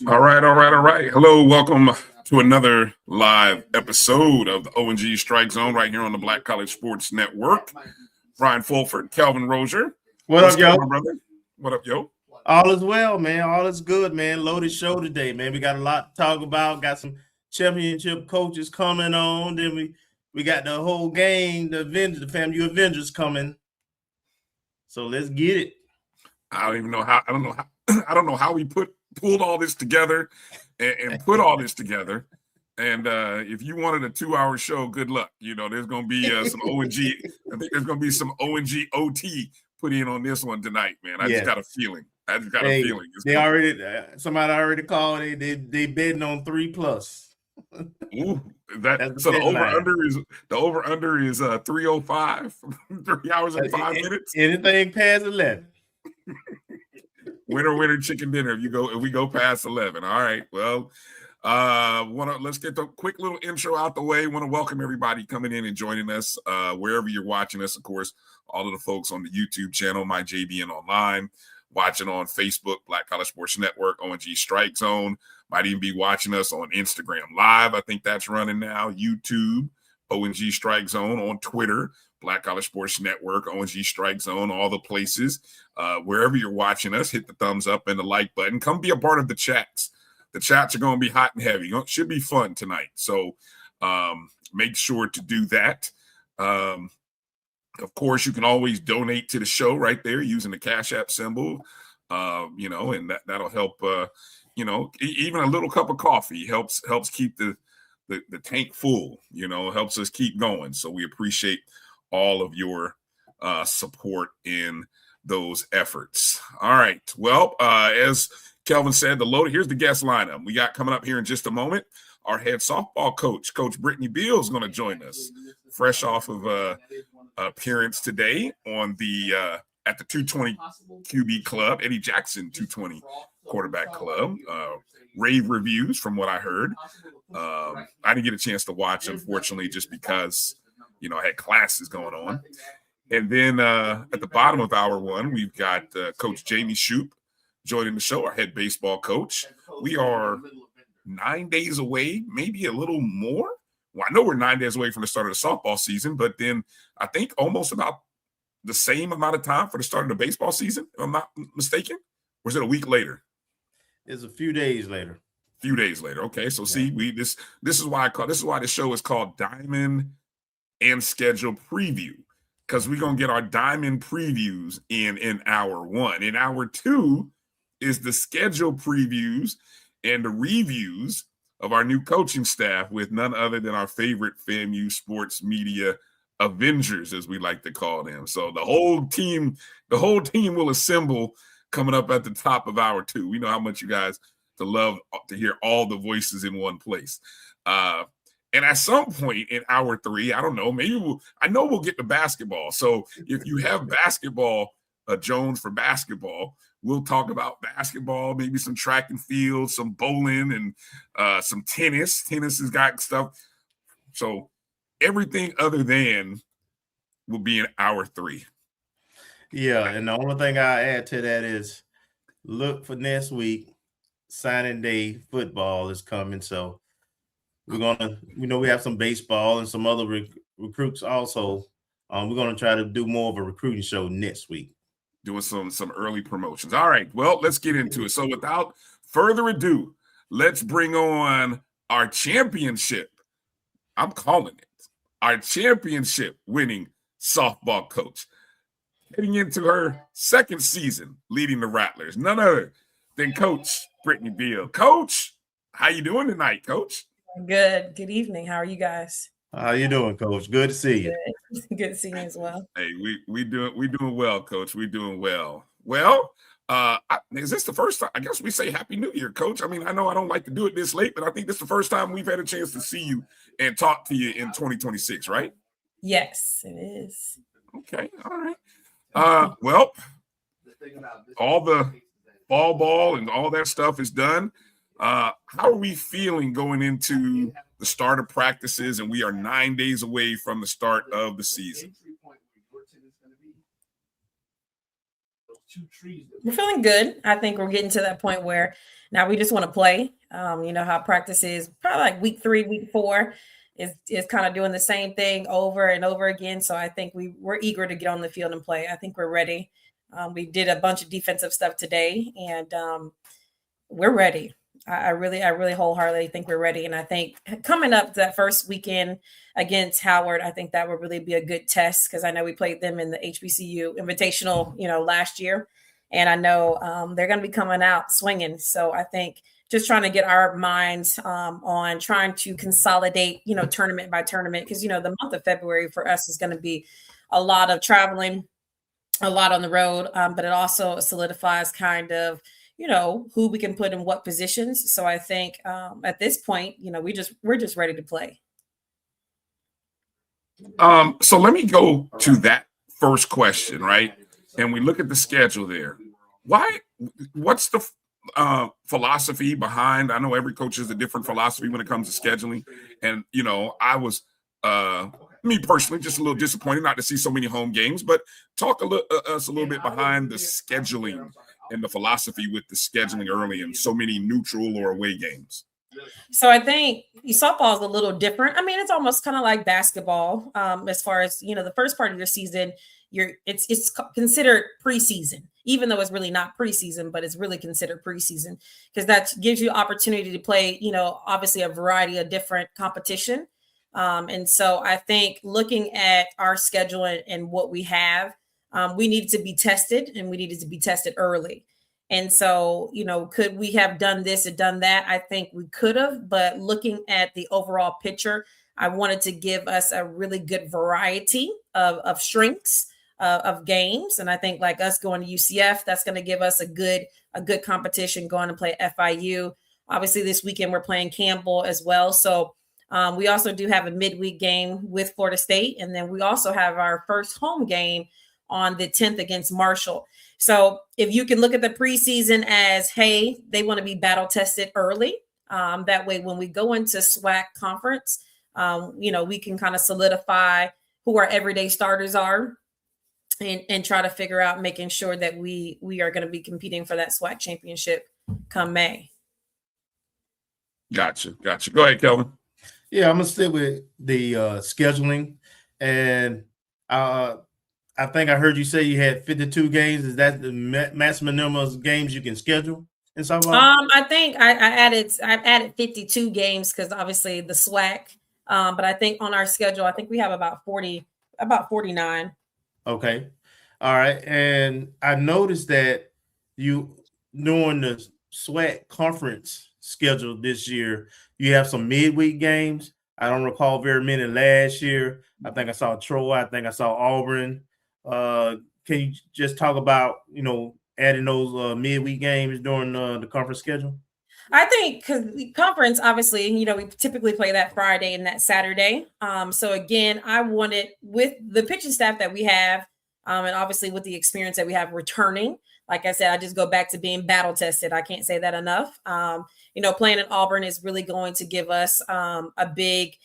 All right. Hello, welcome to another live episode of the O&G StrikeZone right here on the Black College Sports Network. Bryan Fulford, Kelvin Rozier. What's up, yo? Brother? What up, yo? All is well, man. All is good, man. Loaded show today, man. We got a lot to talk about. Got some championship coaches coming on. Then we got the whole game, the FAMU Avengers coming. So let's get it. I don't know how we pulled all this together and put all this together. And if you wanted a 2-hour show, good luck. You know, there's going to be some O&G. I think there's going to be some O&G OT put in on this one tonight, man. I just got a feeling. A feeling. Somebody already called. They betting on 3+. Ooh, so the over under is 3:05, 3 hours and 5 minutes. Anything past 11. Winner, chicken dinner. If we go past 11. All right. Well, let's get the quick little intro out the way. Want to welcome everybody coming in and joining us wherever you're watching us. Of course, all of the folks on the YouTube channel, my JB and online, watching on Facebook, Black College Sports Network, O&G StrikeZone. Might even be watching us on Instagram Live. I think that's running now. YouTube, O&G StrikeZone, on Twitter, Black College Sports Network, O&G StrikeZone, all the places. Wherever you're watching us, hit the thumbs up and the like button. Come be a part of the chats. The chats are going to be hot and heavy. It should be fun tonight. So make sure to do that. Of course, you can always donate to the show right there using the Cash App symbol, and that'll help, even a little cup of coffee helps keep the tank full, helps us keep going. So we appreciate all of your support in those efforts. All right. Well, as Kelvin said, here's the guest lineup. We got coming up here in just a moment. Our head softball coach, Coach Brittany Beall, is going to join us, fresh off of appearance today on the at the 220 QB Club, Eddie Jackson 220 quarterback club. Rave reviews from what I heard. I didn't get a chance to watch, unfortunately, just because I had classes going on. And then at the bottom of hour one, we've got Coach Jamey Shouppe joining the show, our head baseball coach. We are 9 days away, maybe a little more. Well, I know we're 9 days away from the start of the softball season, but then I think almost about the same amount of time for the start of the baseball season, if I'm not mistaken. Or is it a week later? It's a few days later. Okay, so see, this is why the show is called Diamond and Schedule Preview, because we're gonna get our diamond previews in hour one. In hour two is the schedule previews and the reviews of our new coaching staff with none other than our favorite FAMU sports media Avengers, as we like to call them. So the whole team will assemble coming up at the top of hour two. We know how much you guys love to hear all the voices in one place. And at some point in hour three, I don't know, we'll get to basketball. So if you have basketball, Jones for basketball, we'll talk about basketball, maybe some track and field, some bowling, and some tennis. Tennis has got stuff. So everything other than will be in hour three. Yeah, and the only thing I add to that is look for next week. Signing day football is coming, so we're gonna, we have some baseball and some other recruits also. We're gonna try to do more of a recruiting show next week. Doing some early promotions. All right, well, let's get into it. So without further ado, let's bring on our championship. I'm calling it our championship winning softball coach, heading into her second season leading the Rattlers. None other than Coach Brittany Beall. Coach, how you doing tonight, Coach? Good. Good evening. How are you guys? How you doing, Coach? Good to see you. Good. Good to see you as well. Hey, we doing well, Coach. We doing well. Well, is this the first time? I guess we say Happy New Year, Coach. I mean, I know I don't like to do it this late, but I think this is the first time we've had a chance to see you and talk to you in 2026, right? Yes, it is. Okay, all right. Well, all the fall ball and all that stuff is done. How are we feeling going into the start of practices, and we are 9 days away from the start of the season? We're feeling good. I think we're getting to that point where now we just want to play. You know how practice is probably like week 3, week 4 is kind of doing the same thing over and over again. So I think we're eager to get on the field and play. I think we're ready. We did a bunch of defensive stuff today, and we're ready. I really wholeheartedly think we're ready. And I think coming up that first weekend against Howard, I think that would really be a good test because I know we played them in the HBCU Invitational, last year. And I know they're going to be coming out swinging. So I think just trying to get our minds on trying to consolidate, tournament by tournament, because, the month of February for us is going to be a lot of traveling, a lot on the road, but it also solidifies kind of, who we can put in what positions. So I think at this point, we're just ready to play. So let me go to that first question, right? And we look at the schedule there. What's the philosophy behind? I know every coach has a different philosophy when it comes to scheduling. And, I was, me personally, just a little disappointed not to see so many home games, but talk us a little bit behind the scheduling and the philosophy with the scheduling early and so many neutral or away games. So I think softball is a little different. I mean, it's almost kind of like basketball as far as, the first part of your season, it's considered preseason, even though it's really not preseason, but it's really considered preseason because that gives you opportunity to play, obviously a variety of different competition. And so I think looking at our schedule and what we have, we needed to be tested and we needed to be tested early. And so, could we have done this and done that? I think we could have, but looking at the overall picture, I wanted to give us a really good variety of strengths of games. And I think like us going to UCF, that's going to give us a good competition going to play FIU. Obviously this weekend we're playing Campbell as well. So we also do have a midweek game with Florida State. And then we also have our first home game on the 10th against Marshall. So if you can look at the preseason as, hey, they want to be battle tested early. That way, when we go into SWAC conference, we can kind of solidify who our everyday starters are and try to figure out making sure that we are going to be competing for that SWAC championship come May. Gotcha. Go ahead, Kelvin. Yeah, I'm going to stick with the scheduling. And I think I heard you say you had 52 games. Is that the maximum number of games you can schedule in softball? I think I've added 52 games because obviously the SWAC. But I think on our schedule, I think we have about 49. Okay. All right. And I noticed that you during the SWAC conference schedule this year, you have some midweek games. I don't recall very many last year. I think I saw Troy. I think I saw Auburn. Can you just talk about, adding those midweek games during the conference schedule? I think because the conference, obviously, we typically play that Friday and that Saturday. So again, I wanted with the pitching staff that we have, and obviously with the experience that we have returning, like I said, I just go back to being battle tested. I can't say that enough. Playing in Auburn is really going to give us a big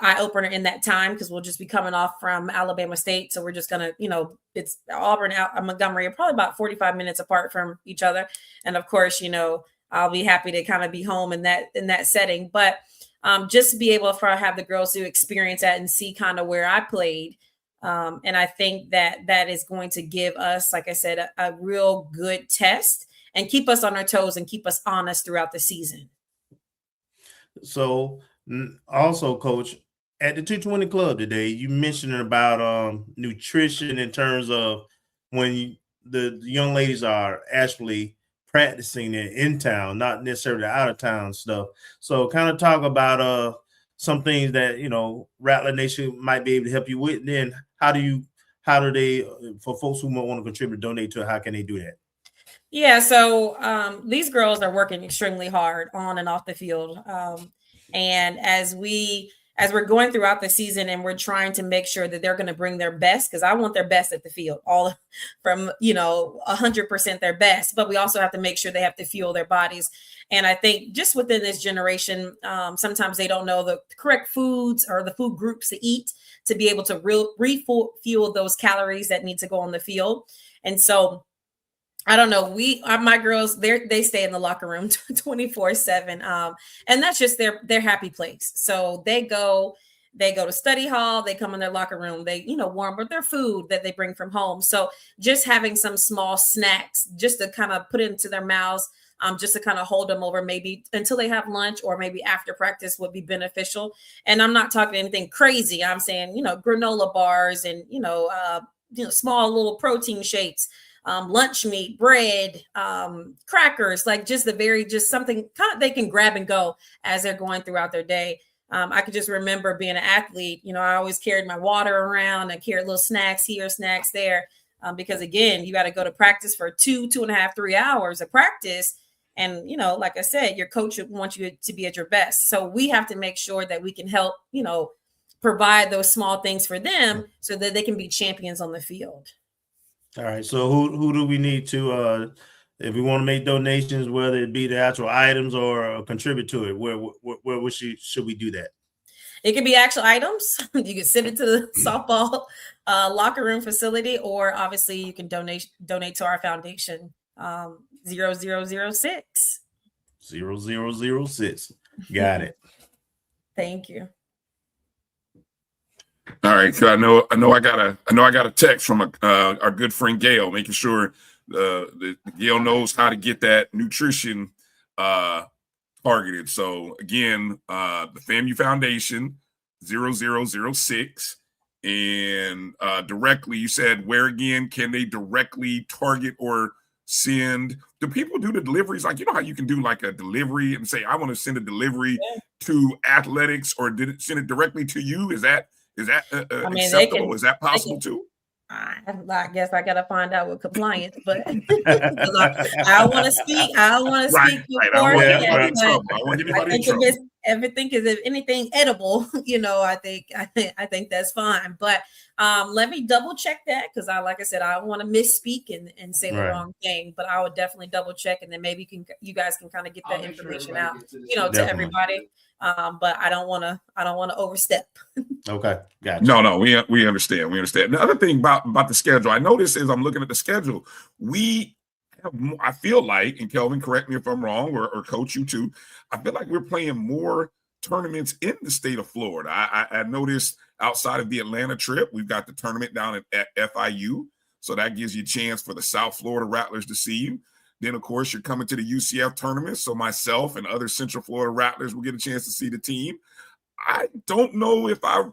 eye opener in that time because we'll just be coming off from Alabama State. So we're just going to, it's Auburn out and Montgomery are probably about 45 minutes apart from each other. And of course, I'll be happy to kind of be home in that setting, but just to be able to have the girls to experience that and see kind of where I played. And I think that is going to give us, like I said, a real good test and keep us on our toes and keep us honest throughout the season. So also, Coach, at the 220 Club today, you mentioned about nutrition in terms of when the young ladies are actually practicing in town, not necessarily out of town stuff. So kind of talk about some things that, Rattler Nation might be able to help you with? And then how do they, for folks who might want to contribute, donate to it, how can they do that? Yeah, so these girls are working extremely hard on and off the field. And as we're going throughout the season and we're trying to make sure that they're going to bring their best, because I want their best at the field, all from, 100% their best, but we also have to make sure they have to fuel their bodies. And I think just within this generation, sometimes they don't know the correct foods or the food groups to eat to be able to refuel those calories that need to go on the field. And so I don't know. My girls, they stay in the locker room 24/7. And that's just their happy place. So they go to study hall, they come in their locker room, they, warm up their food that they bring from home. So just having some small snacks just to kind of put into their mouths, just to kind of hold them over maybe until they have lunch or maybe after practice would be beneficial. And I'm not talking anything crazy. I'm saying, granola bars and, small little protein shakes. Lunch meat, bread, crackers, like just something kind of they can grab and go as they're going throughout their day. I could just remember being an athlete, I always carried my water around and carried little snacks here, snacks there, because again, you got to go to practice for 2.5, 3 hours of practice. And, like I said, your coach would want you to be at your best. So we have to make sure that we can help, provide those small things for them so that they can be champions on the field. All right. So who do we need to, if we want to make donations, whether it be the actual items or contribute to it, where should we do that? It could be actual items. You can send it to the softball locker room facility, or obviously you can donate to our foundation, 0006. 0006. Got it. Thank you. All right, so I know I got a text from our good friend Gail, making sure Gail knows how to get that nutrition targeted. So again, the FAMU Foundation 0006, and directly. You said where again can they directly target or send? Do people do the deliveries? Like, how you can do like a delivery and say I want to send a delivery to athletics, or did it send it directly to you? Is that acceptable? Is that possible too? I guess I got to find out with compliance, but I want to speak. I want to speak before. Everything is, if anything edible, I think that's fine. But let me double check that, because like I said, I don't want to misspeak and say the wrong thing. But I would definitely double check, and then maybe you guys can kind of get that information out, to everybody. But I don't want to overstep. Okay, gotcha. No, we understand. We understand. The other thing about the schedule, I noticed as I'm looking at the schedule, we have, I feel like, and Kelvin, correct me if I'm wrong, or Coach, you too, I feel like we're playing more tournaments in the state of Florida. I noticed outside of the Atlanta trip, we've got the tournament down at FIU, so that gives you a chance for the South Florida Rattlers to see you. Then, of course, you're coming to the UCF tournament, so myself and other Central Florida Rattlers will get a chance to see the team. I don't know if I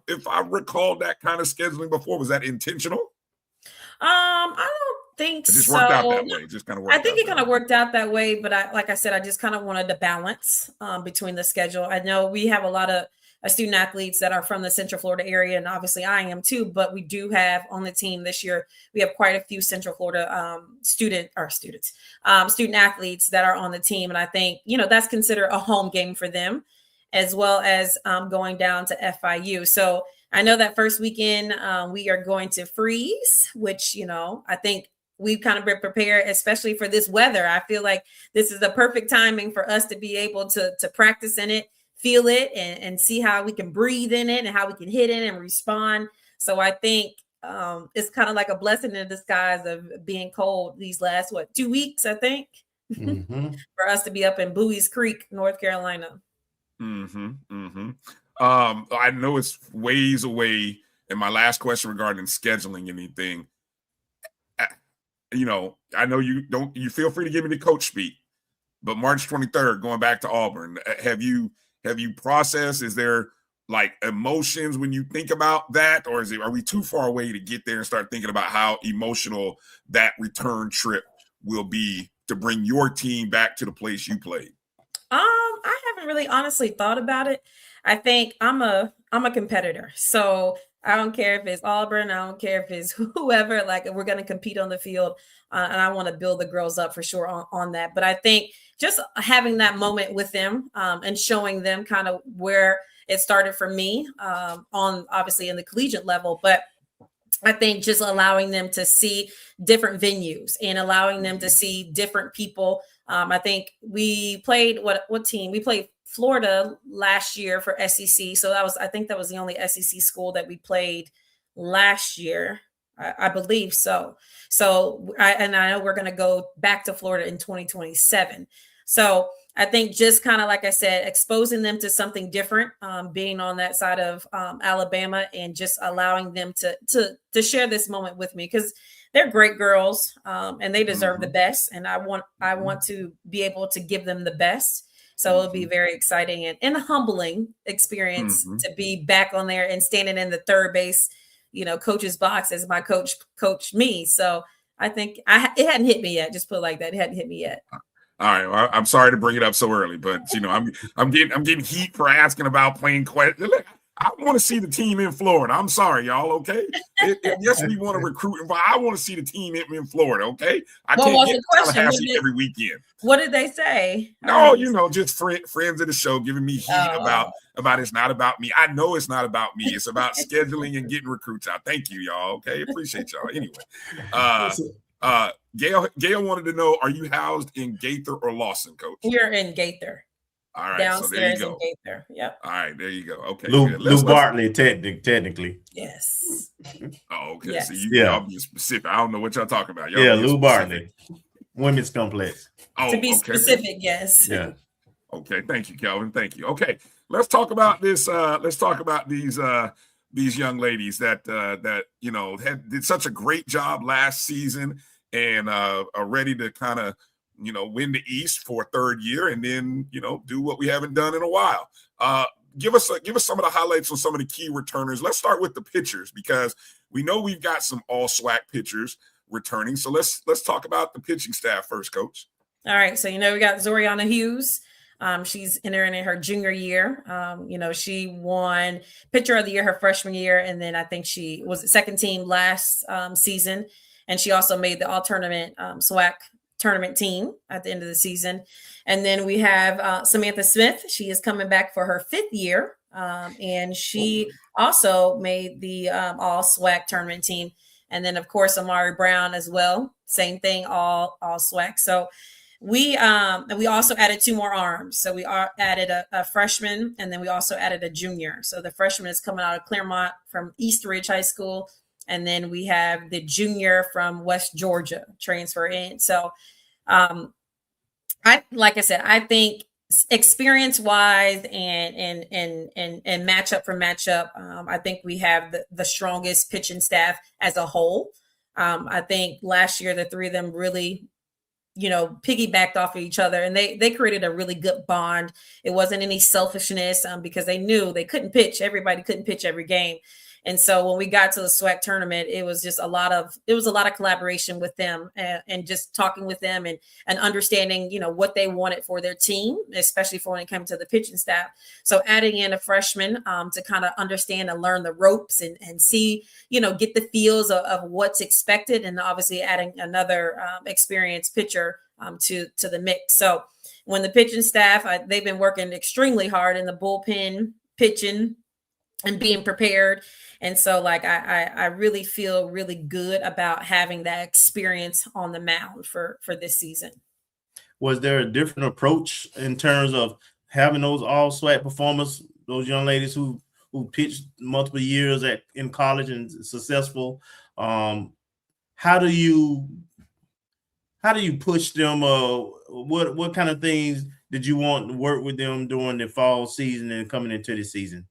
recalled that kind of scheduling before. Was that intentional? I don't think so. It just worked out that way. Just kind of worked. I think it kind of worked out that way, but like I said, I just kind of wanted to balance between the schedule. I know we have a lot of student athletes that are from the Central Florida area, and obviously I am too, but we do have on the team this year, we have quite a few Central Florida student athletes that are on the team. And I think, that's considered a home game for them, as well as going down to FIU. So I know that first weekend we are going to freeze, which, I think we've kind of been prepared, especially for this weather. I feel like this is the perfect timing for us to be able to practice in it, feel it, and see how we can breathe in it and how we can hit it and respond. So I think it's kind of like a blessing in disguise of being cold these last, 2 weeks, I think, for us to be up in Bowie's Creek, North Carolina. I know it's ways away. And my last question regarding scheduling anything, I know you feel free to give me the coach speak, but March 23rd, going back to Auburn, have you processed? Is there like emotions when you think about that, or are we too far away to get there and start thinking about how emotional that return trip will be to bring your team back to the place you played? I haven't really honestly thought about it. I think I'm a competitor. So I don't care if it's Auburn, I don't care if it's whoever, like we're going to compete on the field. And I want to build the girls up for sure on that. But I think just having that moment with them and showing them kind of where it started for me on obviously in the collegiate level, but I think just allowing them to see different venues and allowing them to see different people. I think we played what team? We played Florida last year for SEC. So I think that was the only SEC school that we played last year. I believe so. I know we're going to go back to Florida in 2027. So I think just kind of like I said, exposing them to something different, being on that side of Alabama, and just allowing them to share this moment with me, because they're great girls and they deserve the best, and I want to be able to give them the best. So it'll be very exciting and a humbling experience to be back on there and standing in the third base, coach's box as my coach coached me. So I think it hadn't hit me yet. Just put it like that. It hadn't hit me yet. All right. Well, I'm sorry to bring it up so early, but I'm getting heat for asking about playing questions. I want to see the team in Florida. I'm sorry, y'all. Okay. Yes, we want to recruit, but I want to see the team in Florida. Okay. I can't get to Tallahassee every weekend. What did they say? No, just friends of the show giving me heat about it's not about me. I know it's not about me. It's about scheduling and getting recruits out. Thank you, y'all. Okay. Appreciate y'all. Anyway, Gail wanted to know, are you housed in Gaither or Lawson, Coach? You're in Gaither. All right, downstairs so there you in Gaither. Yep. All right, there you go. Okay. Lou Bartley, technically. Yes. Oh, okay. Yes. So y'all be specific. I don't know what y'all talking about. Lou Bartley, Women's Complex. Oh, to be specific, yes. Yeah. Okay. Thank you, Kelvin. Thank you. Okay, let's talk about this. Let's talk about these young ladies that did such a great job last season and are ready to kind of win the East for a third year and then do what we haven't done in a while. Give us some of the highlights on some of the key returners. Let's start with the pitchers, because we know we've got some all SWAC pitchers returning. So let's talk about the pitching staff first, Coach. All right. So we got Zoriana Hughes. She's entering in her junior year. She won Pitcher of the Year her freshman year, and then I think she was second team last season, and she also made the all tournament SWAC tournament team at the end of the season. And then we have Samantha Smith. She is coming back for her fifth year, and she also made the all SWAC tournament team. And then of course Amari Brown as well, same thing, all SWAC. So we also added two more arms. So we added a freshman, and then we also added a junior. So the freshman is coming out of Claremont from East Ridge High School. And then we have the junior from West Georgia transfer in. So like I said, I think experience wise and matchup for matchup, I think we have the strongest pitching staff as a whole. I think last year, the three of them really, piggybacked off of each other, and they created a really good bond. It wasn't any selfishness because they knew they couldn't pitch. Everybody couldn't pitch every game. And so when we got to the SWAC tournament, it was just a lot of collaboration with them and just talking with them and understanding, what they wanted for their team, especially for when it came to the pitching staff. So adding in a freshman to kind of understand and learn the ropes and see, get the feels of what's expected, and obviously adding another experienced pitcher to the mix. So when the pitching staff, they've been working extremely hard in the bullpen, pitching and being prepared. And so I really feel really good about having that experience on the mound for this season. Was there a different approach in terms of having those all SWAC performers, those young ladies who pitched multiple years in college and successful? How do you push them? What kind of things did you want to work with them during the fall season and coming into the season?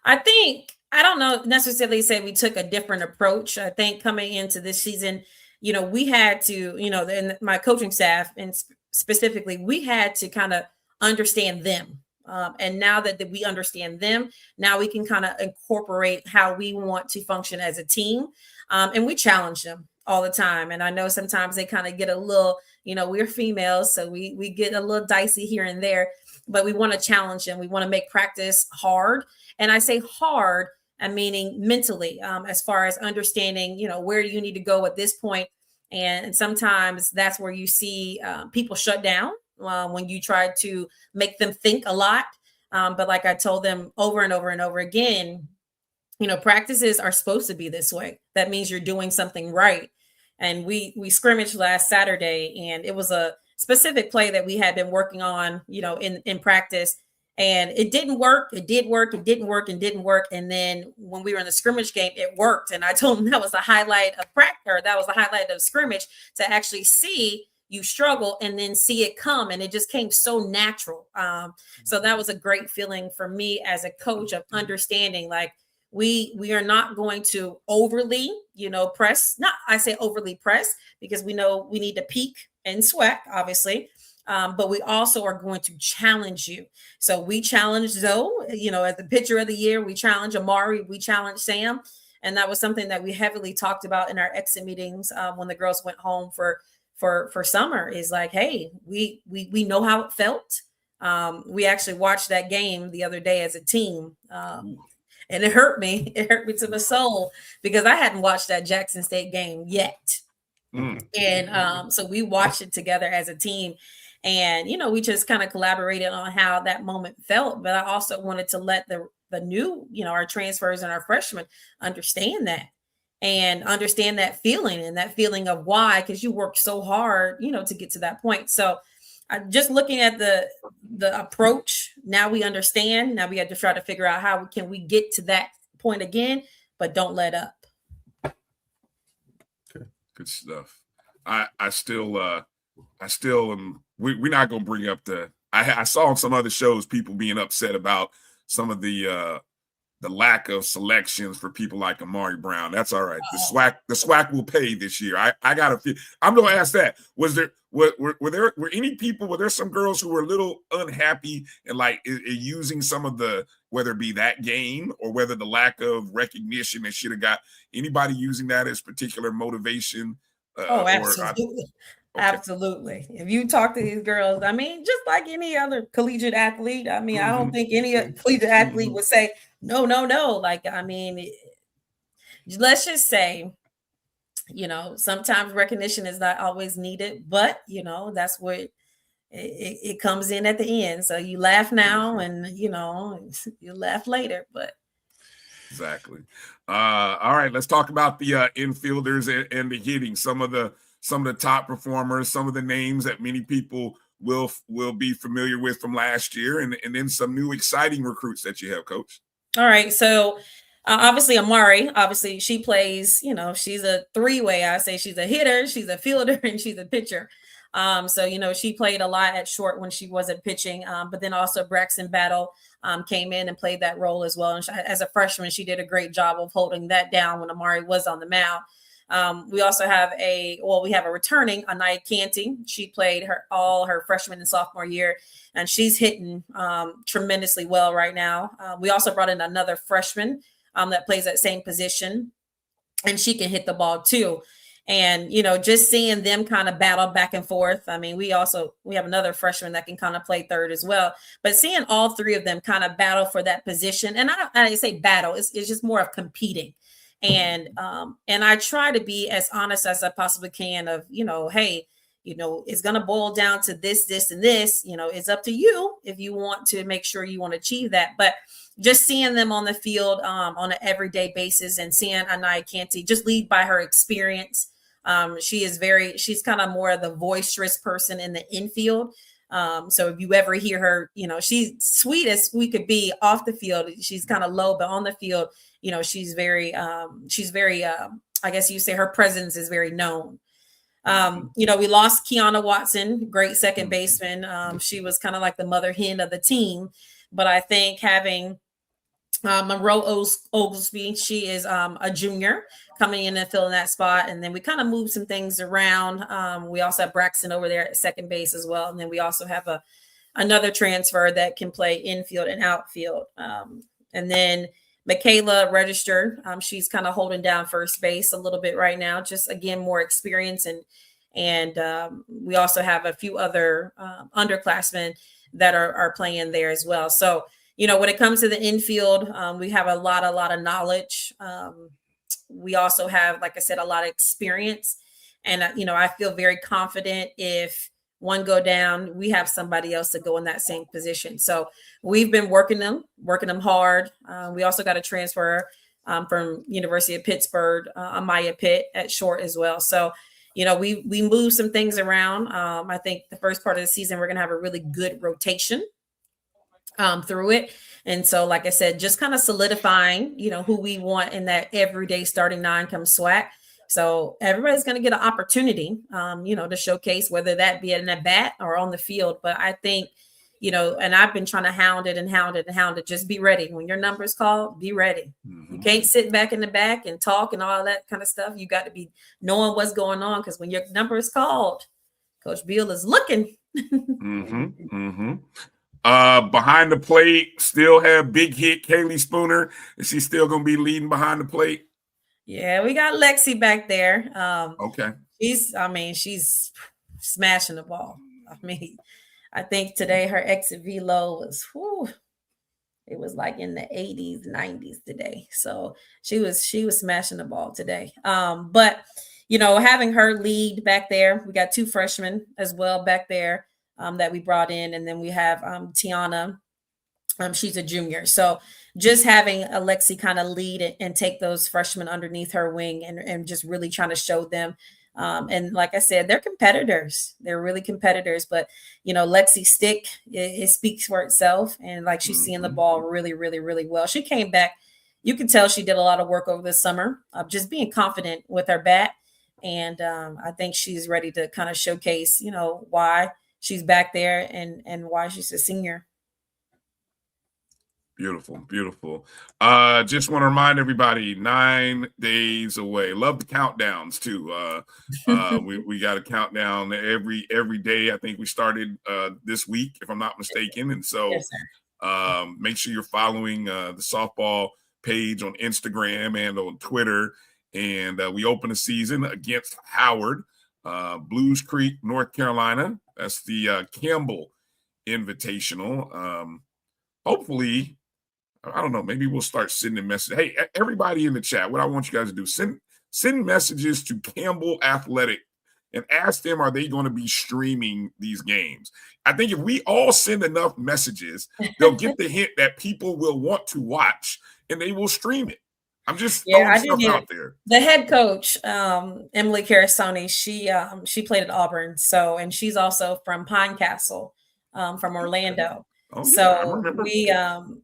I don't know necessarily say we took a different approach. I think coming into this season, we had to, and my coaching staff and specifically, we had to kind of understand them. And now that we understand them, now we can kind of incorporate how we want to function as a team. And we challenge them all the time. And I know sometimes they kind of get a little, we're females, so we get a little dicey here and there, but we want to challenge them. We want to make practice hard. And I say hard, I'm meaning mentally, as far as understanding, where you need to go at this point. And sometimes that's where you see people shut down when you try to make them think a lot. But like I told them over and over and over again, practices are supposed to be this way. That means you're doing something right. And we scrimmaged last Saturday, and it was a specific play that we had been working on, in practice. And it didn't work. It did work. It didn't work and didn't work. And then when we were in the scrimmage game, it worked. And I told them that was the highlight of practice, or that was the highlight of scrimmage, to actually see you struggle and then see it come. And it just came so natural. So that was a great feeling for me as a coach, of understanding, like, we are not going to overly, press. Not, I say overly press, because we know we need to peak and sweat, obviously. But we also are going to challenge you. So we challenge Zoe, as the pitcher of the year. We challenge Amari. We challenge Sam. And that was something that we heavily talked about in our exit meetings when the girls went home for summer, is like, hey, we know how it felt. We actually watched that game the other day as a team. And it hurt me. It hurt me to the soul, because I hadn't watched that Jackson State game yet. And so we watched it together as a team. And, we just kind of collaborated on how that moment felt. But I also wanted to let the new, our transfers and our freshmen understand that, and understand that feeling, and that feeling of why, because you worked so hard, to get to that point. So just looking at the approach, now we understand. Now we have to try to figure out how can we get to that point again, but don't let up. Okay. Good stuff. I still am. We're not going to bring up I saw on some other shows people being upset about some of the lack of selections for people like Amari Brown. That's all right. The SWAC will pay this year. I got a few. I'm going to ask that. Were there some girls who were a little unhappy and like using some of the, whether it be that game or whether the lack of recognition they should have got, anybody using that as particular motivation? Absolutely. Okay. Absolutely. If you talk to these girls, just like any other collegiate athlete, I don't think any collegiate athlete would say, no. Like, let's just say, sometimes recognition is not always needed, but, that's what it comes in at the end. So you laugh now and, you laugh later, but. Exactly. All right, let's talk about the infielders and the hitting. Some of the top performers, some of the names that many people will be familiar with from last year, and then some new exciting recruits that you have, Coach. All right. So obviously Amari, she plays, she's a three-way. I say she's a hitter, she's a fielder, and she's a pitcher. So, she played a lot at short when she wasn't pitching, but then also Braxton Battle came in and played that role as well. And as a freshman, she did a great job of holding that down when Amari was on the mound. We also have a returning Anaya Canty. She played all her freshman and sophomore year, and she's hitting tremendously well right now. We also brought in another freshman that plays that same position, and she can hit the ball too. And, just seeing them kind of battle back and forth. We have another freshman that can kind of play third as well, but seeing all three of them kind of battle for that position. And I say battle, it's just more of competing. And I try to be as honest as I possibly can of, hey, it's going to boil down to this, and this, it's up to you if you want to make sure you want to achieve that. But just seeing them on the field on an everyday basis, and seeing Anaya Canty just lead by her experience. She's kind of more of the boisterous person in the infield. So if you ever hear her, she's sweet as we could be off the field. She's kind of low, but on the field, she's very, I guess you say her presence is very known. We lost Kiana Watson, great second baseman. She was kind of like the mother hen of the team, but I think having Monroe Oglesby, she is a junior coming in and filling that spot. And then we kind of moved some things around. We also have Braxton over there at second base as well. And then we also have another transfer that can play infield and outfield. And then Michaela registered. She's kind of holding down first base a little bit right now. Just again, more experience And we also have a few other underclassmen that are playing there as well. So, when it comes to the infield, we have a lot of knowledge. We also have, like I said, a lot of experience. And, I feel very confident if one go down, we have somebody else to go in that same position. So we've been working them hard. We also got a transfer from University of Pittsburgh, Amaya Pitt at short as well. So, we move some things around. I think the first part of the season, we're going to have a really good rotation through it. And so, like I said, just kind of solidifying, who we want in that everyday starting nine come SWAC. So everybody's going to get an opportunity, to showcase, whether that be in a bat or on the field. But I think, and I've been trying to hound it. Just be ready. When your number is called, be ready. Mm-hmm. You can't sit back in the back and talk and all that kind of stuff. You got to be knowing what's going on, because when your number is called, Coach Beall is looking. Behind the plate, still have big hit Kaylee Spooner. Is she still going to be leading behind the plate? Yeah, we got Lexi back there. Okay. She's smashing the ball. I think today her exit velo was, it was like in the 80s, 90s today. So she was smashing the ball today. But having her lead back there, we got two freshmen as well back there that we brought in, and then we have Tiana. She's a junior. So just having Alexi kind of lead and take those freshmen underneath her wing and just really trying to show them. And like I said, they're competitors. They're really competitors. But, Lexi's stick, it speaks for itself. And like she's seeing the ball really, really, really well. She came back. You can tell she did a lot of work over the summer of just being confident with her bat. And I think she's ready to kind of showcase, why she's back there and why she's a senior. Beautiful. Just want to remind everybody, 9 days away. Love the countdowns too. We got a countdown every day. I think we started this week, if I'm not mistaken. And so yes, make sure you're following the softball page on Instagram and on Twitter. And we open the season against Howard, Blues Creek, North Carolina. That's the Campbell Invitational. Hopefully, I don't know, maybe we'll start sending messages. Hey, everybody in the chat, what I want you guys to do, send messages to Campbell Athletic and ask them, are they going to be streaming these games? I think if we all send enough messages, they'll get the hint that people will want to watch and they will stream it. I'm just throwing stuff out there. The head coach, Emily Carasoni, she played at Auburn. So, and she's also from Pine Castle, from Orlando. Oh, so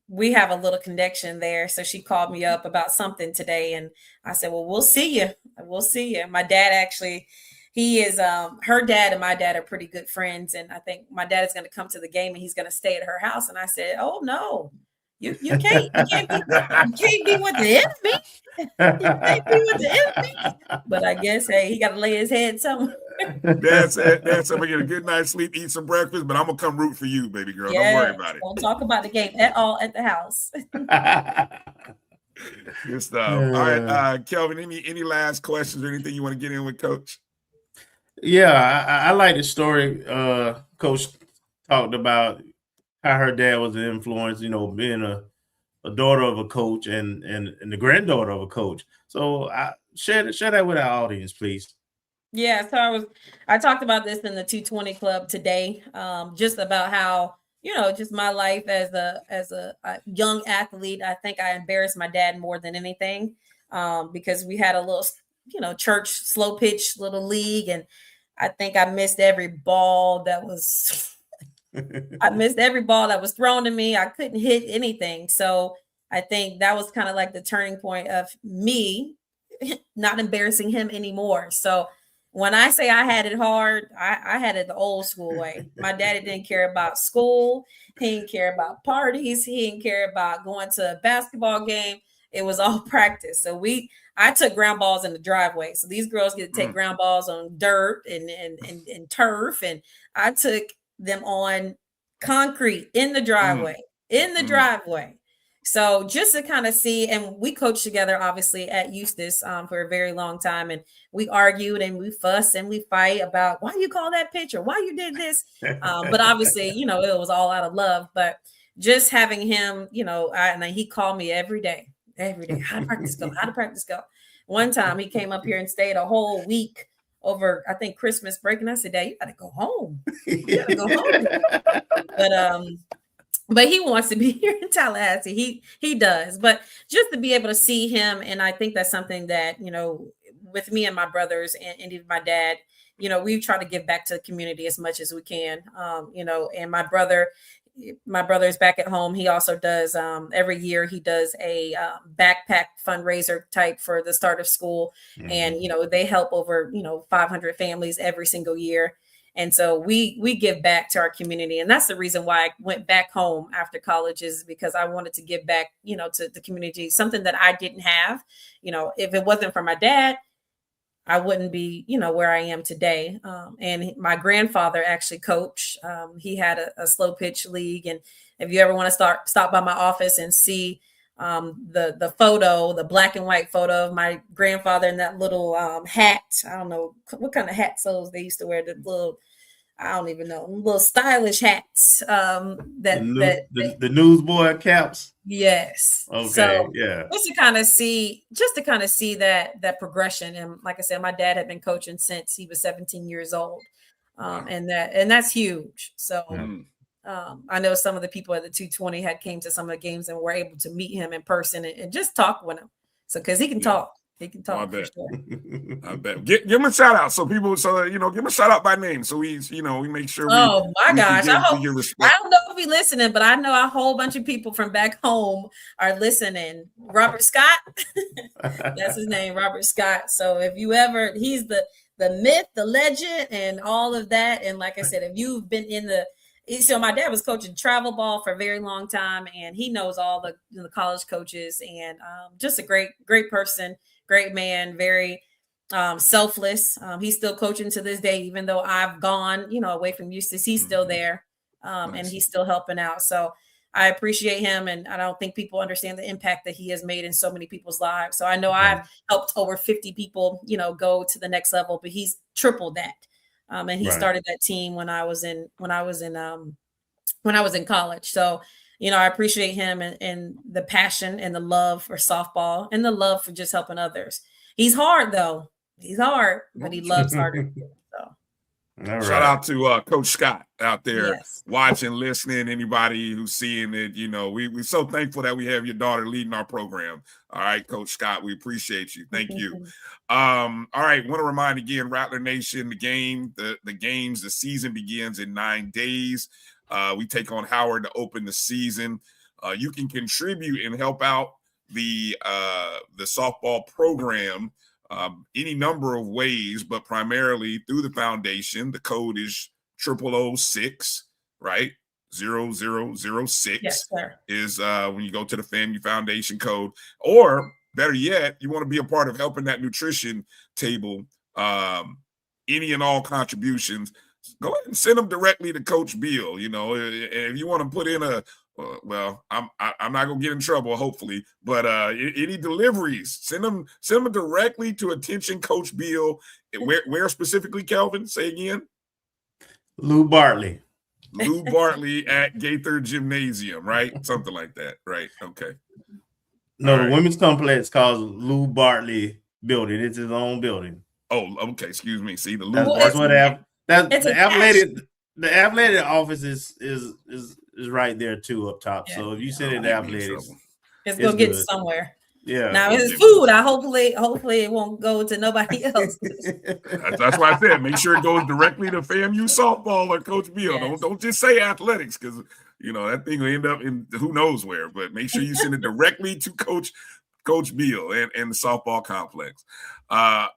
we have a little connection there. So she called me up about something today, and I said, well, we'll see you. My dad actually, he is her dad and my dad are pretty good friends, and I think my dad is going to come to the game and he's going to stay at her house. And I said, oh no, you can't be with the enemy. You can't be with the enemy. But I guess he got to lay his head somewhere. That's it. I'm gonna get a good night's sleep, eat some breakfast, but I'm gonna come root for you, baby girl. Yes, don't worry about it. Don't talk about the game at all at the house. Good stuff. All right, Kelvin, any last questions or anything you want to get in with Coach? Yeah, I like the story. Coach talked about how her dad was an influence, being a daughter of a coach and the granddaughter of a coach. So share that with our audience, please. Yeah, so I talked about this in the 220 Club today, just about how, just my life as a young athlete. I think I embarrassed my dad more than anything, because we had a little, church slow pitch little league, and I think I missed every ball that was thrown to me. I couldn't hit anything. So I think that was kind of like the turning point of me not embarrassing him anymore. So when I say I had it hard, I had it the old school way. My daddy didn't care about school. He didn't care about parties. He didn't care about going to a basketball game. It was all practice. So I took ground balls in the driveway. So these girls get to take ground balls on dirt and turf. And I took them on concrete in the driveway, So just to kind of see, and we coached together, obviously, at Eustis for a very long time. And we argued and we fuss and we fight about why you call that pitch or why you did this. But obviously, it was all out of love. But just having him, and he called me every day. How to practice go? One time he came up here and stayed a whole week over, I think, Christmas break. And I said, Dad, you got to go home. But he wants to be here in Tallahassee. He does. But just to be able to see him, and I think that's something that, with me and my brothers and even my dad, we try to give back to the community as much as we can. And my brother is back at home. He also does every year he does a backpack fundraiser type for the start of school. Mm-hmm. And, they help over, 500 families every single year. And so we give back to our community. And that's the reason why I went back home after college, is because I wanted to give back, to the community, something that I didn't have. If it wasn't for my dad, I wouldn't be, where I am today. And my grandfather actually coached. He had a slow pitch league. And if you ever want to stop by my office and see the photo, the black and white photo of my grandfather in that little hat. I don't know what kind of hats those they used to wear. The little, I don't even know, little stylish hats. The newsboy caps. Yes. Okay. So, yeah. Just to kind of see that progression. And like I said, my dad had been coaching since he was 17 years old, and that's huge. So. I know some of the people at the 220 had came to some of the games and were able to meet him in person and just talk with him. So, because he can talk. He can talk. I bet. For sure. I bet. Give him a shout out. So give him a shout out by name. So we make sure. Oh my gosh. I don't know if he's listening, but I know a whole bunch of people from back home are listening. Robert Scott. That's his name, Robert Scott. So if you ever, he's the myth, the legend, and all of that. And like I said, if you've been so my dad was coaching travel ball for a very long time, and he knows all the college coaches, and just a great person, great man, very selfless. He's still coaching to this day, even though I've gone, away from Eustis. He's still there, and he's still helping out. So I appreciate him, and I don't think people understand the impact that he has made in so many people's lives. So I know I've helped over 50 people, go to the next level, but he's tripled that. And he started that team when I was in college. So, I appreciate him and the passion and the love for softball and the love for just helping others. He's hard though. He's hard, but he loves harder. So. Shout out to Coach Scott out there watching, listening, anybody who's seeing it. We're so thankful that we have your daughter leading our program. All right, Coach Scott, we appreciate you. Thank you. All right, want to remind again, Rattler Nation, the season begins in 9 days. We take on Howard to open the season. You can contribute and help out the softball program any number of ways, but primarily through the foundation. The code is 0006, right? 0006 is when you go to the FAMU Foundation code, or better yet, you want to be a part of helping that nutrition table. Any and all contributions, go ahead and send them directly to Coach Beall. If you want to put in I'm not gonna get in trouble, hopefully, but any deliveries, send them directly to attention Coach Beall. Where specifically, Kelvin? Say again. Lou Bartley at Gaither Gymnasium, right? Something like that, right? Okay. No, the women's complex called Lou Bartley Building. It's his own building. Oh, okay. Excuse me. See, the athletic office is right there too up top. Yeah. So if you send it to athletics, it's gonna get somewhere. Yeah. Now it's food. Hopefully it won't go to nobody else. That's why I said make sure it goes directly to FAMU softball or Coach Beall. Yes. Don't just say athletics, because that thing will end up in who knows where. But make sure you send it directly to Coach Beall and the softball complex.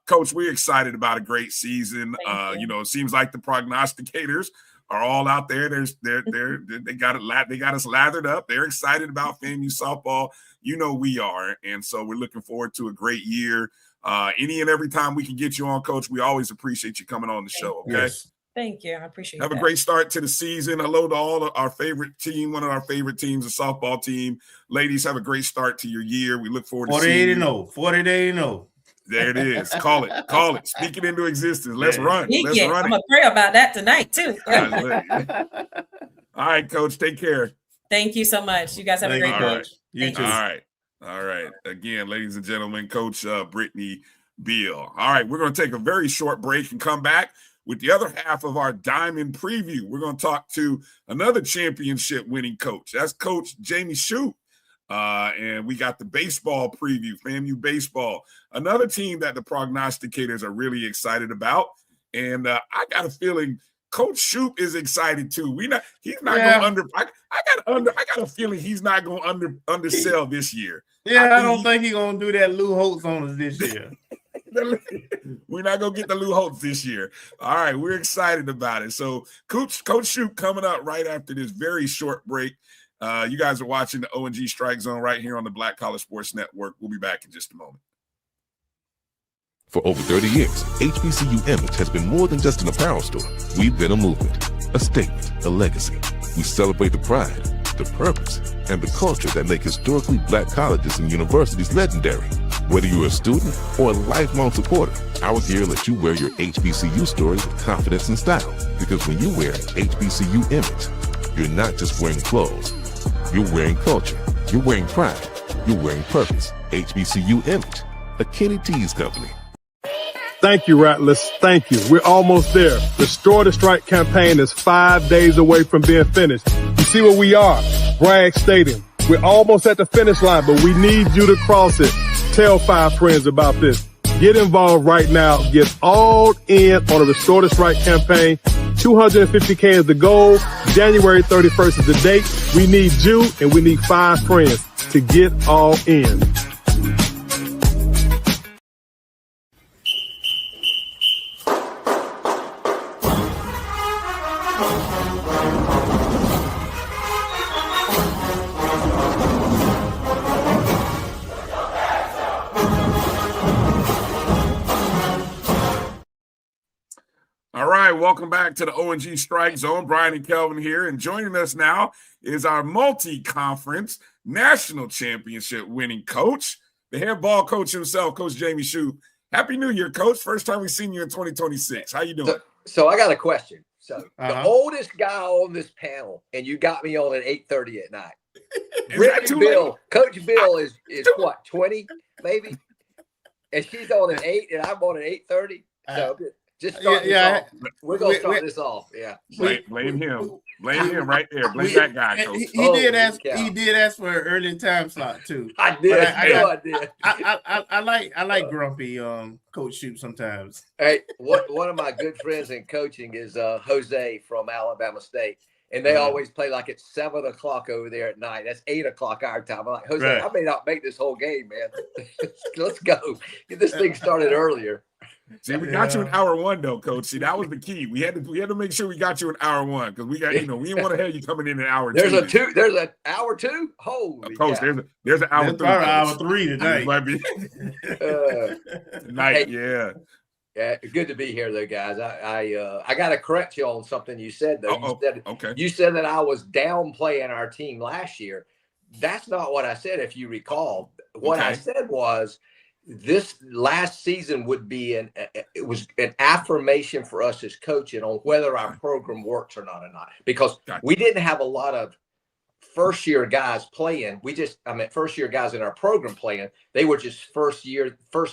Coach, we're excited about a great season. It seems like the prognosticators are all out there. They got us lathered up. They're excited about FAMU softball. We are, and so we're looking forward to a great year. Any and every time we can get you on, Coach, we always appreciate you coming on the show. Okay. Thank you. I appreciate it. Have a great start to the season. Hello to all of our favorite team, one of our favorite teams, the softball team. Ladies, have a great start to your year. We look forward to seeing you. 48-0. There it is. Call it. Speak it into existence. Let's run. Let's run it. I'm going to pray about that tonight, too. All right, Coach. Take care. Thank you so much. You guys have a great Coach. You too. All right. Again, ladies and gentlemen, Coach Brittany Beall. All right, we're going to take a very short break and come back with the other half of our Diamond preview. We're going to talk to another championship winning coach. That's Coach Jamey Shouppe. And we got the baseball preview, FAMU baseball, another team that the prognosticators are really excited about. And I got a feeling Coach Shouppe is excited too. He's not going to I got a feeling he's not going to undersell this year. Yeah, I don't think he's going to do that Lou Holtz on us this year. We're not going to get the Lou Holtz this year. All right, we're excited about it. So Coach Shouppe coming up right after this very short break. You guys are watching the O&G StrikeZone right here on the Black College Sports Network. We'll be back in just a moment. For over 30 years, HBCU Image has been more than just an apparel store. We've been a movement, a statement, a legacy. We celebrate the pride, the purpose, and the culture that make historically Black colleges and universities legendary. Whether you're a student or a lifelong supporter, our gear lets you wear your HBCU story with confidence and style. Because when you wear HBCU Image, you're not just wearing clothes. You're wearing culture. You're wearing pride. You're wearing purpose. HBCU Image, a Kenny T's company. Thank you, Rattlers. Thank you. We're almost there. The Store the Strike campaign is 5 days away from being finished. You see where we are? Bragg Stadium. We're almost at the finish line, but we need you to cross it. Tell 5 friends about this. Get involved right now. Get all in on the Restore the Strike campaign. 250K is the goal. January 31st is the date. We need you and we need 5 friends to get all in. All right, welcome back to the O&G StrikeZone. Bryan and Kelvin here, and joining us now is our multi-conference national championship winning coach, the head ball coach himself, Coach Jamey Shouppe. Happy New Year, Coach. First time we've seen you in 2026. How you doing? So I got a question. So the oldest guy on this panel, and you got me on at 8:30 at night. Beall, Coach Beall is what, 20 maybe? And she's on at 8, and I'm on at 8:30. So just start this off. We're gonna start this off. Yeah. Blame him. Blame him right there. Blame that guy, Coach. He did ask for an early time slot too. I did. I did. I like grumpy Coach Shouppe sometimes. Hey, one of my good friends in coaching is Jose from Alabama State. And they always play like at 7 o'clock over there at night. That's 8 o'clock our time. I'm like, Jose, right. I may not make this whole game, man. Let's go. Get this thing started earlier. See, we got you in hour 1 though, Coach. See, that was the key. We had to make sure we got you in hour 1 because we got, we didn't want to have you coming in hour 2. There's an hour 2. Holy Coach, there's an hour 3. Probably hour 3 today. Might be tonight. Hey, yeah, good to be here, though, guys. I got to correct you on something you said, though. You said that I was downplaying our team last year. That's not what I said, if you recall. What I said was this last season would be an affirmation for us as coaching on whether our program works or not, because we didn't have a lot of first-year guys playing. First-year guys in our program playing. They were just first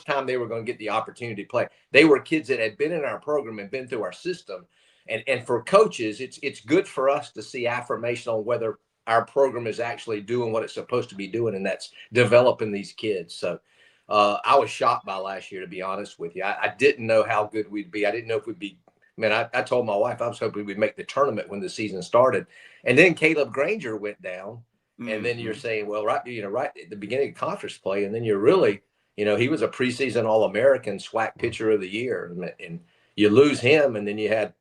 time they were going to get the opportunity to play. They were kids that had been in our program and been through our system. And for coaches, it's good for us to see affirmation on whether our program is actually doing what it's supposed to be doing, and that's developing these kids. So I was shocked by last year, to be honest with you. I didn't know how good we'd be. I didn't know if we'd be. I told my wife I was hoping we'd make the tournament when the season started. And then Caleb Granger went down. And then you're saying, well, right at the beginning of conference play. And then you're really, he was a preseason All-American SWAC pitcher of the year. And you lose him. And then you had,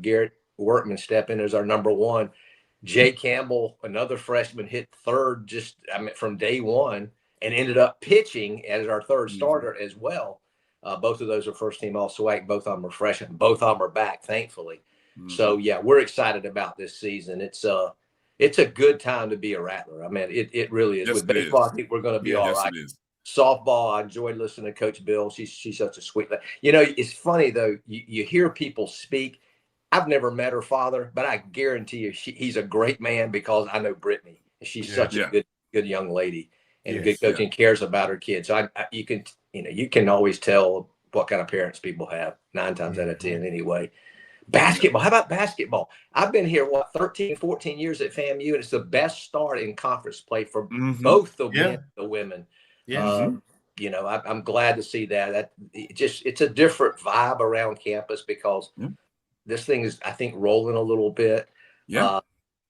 Garrett Workman step in as our number 1. Jay Campbell, another freshman, hit third from day one and ended up pitching as our third starter as well. Both of those are first-team All-SWAC. Both of them are freshmen. Both of them are back, thankfully. So yeah, we're excited about this season. It's a good time to be a Rattler. I mean, it really is. Yes, With baseball, I think we're going to be all right. It is. Softball, I enjoyed listening to Coach Beall. She's such a sweet lady. You know, it's funny though. You hear people speak. I've never met her father, but I guarantee you, he's a great man because I know Brittany. She's such a good young lady and good coach and cares about her kids. So you can always tell what kind of parents people have 9 times out of 10 anyway. Basketball. How about basketball? I've been here, 13, 14 years at FAMU, and it's the best start in conference play for both the men and the women. You know, I'm glad to see that. It's a different vibe around campus because this thing is, I think, rolling a little bit. You know,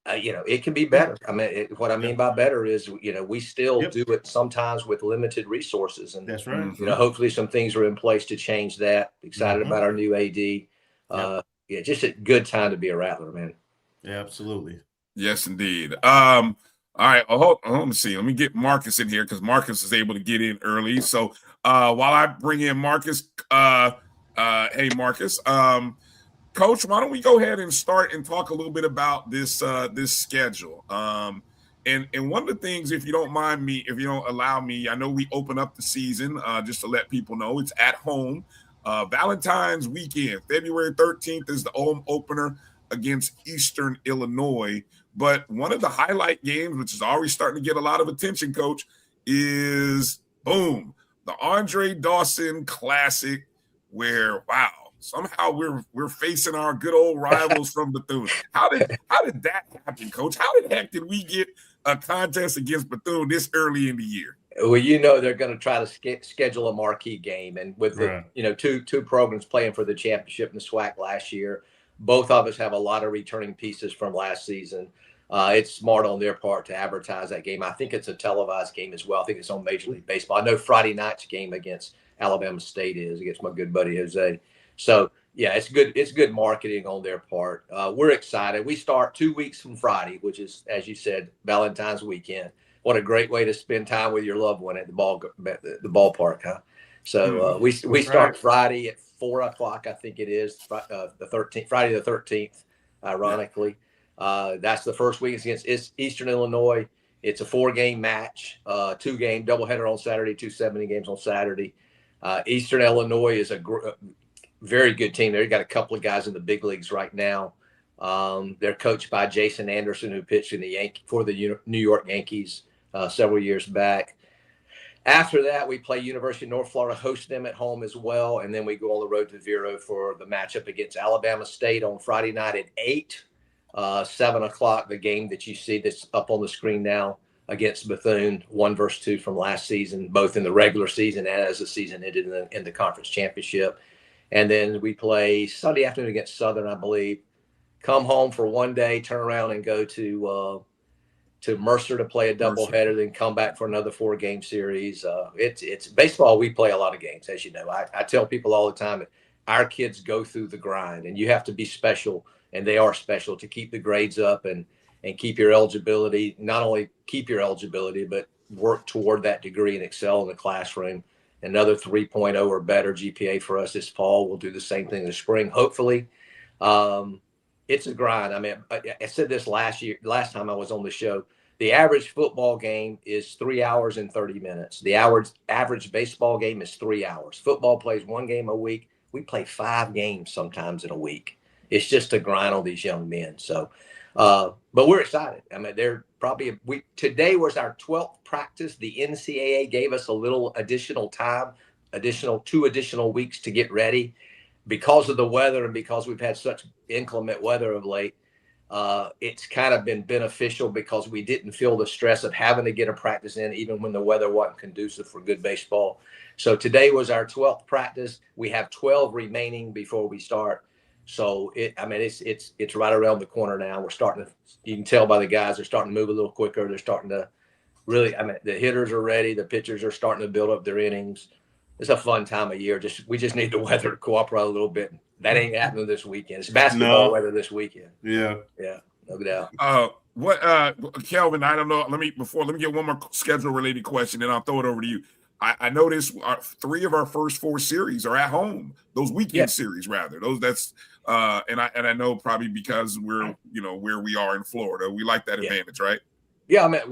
it can be better. I mean, what I mean by better is, you know, we still do it sometimes with limited resources. And that's right. You know, hopefully some things are in place to change that. Excited about our new AD. Yeah, just a good time to be a Rattler, man. Yeah, absolutely. Yes, indeed. All right. Let me see. Let me get Marcus in here because Marcus is able to get in early. So while I bring in Marcus, hey, Marcus, Coach, why don't we go ahead and start and talk a little bit about this schedule? And one of the things, if you don't mind me, if you don't allow me, I know we open up the season just to let people know it's at home. Valentine's weekend, February 13th is the home opener against Eastern Illinois. But one of the highlight games, which is already starting to get a lot of attention, Coach, is boom, the Andre Dawson Classic, where somehow we're facing our good old rivals from Bethune. How did that happen, Coach? How the heck did we get a contest against Bethune this early in the year? Well, you know they're going to try to schedule a marquee game, and with the two programs playing for the championship in the SWAC last year, both of us have a lot of returning pieces from last season. It's smart on their part to advertise that game. I think it's a televised game as well. I think it's on Major League Baseball. I know Friday night's game against Alabama State is against my good buddy Jose. So yeah, it's good. It's good marketing on their part. We're excited. We start 2 weeks from Friday, which is, as you said, Valentine's weekend. What a great way to spend time with your loved one at the ballpark, huh? So we start Friday at 4:00, I think it is, the 13th, Friday the 13th. Ironically, that's the first week against Eastern Illinois. It's a 4-game match, 2-game doubleheader on Saturday, 2 70 games on Saturday. Eastern Illinois is a very good team. They've got a couple of guys in the big leagues right now. They're coached by Jason Anderson, who pitched in for the New York Yankees several years back. After that, we play University of North Florida, host them at home as well, and then we go on the road to Vero for the matchup against Alabama State on Friday night at 8, 7:00. The game that you see that's up on the screen now against Bethune, 1 versus 2 from last season, both in the regular season and as the season ended in the conference championship. And then we play Sunday afternoon against Southern, I believe. Come home for 1 day, turn around and go to Mercer to play a doubleheader, then come back for another 4-game series. It's baseball. We play a lot of games, as you know. I tell people all the time that our kids go through the grind, and you have to be special, and they are special, to keep the grades up and keep your eligibility. Not only keep your eligibility, but work toward that degree and excel in the classroom. Another 3.0 or better GPA for us this fall. We'll do the same thing this spring, hopefully. It's a grind. I mean, I said this last time I was on the show. The average football game is 3 hours and 30 minutes. The average baseball game is 3 hours. Football plays 1 game a week. We play 5 games sometimes in a week. It's just a grind on these young men. So, but we're excited. I mean, today was our 12th practice. The NCAA gave us a little additional time, 2 additional weeks to get ready. Because of the weather and because we've had such inclement weather of late, it's kind of been beneficial because we didn't feel the stress of having to get a practice in even when the weather wasn't conducive for good baseball. So today was our 12th practice. We have 12 remaining before we start. So it's right around the corner now. We're starting to, you can tell by the guys, they're starting to move a little quicker. They're starting to really, the hitters are ready. The pitchers are starting to build up their innings. It's a fun time of year. We just need the weather to cooperate a little bit. That ain't happening this weekend. It's basketball weather this weekend. Yeah, no doubt. Kelvin, I don't know. Let me get one more schedule related question, and I'll throw it over to you. I noticed 3 of our first 4 series are at home. Those weekend series, rather. And I know probably because we're where we are in Florida, we like that advantage, right? Yeah, I mean,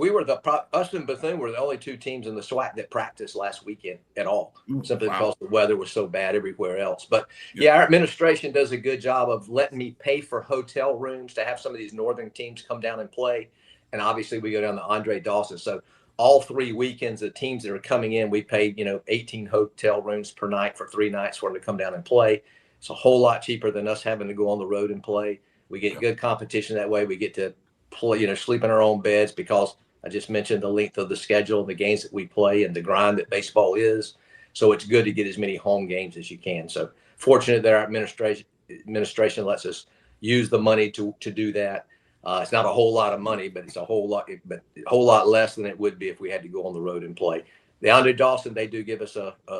us and Bethune were the only 2 teams in the SWAC that practiced last weekend at all, simply because the weather was so bad everywhere else. But our administration does a good job of letting me pay for hotel rooms to have some of these northern teams come down and play. And obviously we go down to Andre Dawson. So all 3 weekends, the teams that are coming in, we paid, 18 hotel rooms per night for 3 nights for them to come down and play. It's a whole lot cheaper than us having to go on the road and play. We get good competition that way. We get to play, sleep in our own beds, because I just mentioned the length of the schedule, the games that we play, and the grind that baseball is. So it's good to get as many home games as you can. So fortunate that our administration lets us use the money to do that. It's not a whole lot of money, but it's a whole lot less than it would be if we had to go on the road and play. The Andre Dawson, they do give us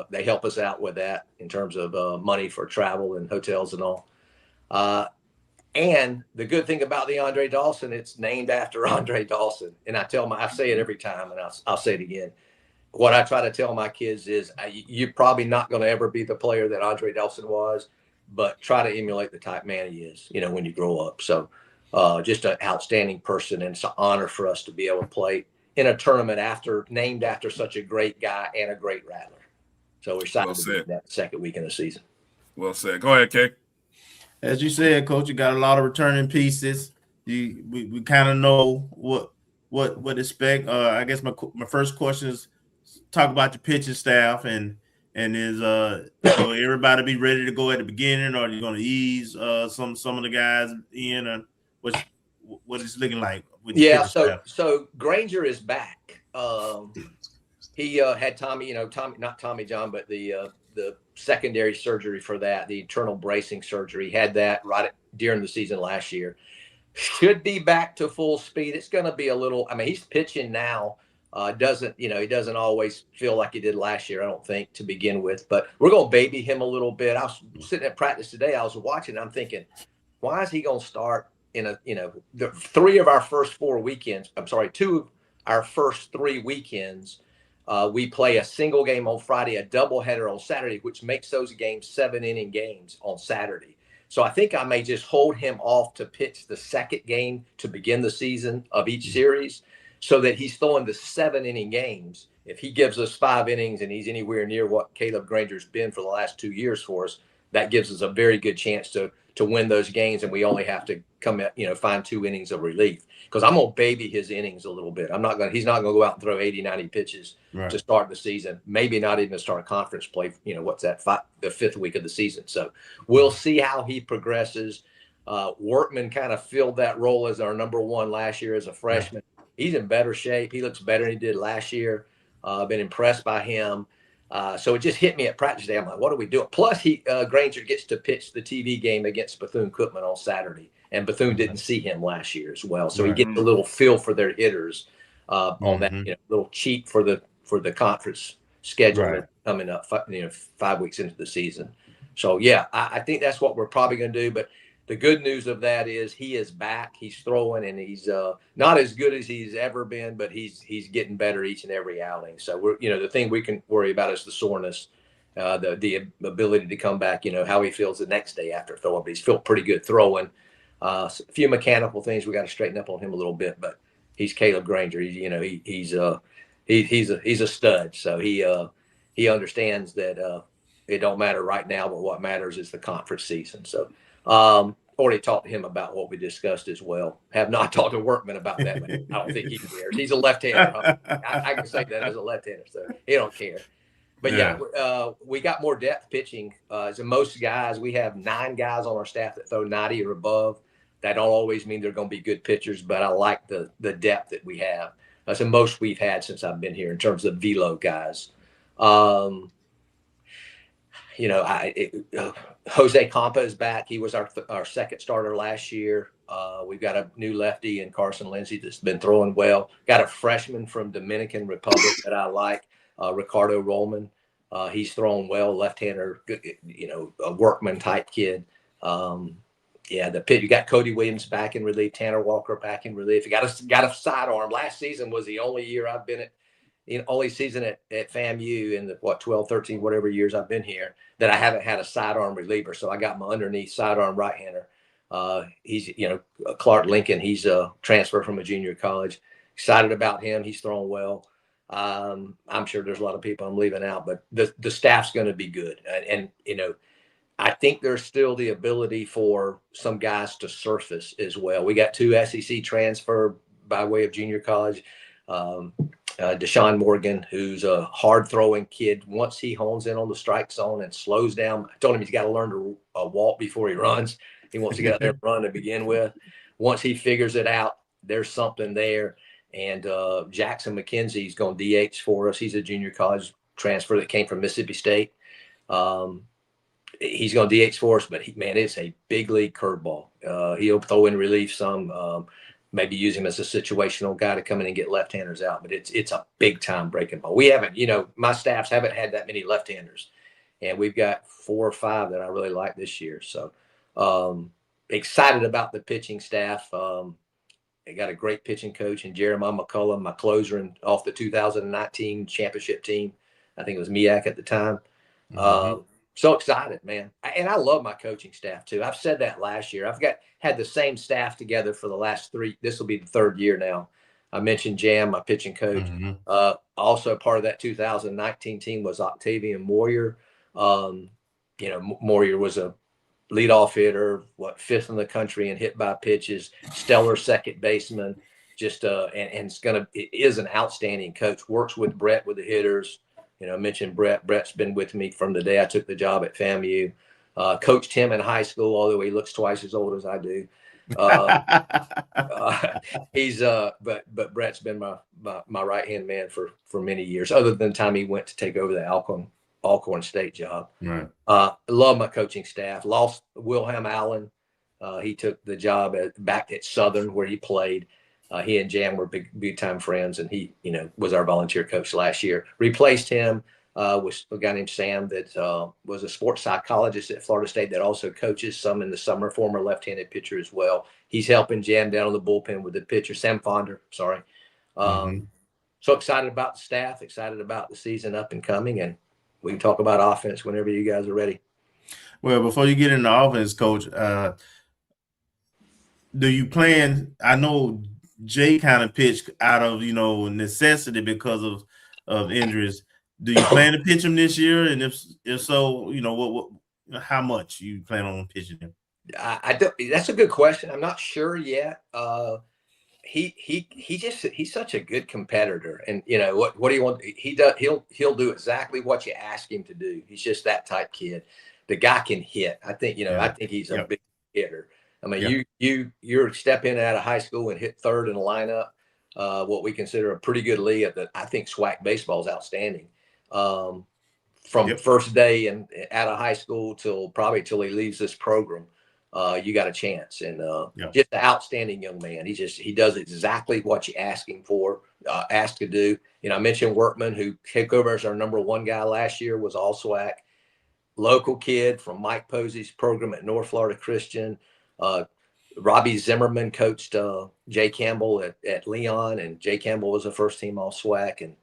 they help us out with that in terms of money for travel and hotels and all. And the good thing about the Andre Dawson, it's named after Andre Dawson. And I say it every time, and I'll say it again. What I try to tell my kids is, you're probably not going to ever be the player that Andre Dawson was, but try to emulate the type man he is, when you grow up. So just an outstanding person, and it's an honor for us to be able to play in a tournament named after such a great guy and a great rattler. So we're excited to be that second week in the season. Well said. Go ahead, Kay. As you said, Coach, you got a lot of returning pieces. We kind of know what to expect. I guess my first question is talk about your pitching staff, and is will everybody be ready to go at the beginning, or are you going to ease some of the guys in, or what is it looking like? So Granger is back. He had Tommy, not Tommy John, but the secondary surgery for that, the internal bracing surgery. He had that during the season last year. Should be back to full speed. It's going to be a little. I mean, he's pitching now. He doesn't always feel like he did last year, I don't think, to begin with. But we're going to baby him a little bit. I was sitting at practice today. I was watching. I'm thinking, why is he going to start in the 3 of our first 4 weekends? I'm sorry, 2 of our first 3 weekends. We play a single game on Friday, a doubleheader on Saturday, which makes those games 7-inning games on Saturday. So I think I may just hold him off to pitch the second game to begin the season of each series, so that he's throwing the 7-inning games. If he gives us 5 innings and he's anywhere near what Caleb Granger's been for the last 2 years for us, that gives us a very good chance to win those games, and we only have to find 2 innings of relief. Because I'm going to baby his innings a little bit. He's not going to go out and throw 80, 90 pitches to start the season. Maybe not even to start conference play. What's that? The 5th week of the season. So we'll see how he progresses. Workman kind of filled that role as our number 1 last year as a freshman. He's in better shape. He looks better than he did last year. Been impressed by him. So it just hit me at practice day. I'm like, what are we doing? Plus, Granger gets to pitch the TV game against Bethune-Cookman on Saturday. And Bethune didn't see him last year as well. So he gets a little feel for their hitters on that, little cheat for the conference schedule coming up, 5 weeks into the season. So, I think that's what we're probably going to do. But the good news of that is he is back. He's throwing, and he's not as good as he's ever been, but he's getting better each and every outing. So we're the thing we can worry about is the soreness, the ability to come back. How he feels the next day after throwing. But he's felt pretty good throwing. A few mechanical things we got to straighten up on him a little bit, but he's Caleb Granger. He's a stud. So he understands that it don't matter right now, but what matters is the conference season. So. Already talked to him about what we discussed as well. Have not talked to Workman about that. But I don't think he cares. He's a left-hander. I can say that as a left-hander, so he don't care. But we got more depth pitching. So most guys, we have 9 guys on our staff that throw 90 or above. That don't always mean they're going to be good pitchers, but I like the depth that we have. That's the most we've had since I've been here in terms of velo guys. Jose Campa is back. He was our second starter last year. We've got a new lefty in Carson Lindsay that's been throwing well. Got a freshman from Dominican Republic that I like, Ricardo Rollman. He's throwing well, left-hander, a workman type kid. You got Cody Williams back in relief, Tanner Walker back in relief. You got a sidearm. Last season was the only year I've been only season at FAMU in the 12, 13, whatever years I've been here that I haven't had a sidearm reliever. So I got my underneath sidearm right-hander. He's, Clark Lincoln. He's a transfer from a junior college. Excited about him. He's throwing well. I'm sure there's a lot of people I'm leaving out, but the staff's going to be good. And I think there's still the ability for some guys to surface as well. We got 2 SEC transfer by way of junior college. Deshaun Morgan, who's a hard throwing kid. Once he hones in on the strike zone and slows down, I told him he's got to learn to walk before he runs. He wants to get out there and run to begin with. Once he figures it out, there's something there. And Jackson McKenzie's going DH for us. He's a junior college transfer that came from Mississippi State. He's going DH for us, but it's a big league curveball. He'll throw in relief some, maybe use him as a situational guy to come in and get left-handers out. But it's a big-time breaking ball. We haven't, my staffs haven't had that many left-handers. And we've got 4 or 5 that I really like this year. So excited about the pitching staff. They got a great pitching coach in Jeremiah McCullough, my closer and off the 2019 championship team. I think it was MEAC at the time. So excited, man. And I love my coaching staff too. I've said that last year. I've had the same staff together for the last 3. This will be the 3rd year now. I mentioned Jam, my pitching coach. Also part of that 2019 team was Octavian Moyer. Moyer was a leadoff hitter, 5th in the country in hit by pitches, stellar second baseman, and is an outstanding coach. Works with Brett with the hitters. I mentioned Brett. Brett's been with me from the day I took the job at FAMU. Coached him in high school, although he looks twice as old as I do. But Brett's been my right hand man for many years, other than the time he went to take over the Alcorn State job. Right. Love my coaching staff. Lost Wilhelm Allen. He took the job back at Southern where he played. He and Jam were big time friends, and he, was our volunteer coach last year. Replaced him with a guy named Sam that was a sports psychologist at Florida State that also coaches some in the summer, former left-handed pitcher as well. He's helping Jam down on the bullpen with the pitcher, Sam Fonder. Sorry. So excited about the staff, excited about the season up and coming, and we can talk about offense whenever you guys are ready. Well, before you get into offense, Coach, do you plan? I know Jay kind of pitched out of necessity because of injuries. Do you plan to pitch him this year? And if so, what how much you plan on pitching him? I don't. That's a good question. I'm not sure yet. He's such a good competitor, and what do you want? He'll do exactly what you ask him to do. He's just that type kid. The guy can hit. I think I think he's a big hitter. I mean, you're stepping out of high school and hit 3rd in the lineup. What we consider a pretty good league. I think SWAC baseball is outstanding. From first day and out of high school till he leaves this program. You got a chance, and just an outstanding young man. He does exactly what you ask him for, asked to do. I mentioned Workman, who took over as our number 1 guy last year, was all SWAC. Local kid from Mike Posey's program at North Florida Christian. Robbie Zimmerman coached Jay Campbell at Leon, and Jay Campbell was a first team all SWAC. And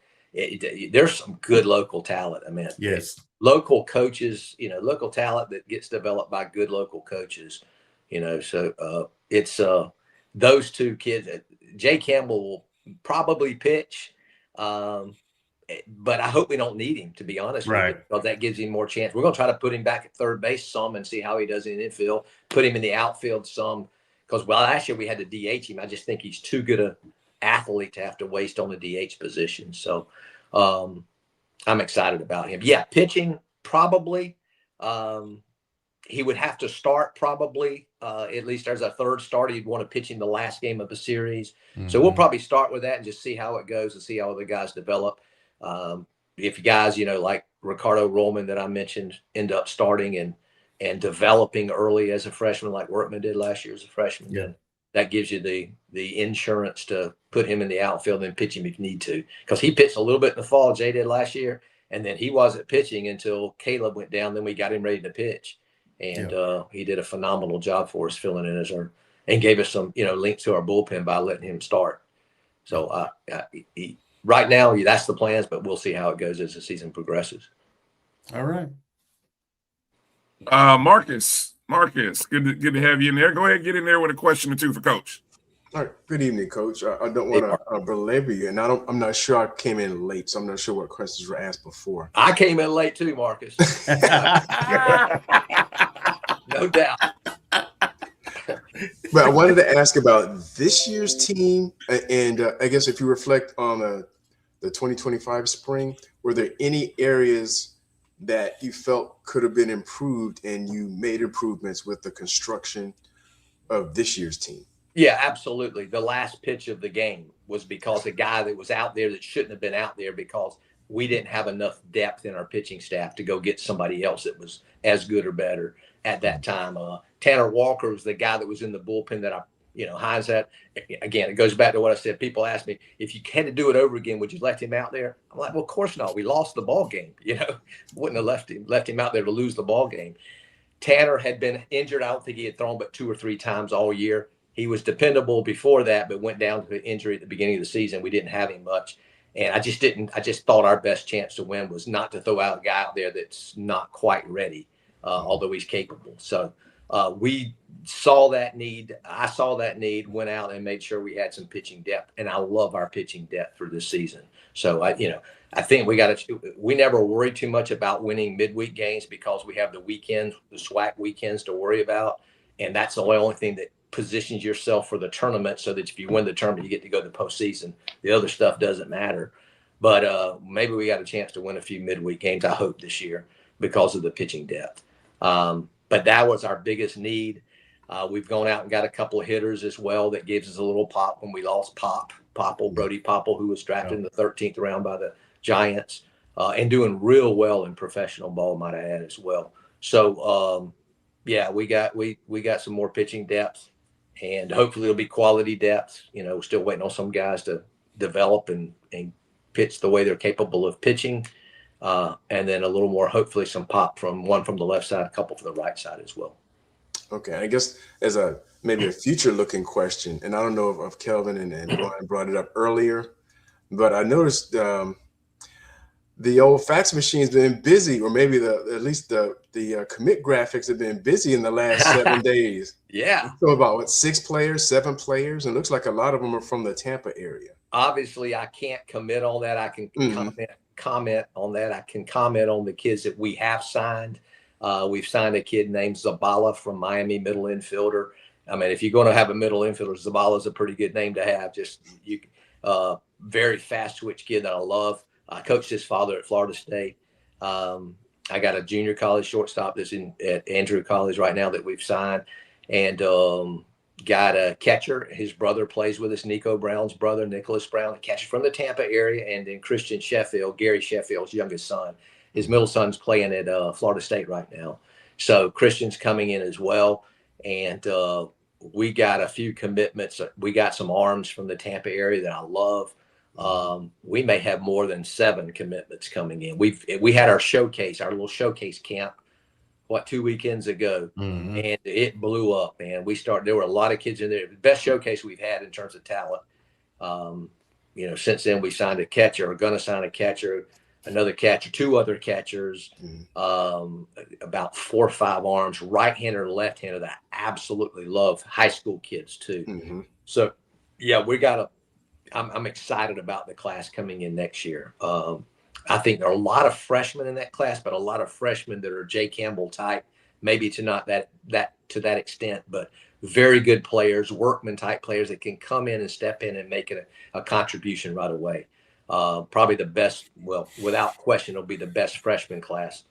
there's some good local talent. I mean, yes. Local coaches, local talent that gets developed by good local coaches, so it's those 2 kids. Jay Campbell will probably pitch, but I hope we don't need him, to be honest with you, because that gives him more chance. We're going to try to put him back at 3rd base some and see how he does in the infield, put him in the outfield some, because last year we had to DH him. I just think he's too good an athlete to have to waste on the DH position. So, I'm excited about him. Yeah, pitching probably. He would have to start probably at least as a 3rd starter. You'd want to pitch him the last game of the series. So we'll probably start with that and just see how it goes and see how the guys develop. If you guys, like Ricardo Rollman that I mentioned, end up starting and developing early as a freshman, like Workman did last year as a freshman, then that gives you the insurance to put him in the outfield and pitch him if you need to. Because he pitched a little bit in the fall, Jay did last year, and then he wasn't pitching until Caleb went down. Then we got him ready to pitch, and he did a phenomenal job for us filling in and gave us some links to our bullpen by letting him start. So right now, that's the plans, but we'll see how it goes as the season progresses. All right. Marcus, good to have you in there. Go ahead, get in there with a question or two for Coach. All right. Good evening, Coach. I don't want to belabor you, and I'm not sure I came in late, so I'm not sure what questions were asked before. I came in late too, Marcus. No doubt. But I wanted to ask about this year's team, and I guess if you reflect on the 2025 spring, were there any areas that you felt could have been improved and you made improvements with the construction of this year's team? Yeah, absolutely. The last pitch of the game was because a guy that was out there that shouldn't have been out there because we didn't have enough depth in our pitching staff to go get somebody else that was as good or better at that time. Tanner Walker was the guy that was in the bullpen that Hines had. Again, it goes back to what I said. People ask me, if you had to do it over again, would you let him out there? I'm like, well, of course not. We lost the ball game. Wouldn't have left him out there to lose the ball game. Tanner had been injured. I don't think he had thrown but 2 or 3 times all year. He was dependable before that, but went down to an injury at the beginning of the season. We didn't have him much. And I just thought our best chance to win was not to throw out a guy out there that's not quite ready, although he's capable. So we saw that need. I saw that need, went out and made sure we had some pitching depth. And I love our pitching depth for this season. So, I think we never worry too much about winning midweek games because we have the weekends, the SWAC weekends to worry about. And that's the only thing that positions yourself for the tournament so that if you win the tournament, you get to go to the postseason. The other stuff doesn't matter. But maybe we got a chance to win a few midweek games, I hope, this year because of the pitching depth. But that was our biggest need. We've gone out and got a couple of hitters as well that gives us a little pop when we lost Brody Popple, who was drafted in the 13th round by the Giants, and doing real well in professional ball, might I add, as well. So, we got some more pitching depth. And hopefully it'll be quality depth. We're still waiting on some guys to develop and pitch the way they're capable of pitching. And then a little more, hopefully some pop from one from the left side, a couple from the right side as well. Okay. I guess as maybe a future looking question, and I don't know if Kelvin and Bryan brought it up earlier, but I noticed the old fax machine's been busy, or maybe at least the commit graphics have been busy in the last 7 days. Yeah. So about 6 players, 7 players, and it looks like a lot of them are from the Tampa area. Obviously, I can't commit on that. I can comment on that. I can comment on the kids that we have signed. We've signed a kid named Zabala from Miami, middle infielder. I mean, if you're going to have a middle infielder, Zabala's a pretty good name to have. Very fast switch kid that I love. I coached his father at Florida State. I got a junior college shortstop that's at Andrew College right now that we've signed, and got a catcher. His brother plays with us, Nico Brown's brother, Nicholas Brown, a catcher from the Tampa area, and then Christian Sheffield, Gary Sheffield's youngest son. His middle son's playing at Florida State right now. So Christian's coming in as well, and we got a few commitments. We got some arms from the Tampa area that I love. We may have more than 7 commitments coming in. We had our little showcase camp, 2 weekends ago, and it blew up, man. There were a lot of kids in there. The best showcase we've had in terms of talent. Since then we signed a catcher, or going to sign a catcher, another catcher, 2 other catchers, about 4 or 5 arms, right-hander and left-hander that I absolutely love, high school kids too. So yeah, I'm excited about the class coming in next year. I think there are a lot of freshmen in that class, but a lot of freshmen that are Jay Campbell type, maybe to not that to that extent, but very good players, workman type players that can come in and step in and make it a contribution right away. Probably the best, without question, it'll be the best freshman class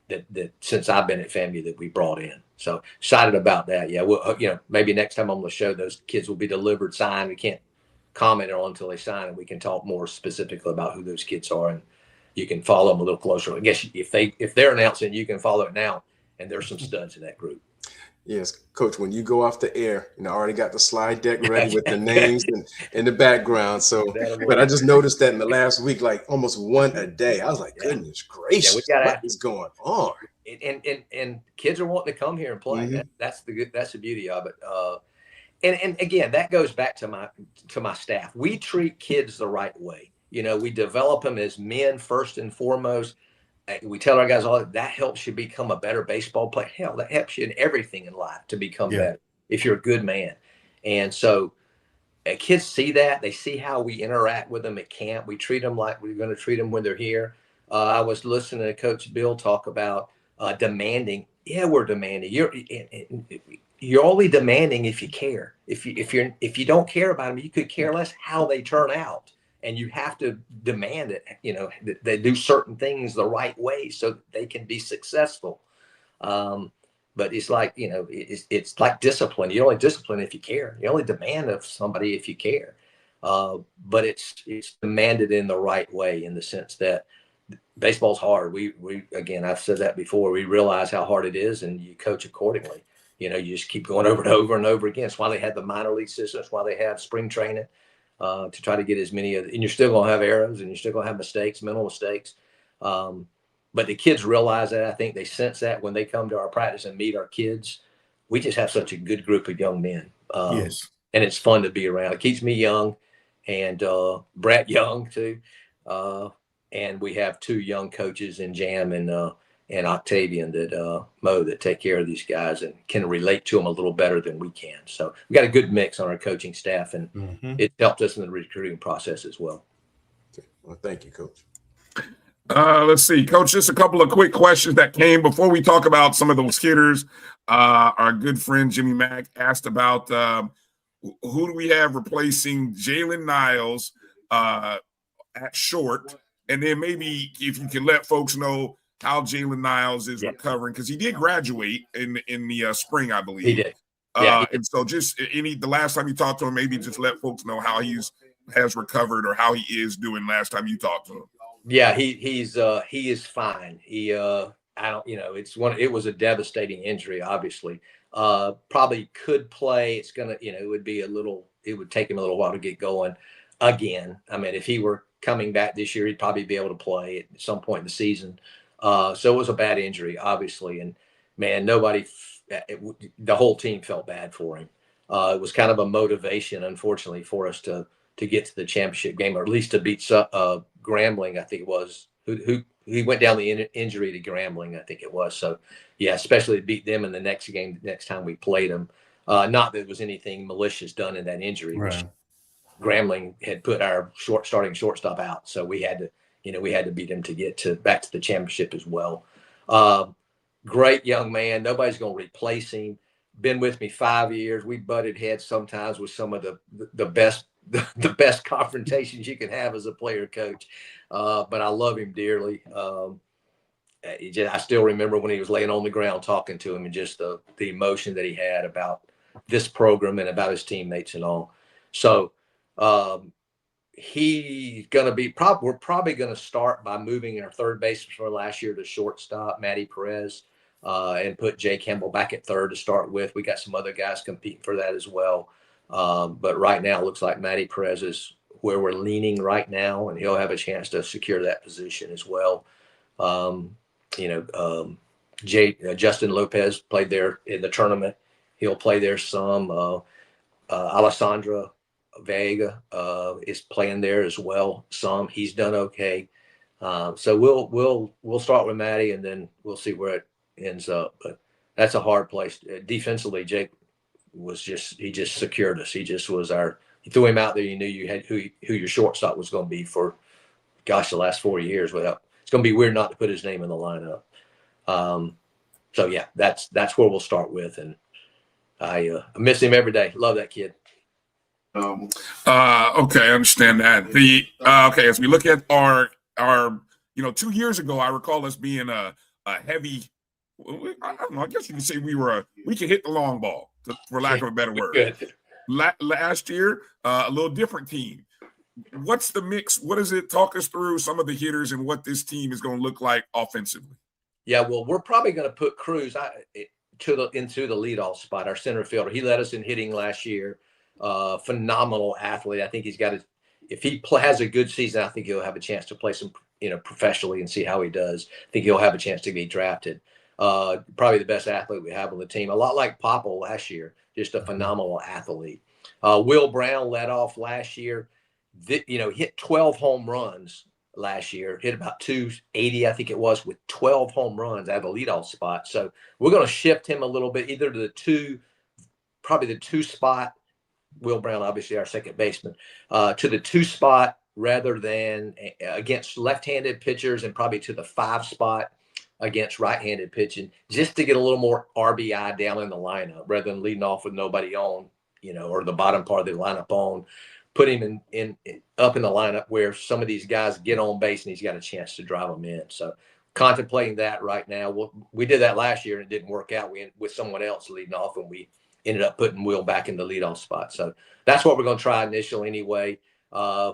that since I've been at FAMU that we brought in. So excited about that. Yeah, maybe next time on the show, those kids will be delivered, signed. We can't comment on until they sign, and we can talk more specifically about who those kids are, and you can follow them a little closer. I guess if they're announcing, you can follow it now, and there's some studs in that group. Yes, Coach, when you go off the air, I already got the slide deck ready with the names in the background. So, but I just noticed that in the last week, like almost one a day. I was like, goodness gracious, what is going on? And kids are wanting to come here and play. That's the beauty of it. And again, that goes back to my staff. We treat kids the right way. We develop them as men first and foremost. We tell our guys all that helps you become a better baseball player. Hell, that helps you in everything in life to become better if you're a good man. And so kids see that. They see how we interact with them at camp. We treat them like we're going to treat them when they're here. I was listening to Coach Beall talk about demanding. Yeah, we're demanding. You're only demanding if you care. If you don't care about them, you could care less how they turn out. And you have to demand it, that they do certain things the right way so that they can be successful. But it's like, it's like discipline. You only discipline if you care. You only demand of somebody if you care. But it's demanded in the right way, in the sense that baseball's hard. We again, I've said that before. We realize how hard it is, and you coach accordingly. You just keep going over and over and over again. It's why they have the minor league system. It's why they have spring training. To try to get as many and you're still going to have errors, and you're still going to have mistakes, mental mistakes. But the kids realize that. I think they sense that when they come to our practice and meet our kids. We just have such a good group of young men. Yes. And it's fun to be around. It keeps me young, and Brett young too. And we have 2 young coaches in Jam and Octavian that take care of these guys and can relate to them a little better than we can. So we got a good mix on our coaching staff, and it helped us in the recruiting process as well. Okay. Well, thank you, Coach. Let's see, Coach, just a couple of quick questions that came before we talk about some of those hitters. Our good friend Jimmy Mack asked about who do we have replacing Jalen Niles at short, and then maybe if you can let folks know how Jalen Niles is recovering, because he did graduate in the spring, I believe. He did. He did. And so just the last time you talked to him, maybe just let folks know how has recovered or how he is doing last time you talked to him. Yeah, he is fine. It was a devastating injury, obviously. Probably could play. It's gonna, it would take him a little while to get going again. I mean, if he were coming back this year, he'd probably be able to play at some point in the season. So it was a bad injury, obviously. And man, the whole team felt bad for him. It was kind of a motivation, unfortunately, for us to get to the championship game, or at least to beat Grambling, I think it was, who he went down the injury to Grambling, I think it was. So, yeah, especially to beat them in the next game, next time we played them. Not that there was anything malicious done in that injury. Right. Grambling had put our starting shortstop out, so we had to beat him to get back to the championship as well. Great young man. Nobody's going to replace him. Been with me 5 years. We butted heads sometimes with some of the best confrontations you can have as a player coach. But I love him dearly. I still remember when he was laying on the ground talking to him, and just the emotion that he had about this program and about his teammates and all. So he's going to be we're probably going to start by moving our third baseman from last year to shortstop, Matty Perez, and put Jay Campbell back at third to start with. We got some other guys competing for that as well. But right now it looks like Matty Perez is where we're leaning right now, and he'll have a chance to secure that position as well. Justin Lopez played there in the tournament. He'll play there some. Alessandra Vega is playing there as well. Some. He's done okay. So we'll start with Matty, and then we'll see where it ends up. But that's a hard place. Defensively, Jake he just secured us. He just was he threw him out there. You knew you had who your shortstop was going to be for, the last 4 years. It's going to be weird not to put his name in the lineup. So yeah, that's where we'll start with. And I miss him every day. Love that kid. Okay, I understand that. Okay, as we look at our 2 years ago, I recall us being a heavy. I don't know. I guess you can say we can hit the long ball, for lack of a better word. Last year, a little different team. What's the mix? What is it? Talk us through some of the hitters and what this team is going to look like offensively. Yeah, well, we're probably going to put Cruz into the leadoff spot, our center fielder. He led us in hitting last year. Phenomenal athlete. I think if he has a good season, I think he'll have a chance to play some, professionally and see how he does. I think he'll have a chance to be drafted. Probably the best athlete we have on the team. A lot like Popple last year, just a phenomenal athlete. Will Brown led off last year. hit 12 home runs last year, hit about 280, I think it was, with 12 home runs out of the leadoff spot. So we're going to shift him a little bit, either to probably the 2 spot, Will Brown, obviously our second baseman, to the 2 spot rather than against left-handed pitchers, and probably to the 5 spot against right-handed pitching, just to get a little more RBI down in the lineup rather than leading off with nobody on, or the bottom part of the lineup on. Put him up in the lineup where some of these guys get on base and he's got a chance to drive them in. So contemplating that right now. We did that last year and it didn't work out. We ended with someone else leading off, and we ended up putting Will back in the leadoff spot. So that's what we're going to try initially anyway.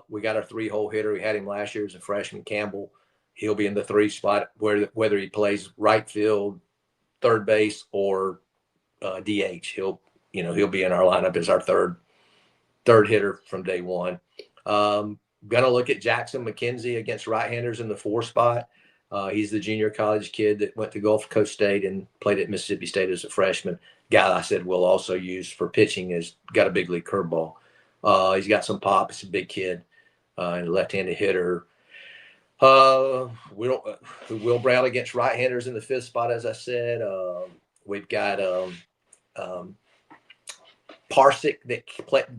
We got our 3-hole hitter. We had him last year as a freshman, Campbell. He'll be in the 3 spot, whether he plays right field, third base, or DH. He'll be in our lineup as our third hitter from day one. Gonna look at Jackson McKenzie against right-handers in the 4 spot. He's the junior college kid that went to Gulf Coast State and played at Mississippi State as a freshman. Guy I said we'll also use for pitching has got a big league curveball. He's got some pop. He's a big kid and a left-handed hitter. Will Brown against right-handers in the 5th spot, as I said. We've got Parsick that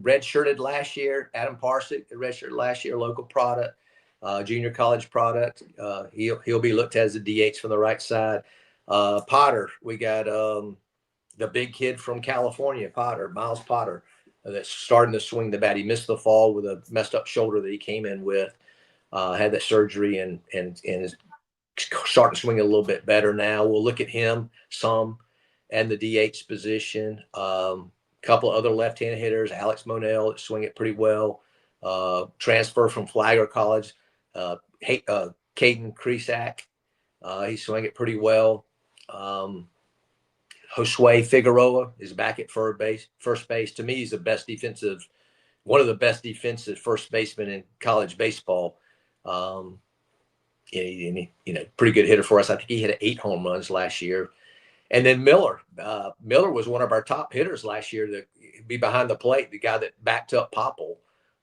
redshirted last year. Adam Parsick, that redshirted last year, local product, junior college product. He'll be looked at as a DH from the right side. Potter, we got the big kid from California, Miles Potter, that's starting to swing the bat. He missed the fall with a messed up shoulder that he came in with. Had that surgery and is starting to swing a little bit better now. We'll look at him some and the DH position. Couple other left-handed hitters, Alex Monell, that swing it pretty well. Transfer from Flagler College, Caden Kresak, he swung it pretty well. Josue Figueroa is back at first base. To me, he's one of the best defensive first basemen in college baseball. Pretty good hitter for us. I think he hit 8 home runs last year. And then Miller was one of our top hitters last year to be behind the plate, the guy that backed up Popple.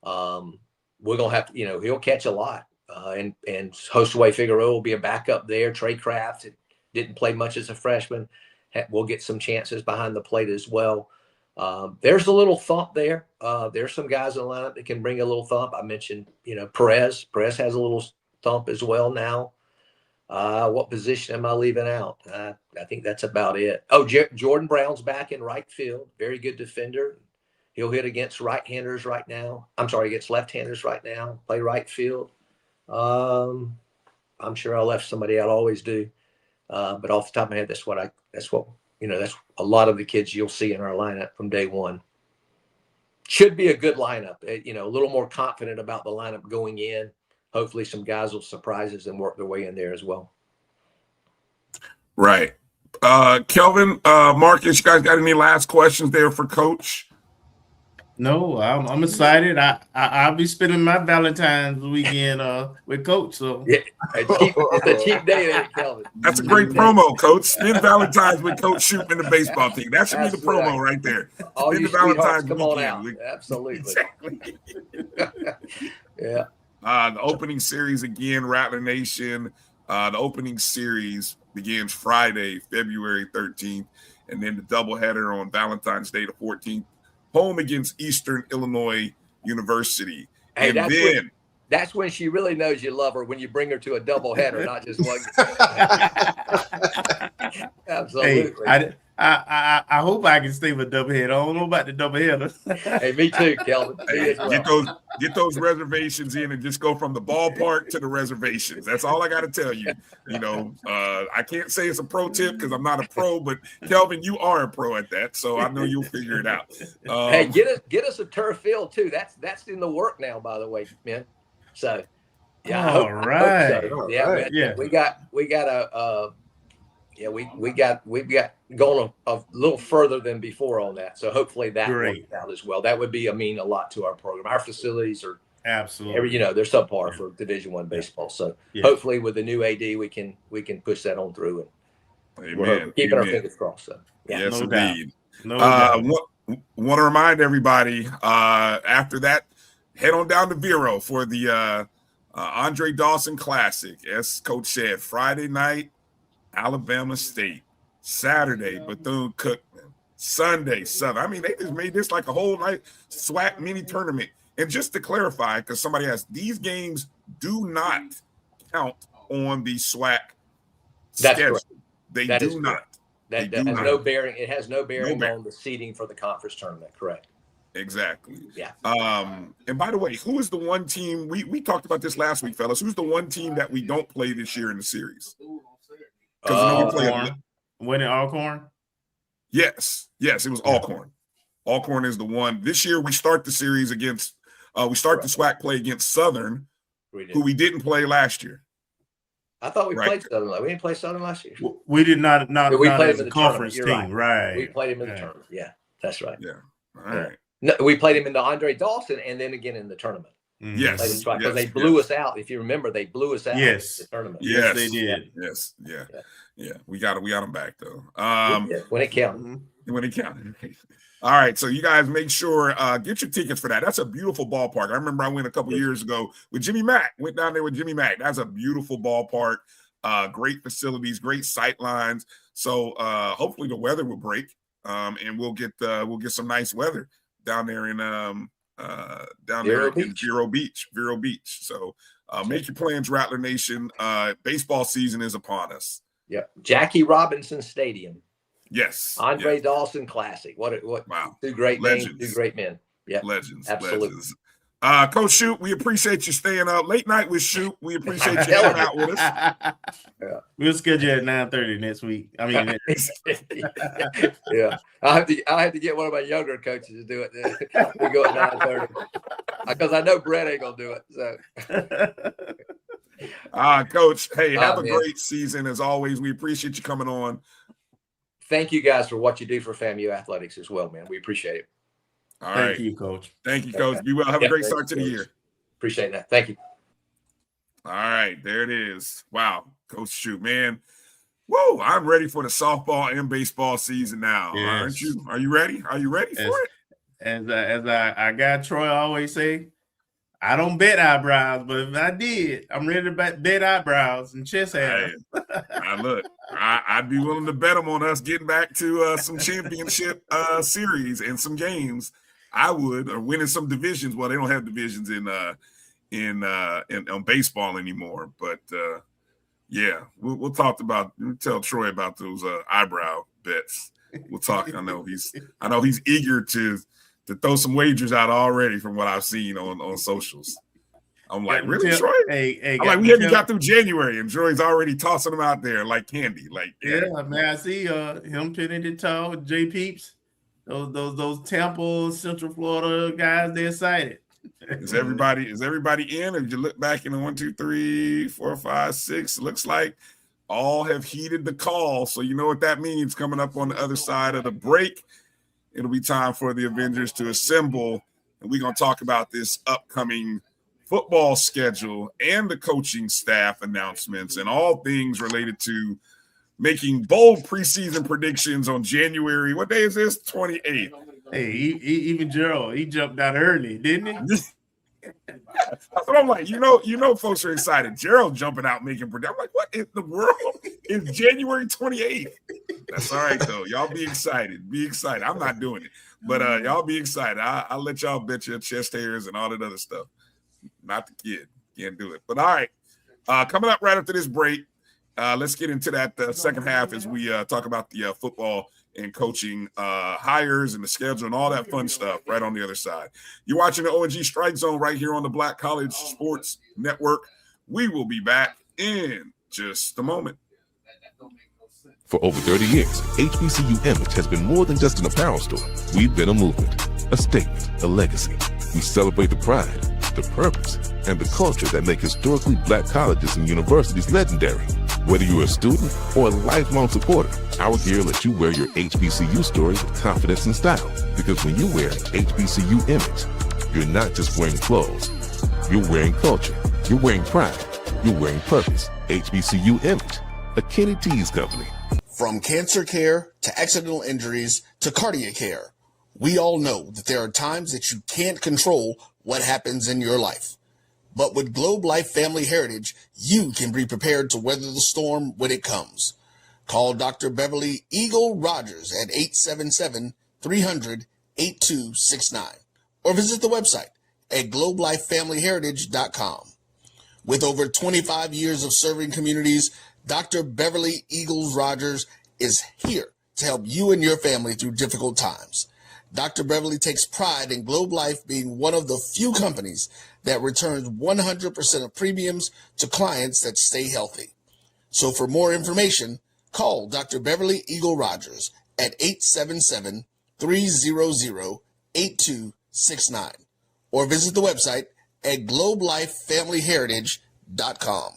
We're going to have to, he'll catch a lot. And Josue Figueroa will be a backup there. Trey Kraft didn't play much as a freshman. We'll get some chances behind the plate as well. There's a little thump there. There's some guys in the lineup that can bring a little thump. I mentioned, Perez. Perez has a little thump as well now. What position am I leaving out? I think that's about it. Oh, Jordan Brown's back in right field. Very good defender. He'll hit against right-handers right now. Against left-handers right now. Play right field. I'm sure I left somebody out. I always do. But off the top of my head, that's a lot of the kids you'll see in our lineup from day one. Should be a good lineup. A little more confident about the lineup going in. Hopefully some guys will surprise us and work their way in there as well. Right. Kelvin, Marcus, you guys got any last questions there for Coach? No, I'm excited. I'll be spending my Valentine's weekend with Coach. So yeah, it's a cheap day, Kelvin. That's a great promo, Coach. Spend Valentine's with Coach Shouppe and the baseball team. That should be the promo right there. All Spend you the Valentine's come on out. Absolutely. Exactly. Yeah. The opening series again, Rattler Nation. The opening series begins Friday, February 13th, and then the doubleheader on Valentine's Day, the 14th, home against Eastern Illinois University. Hey, and that's when she really knows you love her, when you bring her to a doubleheader, not just one. Absolutely. Hey, I hope I can stay with doubleheader. I don't know about the doubleheader. Hey, me too, Kelvin. Get those reservations in and just go from the ballpark to the reservations. That's all I got to tell you. I can't say it's a pro tip because I'm not a pro, but Kelvin, you are a pro at that, so I know you'll figure it out. Hey, get us a turf field too. That's in the work now, by the way, man. So yeah, all right. So. Yeah. We got we've got going a little further than before on that. So hopefully that works out as well. That would mean a lot to our program. Our facilities are absolutely, they're subpar for Division I baseball. So hopefully with the new AD, we can push that on through, and we're keeping our fingers crossed. So yes, no indeed. Doubt. No doubt. Want to remind everybody after that head on down to Vero for the Andre Dawson Classic. As Coach said, Friday night, Alabama State. Saturday, Bethune-Cookman. Sunday, Southern. I mean, they just made this like a whole night SWAC mini tournament. And just to clarify, because somebody asked, these games do not count on the SWAC schedule. Correct. They that do not. That has no bearing. It has no bearing on the seeding for the conference tournament. Correct. Exactly. Yeah. And by the way, who is the one team we talked about this last week, fellas? Who's the one team that we don't play this year in the series? Because we play winning Alcorn. Yes, it was Alcorn. Alcorn is the one. This year we start the series against. We start the SWAC play against Southern, who we didn't play last year. I thought we played Southern. We didn't play Southern last year. We did not. We played as a conference team, right? We played him in the tournament. Yeah, that's right. Yeah. All right. No, we played him in the Andre Dawson, and then again in the tournament. Yes, because they blew us out. If you remember, they blew us out. Yes, in the tournament. Yes, they did. Yes, yeah. We got them back though. When it counted. When it counted. All right, so you guys make sure get your tickets for that. That's a beautiful ballpark. I remember I went a couple years ago with Jimmy Mack. Went down there with Jimmy Mack. That's a beautiful ballpark. Great facilities, great sight lines. So hopefully the weather will break, and we'll get some nice weather down there in Vero Beach. So make your plans, Rattler Nation. Baseball season is upon us. Yeah, Jackie Robinson Stadium. Yes. Andre Dawson Classic. What wow. Two great legends. Names, two great men. Yeah. Legends. Absolutely. Legends. Coach Shouppe, we appreciate you staying up. Late night with Shouppe. We appreciate you hanging out with us. Yeah. We'll schedule at 9:30 next week. I mean, yeah. I have to get one of my younger coaches to do it. We go at 9:30 because I know Brett ain't gonna do it. So, Coach, hey, have a great season as always. We appreciate you coming on. Thank you guys for what you do for FAMU athletics as well, man. We appreciate it. All right. Thank you, Coach. Thank you, Coach. Be well. Have a great start to the year. Appreciate that. Thank you. All right. There it is. Wow. Coach Shouppe, man. Whoa. I'm ready for the softball and baseball season now. Yes. Aren't you? Are you ready? Are you ready for it? As I got Troy always say, I don't bet eyebrows, but if I did, I'm ready to bet eyebrows and chest hair. Look, I'd be willing to bet them on us getting back to some championship series and some games. I would, or winning some divisions. Well, they don't have divisions in baseball anymore. But yeah, we'll talk about. We'll tell Troy about those eyebrow bets. We'll talk. I know he's eager to throw some wagers out already from what I've seen on socials. I'm like, really, Troy? Hey, I'm like, we haven't got through January, and Troy's already tossing them out there like candy. Like, yeah, man, I see him pinning the toe with J Peeps. Those Tampa, Central Florida guys, they're excited. Is everybody in? If you look back in 1, 2, 3, 4, 5, 6, looks like all have heeded the call. So you know what that means coming up on the other side of the break. It'll be time for the Avengers to assemble, and we're going to talk about this upcoming football schedule and the coaching staff announcements and all things related to making bold preseason predictions on January. What day is this? 28th. Hey, even Gerald, he jumped out early, didn't he? That's what I'm like. You know, folks are excited. Gerald jumping out making predictions. I'm like, what in the world? It's January 28th. That's all right, though. Y'all be excited. Be excited. I'm not doing it, but y'all be excited. I'll let y'all bet your chest hairs and all that other stuff. Not the kid. Can't do it. But all right. Coming up right after this break, let's get into that second half as we talk about the football and coaching hires and the schedule and all that fun stuff right on the other side. You're watching the O&G StrikeZone right here on the Black College Sports Network. We will be back in just a moment. For over 30 years, HBCU Image has been more than just an apparel store. We've been a movement, a statement, a legacy. We celebrate the pride, the purpose, and the culture that make historically Black colleges and universities legendary. Whether you're a student or a lifelong supporter, our gear lets you wear your HBCU story with confidence and style. Because when you wear HBCU Image, you're not just wearing clothes. You're wearing culture. You're wearing pride. You're wearing purpose. HBCU Image, a Kenny T's company. From cancer care to accidental injuries to cardiac care, We all know that there are times that you can't control what happens in your life. But with Globe Life Family Heritage, you can be prepared to weather the storm when it comes. Call Dr. Beverly Eagle Rogers at 877-300-8269 or visit the website at globelifefamilyheritage.com. With over 25 years of serving communities, Dr. Beverly Eagles Rogers is here to help you and your family through difficult times. Dr. Beverly takes pride in Globe Life being one of the few companies that returns 100% of premiums to clients that stay healthy. So for more information, call Dr. Beverly Eagle Rogers at 877-300-8269 or visit the website at globelifefamilyheritage.com.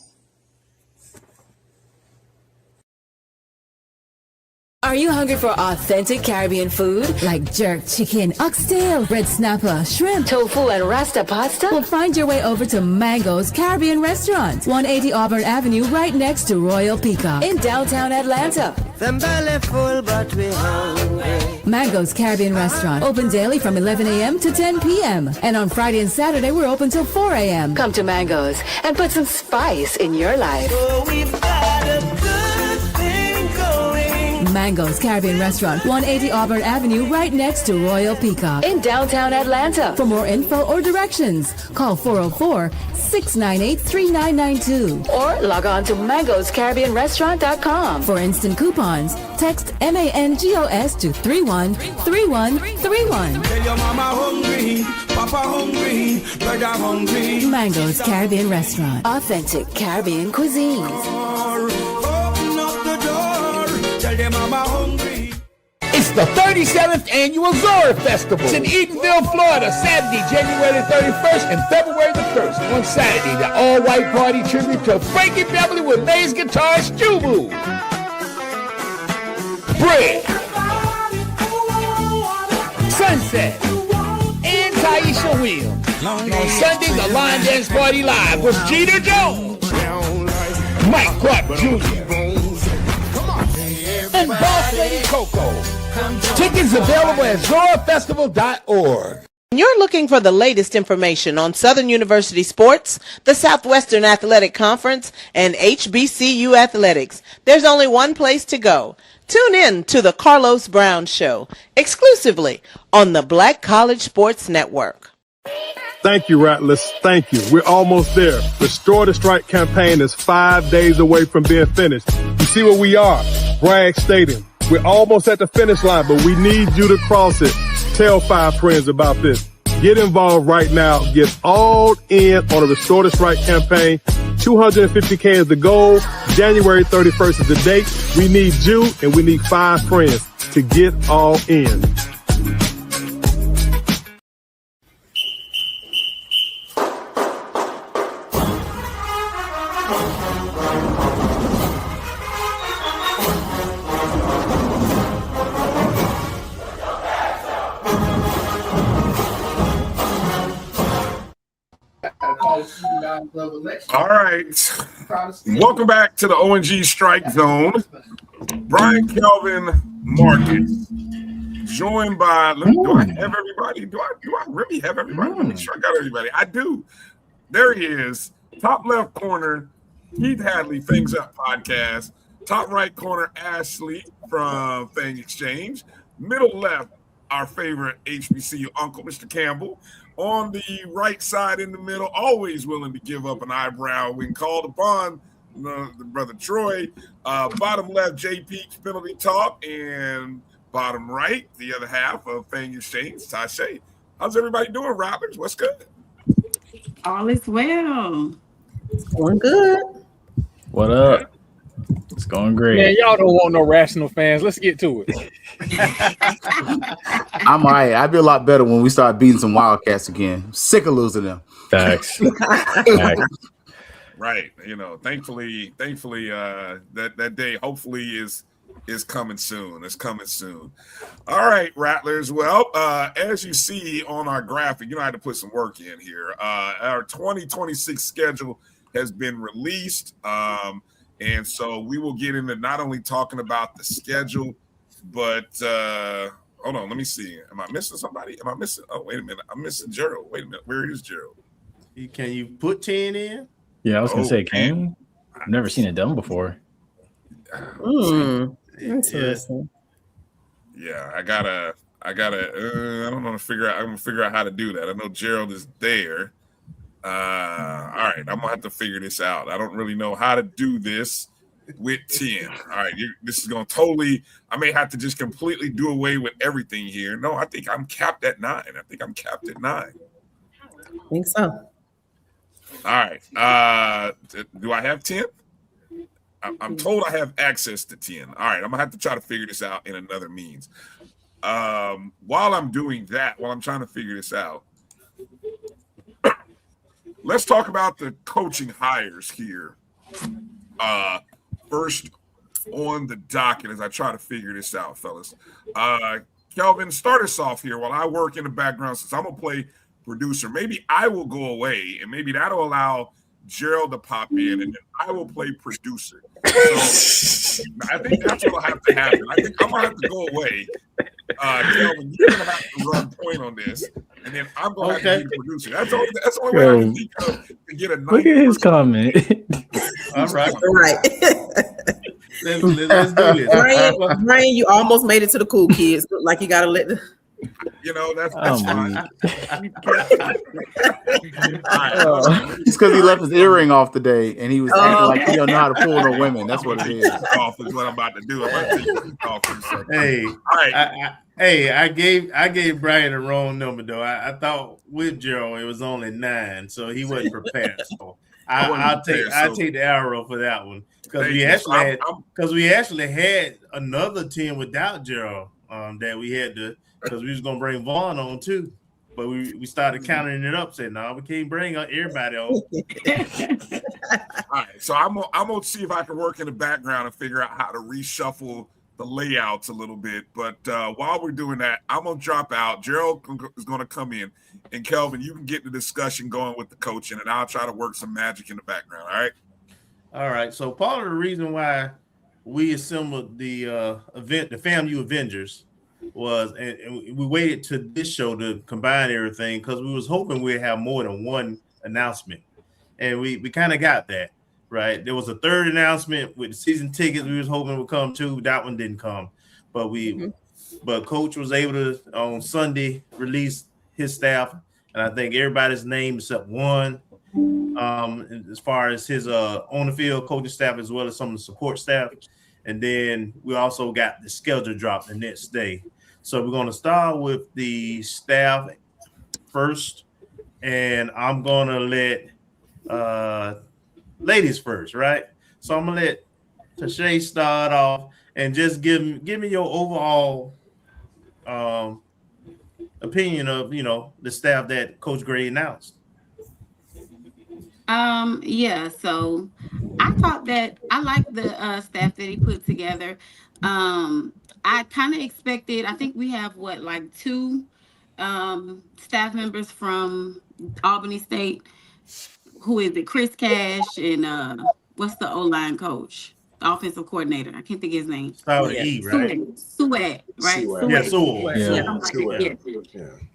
Are you hungry for authentic Caribbean food like jerk chicken, oxtail, red snapper, shrimp, tofu, and rasta pasta? Well, find your way over to Mango's Caribbean Restaurant, 180 Auburn Avenue, right next to Royal Peacock in downtown Atlanta. Them belly full, but we hungry. Mango's Caribbean Restaurant, open daily from 11 a.m. to 10 p.m. And on Friday and Saturday, we're open till 4 a.m. Come to Mango's and put some spice in your life. So we've got a good thing going. Mango's Caribbean Restaurant, 180 Auburn Avenue, right next to Royal Peacock in downtown Atlanta. For more info or directions, call 404-698-3992 or log on to mangoscaribbeanrestaurant.com. For instant coupons, text MANGOS to 313131. Tell your mama hungry, papa hungry, brother hungry. Mango's Caribbean Restaurant, authentic Caribbean cuisines. Open up the door, tell them mama hungry. It's the 37th annual Zora Festival. It's in Edenville, Florida, Saturday, January 31st and February the 1st. On Saturday, the all-white party tribute to Frankie Beverly with bass guitarist Shouppe. Bread, Sunset, and Taisha Williams. On Sunday, the Line Dance Party Live with Jeter Jones, Mike Clark Jr., and Boss Lady Coco. Tickets available at zorafestival.org. You're looking for the latest information on Southern University sports, the Southwestern Athletic Conference, and HBCU athletics. There's only one place to go. Tune in to the Carlos Brown Show, exclusively on the Black College Sports Network. Thank you, Rattlers. Thank you. We're almost there. Restore the Strike campaign is 5 days away from being finished. You see where we are? Bragg Stadium. We're almost at the finish line, but we need you to cross it. Tell 5 friends about this. Get involved right now. Get all in on the Restore the Strike campaign. $250K is the goal. January 31st is the date. We need you, and we need 5 friends to get all in. All right. Welcome back to the O&G StrikeZone. Bryan, Kelvin, Marcus, joined by. Do I have everybody? Do I really have everybody? Let me make sure I got everybody. I do. There he is. Top left corner, Keith Hadley, Things Up Podcast. Top right corner, Ashley from Thing Exchange. Middle left, our favorite HBCU uncle, Mr. Campbell. On the right side in the middle, always willing to give up an eyebrow when called upon, the brother Troy. Bottom left, J Peaks, Penalty Talk. And bottom right, the other half of Fang Exchange, Tashay. How's everybody doing, Roberts? What's good? All is well. It's going good. What up? It's going great. Man, y'all don't want no rational fans. Let's get to it. I'm all right. I'd be a lot better when we start beating some Wildcats again. I'm sick of losing them. Facts. Right. You know, thankfully, that day hopefully is coming soon. It's coming soon. All right, Rattlers. Well, as you see on our graphic, I had to put some work in here. Our 2026 schedule has been released. And so we will get into not only talking about the schedule, but Hold on, let me see. Am I missing somebody? Am I missing? Oh, wait a minute. I'm missing Gerald. Wait a minute. Where is Gerald? Can you put 10 in? Yeah, I was gonna say, can you? I've never seen it done before. Interesting. Yeah, I gotta. I don't know to figure out. I'm gonna figure out how to do that. I know Gerald is there. All right, I'm gonna have to figure this out. I don't really know how to do this with 10. All right, this is gonna totally. I may have to just completely do away with everything here. No, I think I'm capped at 9. I think so. All right. Do I have 10? I'm told I have access to 10. All right, I'm gonna have to try to figure this out in another means. While I'm doing that, while I'm trying to figure this out, let's talk about the coaching hires here. First on the docket as I try to figure this out, fellas. Kelvin, start us off here while I work in the background since I'm gonna play producer. Maybe I will go away and maybe that'll allow Gerald to pop in and then I will play producer. So I think that's what'll have to happen. I think I'm gonna have to go away. Kelvin, you're gonna have to run point on this, and then I'm gonna have to be the producer. That's the only way I can think of to get a nice. Look at his comment. All right. Let's do this. Brian, you almost made it to the cool kids. Look like you gotta let the. That's fine. It's because he left his earring off today, and he was acting like he don't know how to pull no women. That's what it is. Off is what I'm about to do. I'm about to take you off for a second. Hey, all right. I gave Brian the wrong number though. I thought with Gerald it was only 9, so he wasn't prepared. So I'll take the arrow for that one because we actually had another 10 without Gerald that we had to. Because we was gonna bring Vaughn on too, but we started counting it up. Said no, we can't bring everybody on. All right, so I'm gonna see if I can work in the background and figure out how to reshuffle the layouts a little bit. But while we're doing that, I'm gonna drop out. Gerald is gonna come in, and Kelvin, you can get the discussion going with the coaching, and I'll try to work some magic in the background. All right. All right. So part of the reason why we assembled the event, the FAMU Avengers, was and we waited to this show to combine everything because we was hoping we'd have more than one announcement, and we kind of got that right. There was a third announcement with the season tickets we was hoping would come too. That one didn't come, but but Coach was able to on Sunday release his staff, and I think everybody's name except one, as far as his on the field coaching staff as well as some of the support staff. And then we also got the schedule drop the next day. So we're going to start with the staff first. And I'm going to let ladies first, right? So I'm going to let Tashay start off and just give me your overall opinion of, the staff that Coach Gray announced. So I thought that I liked the staff that he put together. I kind of expected, I think we have 2 staff members from Albany State. Who is it? Chris Cash and what's the O-line coach? The offensive coordinator. I can't think of his name. E, right? Suet, right?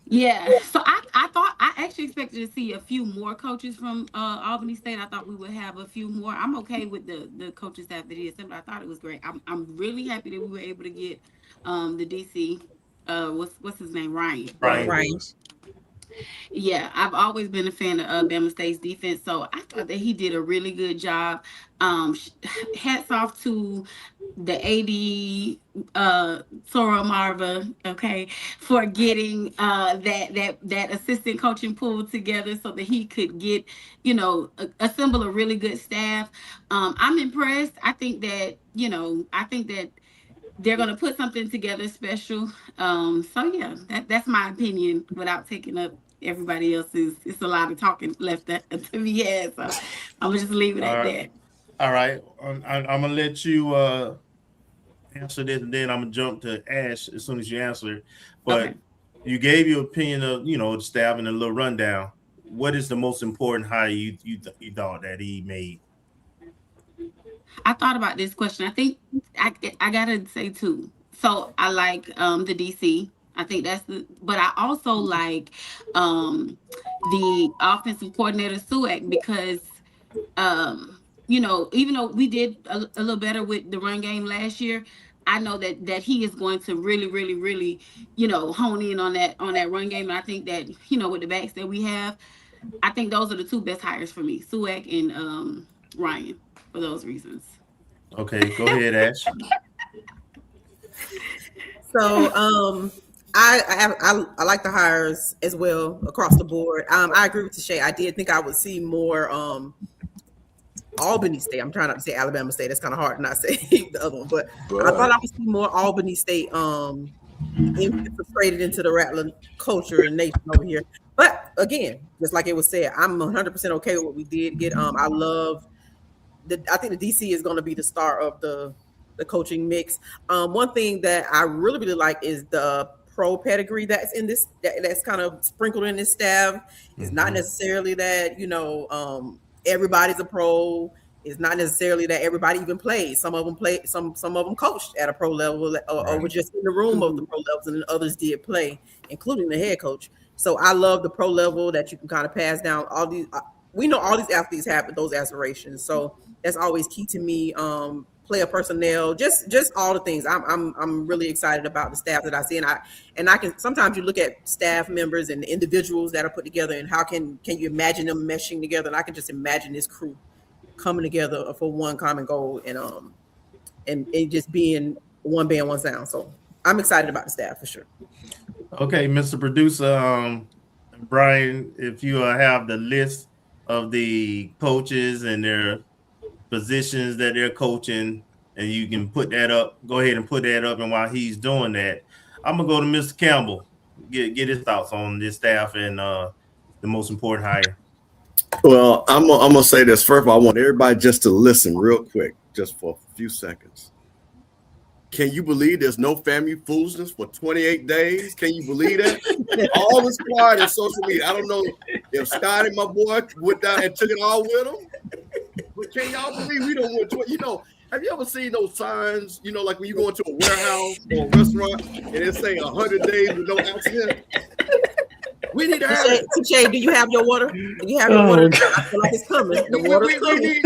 Yeah. So I thought I actually expected to see a few more coaches from Albany State. I thought we would have a few more. I'm okay with the coaching staff that he assembled. I thought it was great. I'm really happy that we were able to get the DC. What's his name? Ryan. Yeah, I've always been a fan of Alabama State's defense, so I thought that he did a really good job. Hats off to the AD Sora Marva, for getting that assistant coaching pool together so that he could get, assemble a really good staff. I'm impressed. I think that they're going to put something together special. So yeah, that's my opinion without taking up everybody else's. It's a lot of talking left to be had, so I'm gonna just leave it at that. All right, I'm gonna let you answer this, and then I'm gonna jump to Ash as soon as you answer it. But you gave your opinion of the staff and a little rundown. What is the most important hire you thought that he made? I thought about this question. I think I gotta say 2. So I like the DC I think that's but I also like the offensive coordinator Shouppe because even though we did a little better with the run game last year, I know that he is going to really, really, really, hone in on that run game. And I think that, with the backs that we have, I think those are the two best hires for me, Shouppe and Ryan, for those reasons. Okay, go ahead, Ash. So I like the hires as well across the board. I agree with Tashay. I did think I would see more Albany State. I'm trying not to say Alabama State. That's kind of hard to not say the other one, but I thought I would see more Albany State infiltrated into the Rattler culture and nation over here. But again, just like it was said, I'm 100% okay with what we did get. I love I think the DC is going to be the star of the coaching mix. One thing that I really, really like is the pro pedigree that's in this, that's kind of sprinkled in this staff. It's not necessarily that, everybody's a pro. It's not necessarily that everybody even plays. Some of them played, some of them coached at a pro level or were just in the room of the pro levels, and then others did play, including the head coach. So I love the pro level that you can kind of pass down all these. We know all these athletes have those aspirations. So that's always key to me. Player personnel, just all the things. I'm really excited about the staff that I see, and I can sometimes you look at staff members and individuals that are put together, and how can you imagine them meshing together? And I can just imagine this crew coming together for one common goal and just being one band, one sound. So I'm excited about the staff for sure. Okay, Mr. Producer, Bryan, if you have the list of the coaches and their positions that they're coaching, and you can put that up, go ahead and put that up. And while he's doing that, I'm gonna go to Mr. Campbell, get his thoughts on this staff and the most important hire. Well, I'm gonna say this first. I want everybody just to listen real quick, just for a few seconds. Can you believe there's no FAMU foolishness for 28 days? Can you believe that? All is quiet in social media. I don't know if Scotty, my boy, went down and took it all with him. But can y'all believe we don't want have you ever seen those signs, like when you go into a warehouse or a restaurant and it say 100 days with no accident? We need to have it. Tashay, do you have your water? Do you have your water? I feel like it's coming. The water's coming.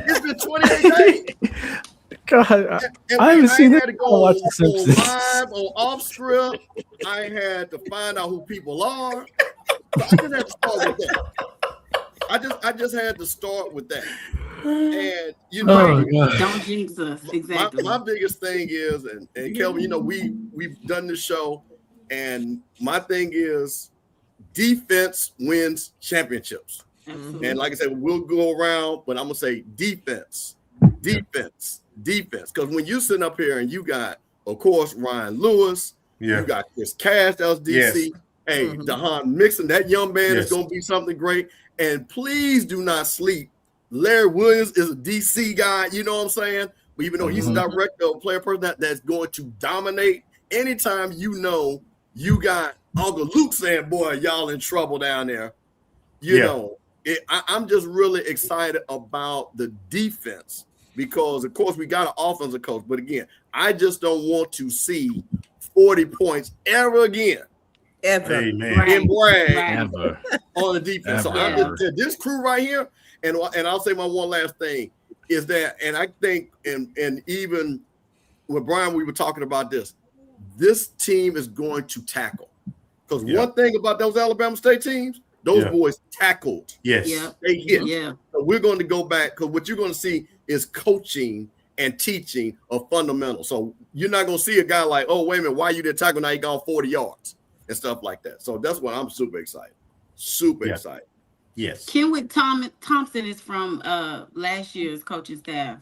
It's been 28 days. God, I haven't seen that. I had to go on live or off script. I had to find out who people are. So I just had to start with that. I just had to start with that. And don't jinx us. Exactly. My biggest thing is, and Kelvin, we've done this show, and my thing is defense wins championships. Absolutely. And like I said, we'll go around, but I'm gonna say defense. Because when you sit up here and you got, of course, Ryan Lewis, you got Chris Cash, that was DC. Hey, DeHaan Mixon, that young man is going to be something great. And please do not sleep. Larry Williams is a DC guy, you know what I'm saying? But even though he's a director of player person that's going to dominate, anytime you got Uncle Luke saying, boy, y'all in trouble down there, I'm just really excited about the defense. Because, of course, we got an offensive coach. But, again, I just don't want to see 40 points ever again. Ever. In Bryan on the defense. So I'm just, this crew right here, and I'll say my one last thing, is that, and I think, and even with Bryan, we were talking about this team is going to tackle. Because one thing about those Alabama State teams, those boys tackled. Yes. They hit. Yeah. So we're going to go back, because what you're going to see is coaching and teaching of fundamentals. So you're not going to see a guy like, oh, wait a minute, why you didn't tackle? Now you gone 40 yards and stuff like that. So that's what I'm super excited. Excited. Yes. Kenwick Thompson is from last year's coaching staff.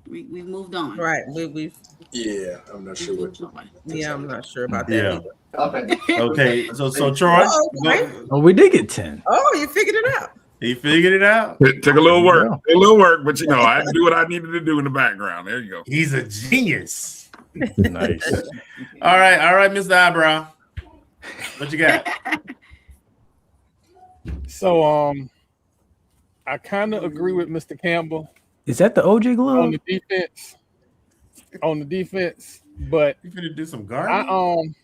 We've moved on. Right. I'm not sure I'm not sure about that either. Okay. So Troy. We did get 10. Oh, you figured it out. He figured it out. It took a little work. But I had to do what I needed to do in the background. There you go. He's a genius. Nice. All right, Mr. Eyebrow. What you got? So I kind of agree with Mr. Campbell. Is that the OJ glove? On the defense, but you gonna do some guarding?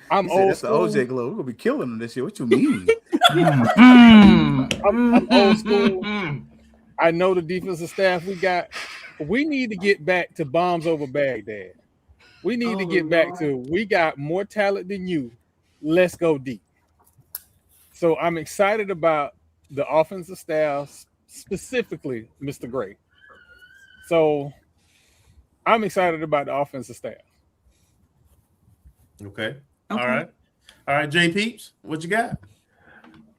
I'm old that's school. the OJ glow. We're gonna be killing them this year. What you mean? I'm old school. I know the defensive staff we got. We need to get back to bombs over Baghdad. We need to get back to we got more talent than you. Let's go deep. So I'm excited about the offensive staff, specifically Mr. Gray. So I'm excited about the offensive staff. Okay. All right. J Peeps, what you got?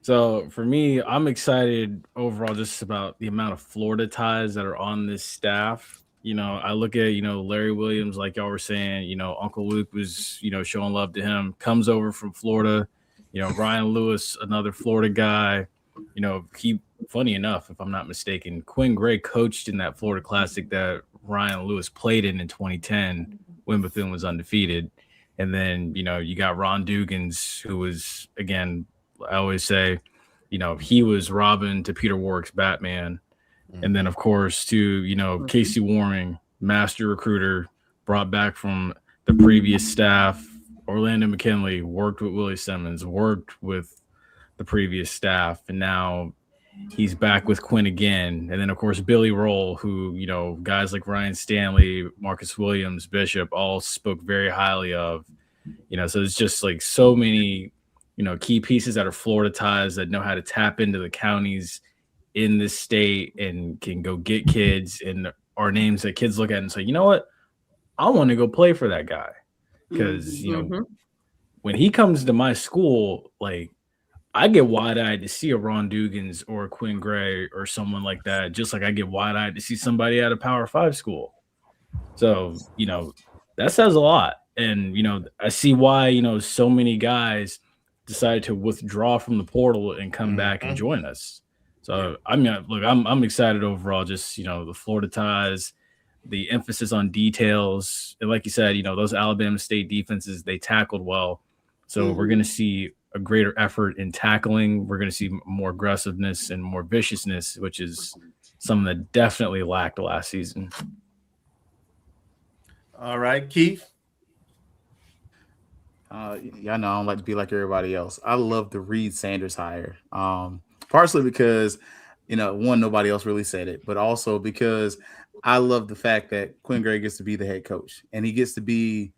So for me, I'm excited overall just about the amount of Florida ties that are on this staff. You know, I look at, Larry Williams, like y'all were saying, Uncle Luke was, showing love to him, comes over from Florida. Ryan Lewis, another Florida guy. Funny enough, if I'm not mistaken, Quinn Gray coached in that Florida Classic that Ryan Lewis played in 2010 when Bethune was undefeated. And then, you got Ron Dugans, who was, again, I always say, he was Robin to Peter Warwick's Batman. Mm-hmm. And then, of course, to, Casey Warming, master recruiter, brought back from the previous staff. Orlando McKinley worked with Willie Simmons, worked with the previous staff, and now he's back with Quinn again. And then, of course, Billy Roll, who, guys like Ryan Stanley, Marcus Williams, Bishop all spoke very highly of. So it's just like so many, key pieces that are Florida ties that know how to tap into the counties in this state and can go get kids and are names that kids look at and say, you know what, I want to go play for that guy. Because, when he comes to my school, like, I get wide-eyed to see a Ron Dugans or a Quinn Gray or someone like that, just like I get wide-eyed to see somebody at a Power 5 school. So, that says a lot. And, I see why, so many guys decided to withdraw from the portal and come back and join us. So, I'm excited overall, just, the Florida ties, the emphasis on details. And like you said, those Alabama State defenses, they tackled well. So we're going to see a greater effort in tackling. We're going to see more aggressiveness and more viciousness, which is something that definitely lacked last season. All right, Keith. Y'all know I don't like to be like everybody else. I love the Reed Sanders hire. Partially because, one, nobody else really said it, but also because I love the fact that Quinn Gray gets to be the head coach and he gets to be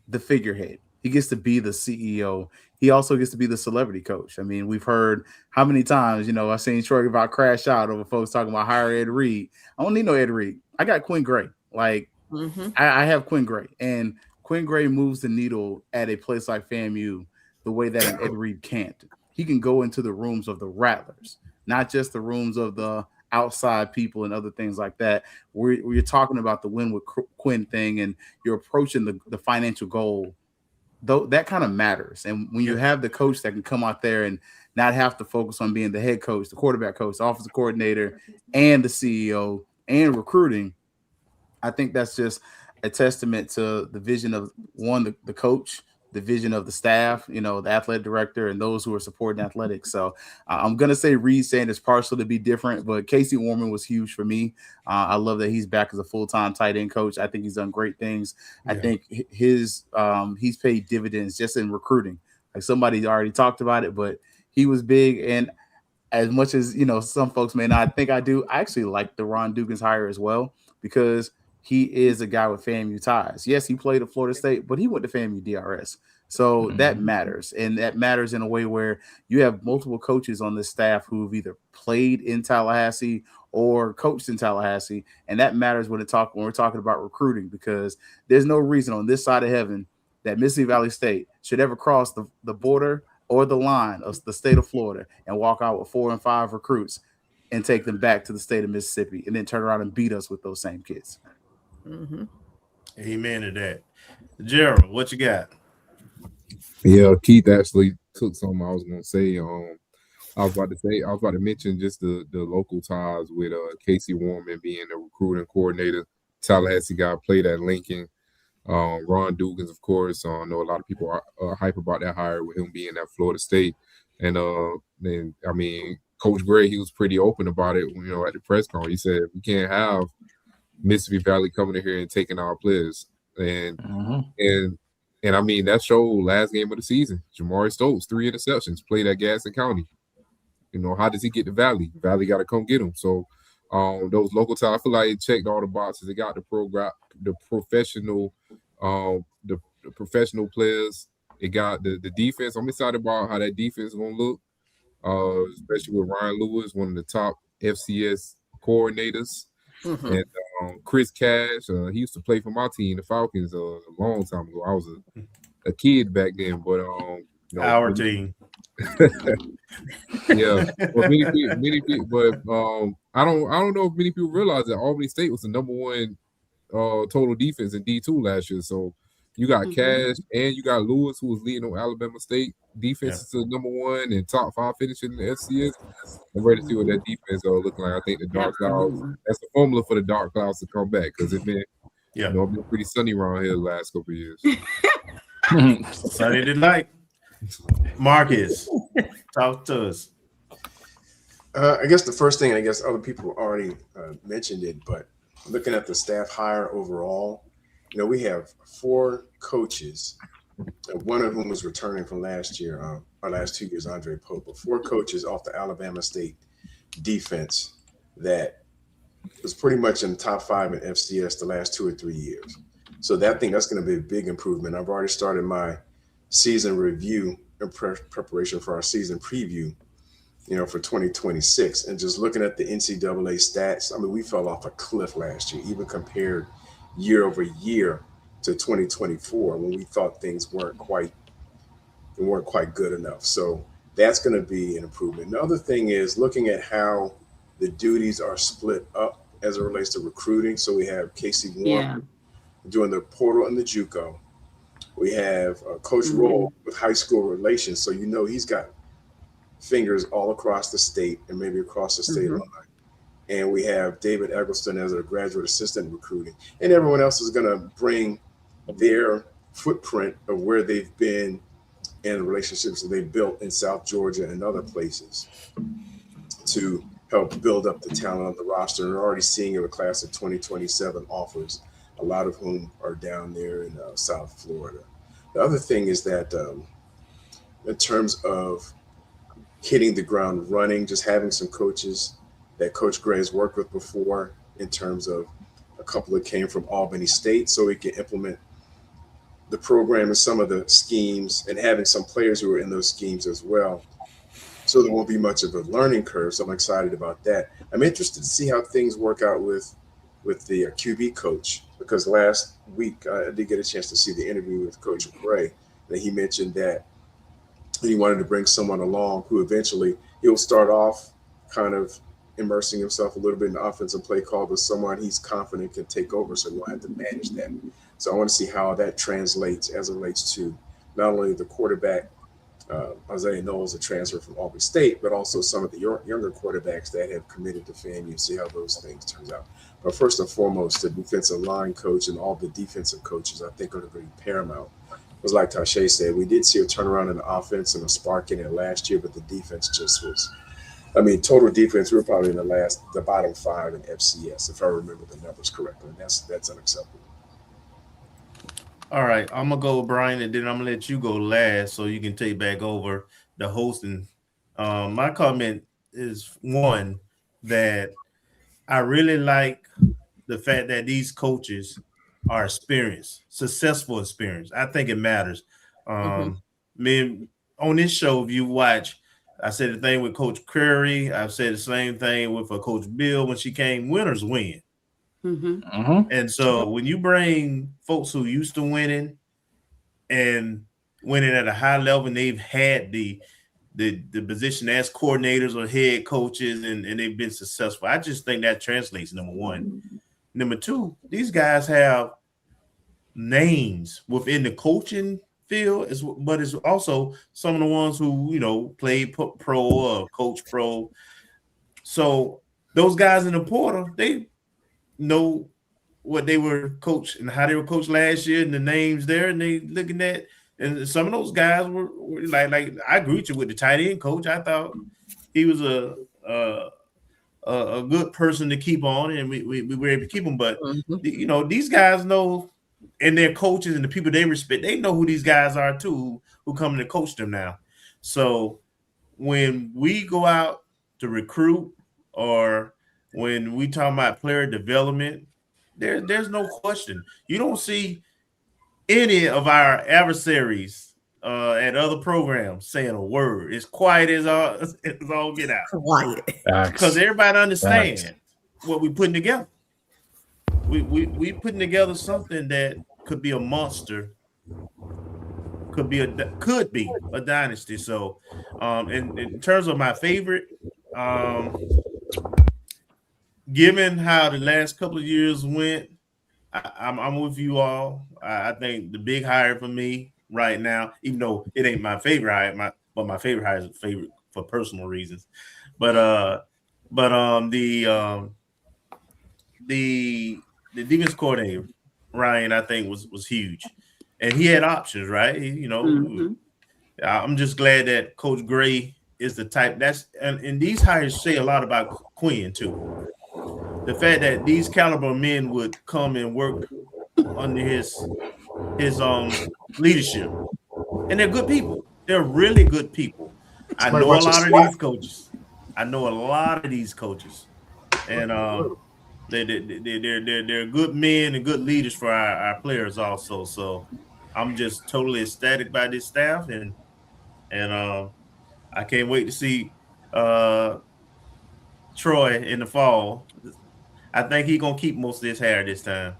the figurehead. He gets to be the CEO. He also gets to be the celebrity coach. I mean, we've heard how many times, I've seen Troy about crash out over folks talking about hire Ed Reed. I don't need no Ed Reed. I got Quinn Gray. Like, I have Quinn Gray. And Quinn Gray moves the needle at a place like FAMU the way that an Ed Reed can't. He can go into the rooms of the Rattlers, not just the rooms of the outside people and other things like that. Where you're talking about the win with Quinn thing and you're approaching the financial goal. Though that kind of matters. And when you have the coach that can come out there and not have to focus on being the head coach, the quarterback coach, the offensive coordinator, and the CEO and recruiting, I think that's just a testament to the vision of one, the coach, the vision of the staff, the athletic director, and those who are supporting athletics. So I'm going to say Reed Sanders partial to be different, but Casey Warman was huge for me. I love that he's back as a full-time tight end coach. I think he's done great things. Yeah. I think he's paid dividends just in recruiting. Like somebody already talked about it, but he was big. And as much as, some folks may not think I do, I actually like the Ron Dugans hire as well, because he is a guy with FAMU ties. Yes, he played at Florida State, but he went to FAMU DRS. So that matters. And that matters in a way where you have multiple coaches on this staff who've either played in Tallahassee or coached in Tallahassee. And that matters when we're talking about recruiting, because there's no reason on this side of heaven that Mississippi Valley State should ever cross the border or the line of the state of Florida and walk out with 4 and 5 recruits and take them back to the state of Mississippi and then turn around and beat us with those same kids. Amen to that. Gerald, what you got? Yeah, Keith actually took something I was going to say. I was about to mention just the local ties with Casey Warman being the recruiting coordinator. Tallahassee guy, played at Lincoln. Ron Dugans, of course. I know a lot of people are hype about that hire with him being at Florida State. And then, I mean, Coach Gray, he was pretty open about it, at the press conference. He said, we can't have Mississippi Valley coming in here and taking our players. And And I mean, that showed last game of the season. Jamari Stokes, 3 interceptions, played at Gaston County. You know, how does he get to Valley? Valley got to come get him. So those local ties, I feel like it checked all the boxes. They got the professional, the professional players. It got the defense. I'm excited about how that defense is gonna look, especially with Ryan Lewis, one of the top FCS coordinators, and Chris Cash. He used to play for my team, the Falcons, a long time ago. I was a kid back then, but our team. Yeah, but many people, but I don't know if many people realize that Albany State was the #1 total defense in D2 last year. So you got Cash and you got Lewis, who was leading on Alabama State defense is the #1 and top 5 finishing in the FCS. I'm ready to see what that defense looking like. I think the Dark Clouds, that's the formula for the Dark Clouds to come back, because it's been it's been pretty sunny around here the last couple of years. Sunny tonight. Marcus, talk to us. I guess the first thing, I guess other people already mentioned it, but looking at the staff hire overall, you know, we have 4 coaches, one of whom was returning from last year, our last 2 years, Andre Pope, but 4 coaches off the Alabama State defense that was pretty much in the top 5 in FCS the last 2 or 3 years. So that's going to be a big improvement. I've already started my season review in preparation for our season preview, you know, for 2026. And just looking at the NCAA stats, I mean, we fell off a cliff last year, even compared year over year to 2024, when we thought things weren't quite good enough. So that's going to be an improvement. The other thing is looking at how the duties are split up as it relates to recruiting. So we have Casey Warren doing the portal and the JUCO. We have Coach Roll with high school relations. So, you know, he's got fingers all across the state and maybe across the state line. And we have David Eggleston as a graduate assistant recruiting. And everyone else is going to bring their footprint of where they've been and relationships that they've built in South Georgia and other places to help build up the talent on the roster. And we're already seeing a class of 2027 offers, a lot of whom are down there in South Florida. The other thing is that in terms of hitting the ground running, just having some coaches that Coach Gray has worked with before, in terms of a couple that came from Albany State, so we can implement the program and some of the schemes, and having some players who are in those schemes as well. So there won't be much of a learning curve. So I'm excited about that. I'm interested to see how things work out with the QB coach, because last week I did get a chance to see the interview with Coach Gray, that he mentioned that he wanted to bring someone along who eventually he'll start off kind of immersing himself a little bit in the offensive play call, but someone he's confident can take over, so he won't have to manage that. So I want to see how that translates as it relates to not only the quarterback, Isaiah Knowles, a transfer from Albany State, but also some of the younger quarterbacks that have committed to FAMU, see how those things turn out. But first and foremost, the defensive line coach and all the defensive coaches, I think, are going to be paramount. It was like Tashay said, we did see a turnaround in the offense and a spark in it last year, but the defense just was, I mean, total defense, we were probably in the bottom 5 in FCS, if I remember the numbers correctly. And that's unacceptable. All right, I'm gonna go with Bryan, and then I'm gonna let you go last, so you can take back over the hosting. My comment is one, that I really like the fact that these coaches are experienced, successful experience. I think it matters. Man, on this show, if you watch, I said the thing with Coach Curry. I've said the same thing with Coach Beall when she came. Winners win. And so when you bring folks who used to winning and winning at a high level, and they've had the position as coordinators or head coaches, and they've been successful, I just think that translates, number one. Number two, these guys have names within the coaching field, but it's also some of the ones who, you know, played pro or coach pro. So those guys in the portal, they know what they were coached and how they were coached last year, and the names there, and they looking at, and some of those guys were like I agree with you with the tight end coach. I thought he was a good person to keep on, and we were able to keep him. But you know, these guys know and their coaches and the people they respect, they know who these guys are too, who come to coach them now. So when we go out to recruit or when we talk about player development, there's no question. You don't see any of our adversaries at other programs saying a word. It's quiet as all get out. Quiet. Because everybody understands what we're putting together. We putting together something that could be a monster, could be a dynasty. So in terms of my favorite, given how the last couple of years went, I'm with you all. I think the big hire for me right now, even though it ain't my favorite hire, but my favorite hire is a favorite for personal reasons. But the defense coordinator, Ryan, I think was huge, and he had options, right? I'm just glad that Coach Gray is the type and these hires say a lot about Quinn too. The fact that these caliber men would come and work under his leadership, and they're good people. They're really good people. I know a lot of these coaches. And they're good men and good leaders for our players also. So I'm just totally ecstatic by this staff, and I can't wait to see Troy in the fall. I think he's gonna keep most of his hair this time.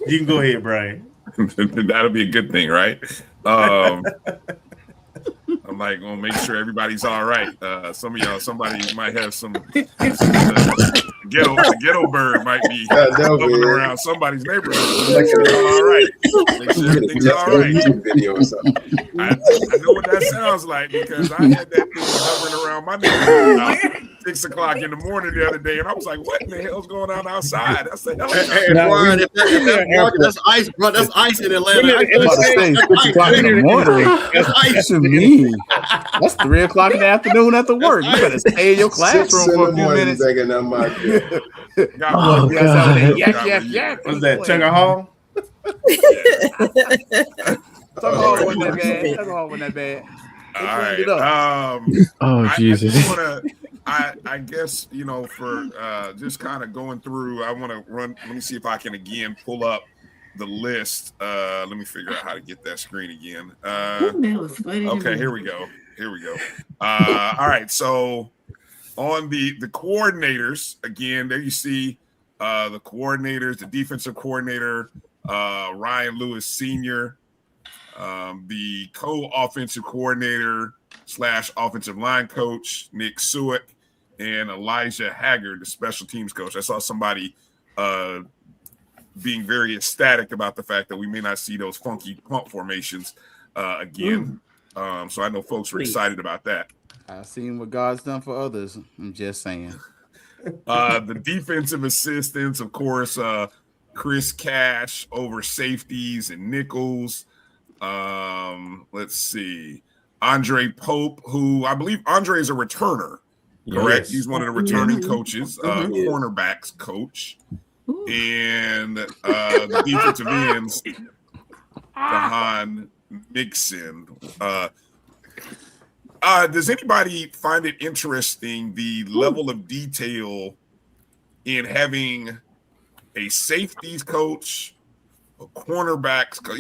You can go ahead, Brian. That'll be a good thing, right? I'm like gonna make sure everybody's all right. Some of y'all, somebody might have some ghetto bird might be hovering around somebody's neighborhood. All right, make sure everything's all right. I know what that sounds like because I had that thing hovering around my neighborhood about 6 o'clock in the morning the other day, and I was like, "What in the hell's going on outside?" I said, Brian, if that's ice, bro. That's ice in Atlanta. I'm about to say 6 o'clock in the morning. That's ice to me. That's 3 o'clock in the afternoon at the work. You better stay in your classroom for a few minutes. Oh, God. Yak. Was that Tucker Hall? Tucker Hall wasn't that bad. All right. Jesus. I guess, for just kind of going through, I want to run. Let me see if I can again pull up the list. Let me figure out how to get that screen again. Okay, here we go. All right. So on the coordinators, again, there you see the coordinators, the defensive coordinator, Ryan Lewis Sr., the co-offensive coordinator / offensive line coach, Nick Suick, and Elijah Haggard, the special teams coach. I saw somebody being very ecstatic about the fact that we may not see those funky pump formations again. So I know folks were excited about that. I've seen what God's done for others. I'm just saying. The defensive assistants, of course, Chris Cash over safeties and nickels. Let's see. Andre Pope, who I believe Andre is a returner, correct? Yes. He's one of the returning coaches, cornerbacks coach. And the defensive ends, Dahan Mixon. Does anybody find it interesting the level of detail in having a safeties coach, a cornerbacks coach?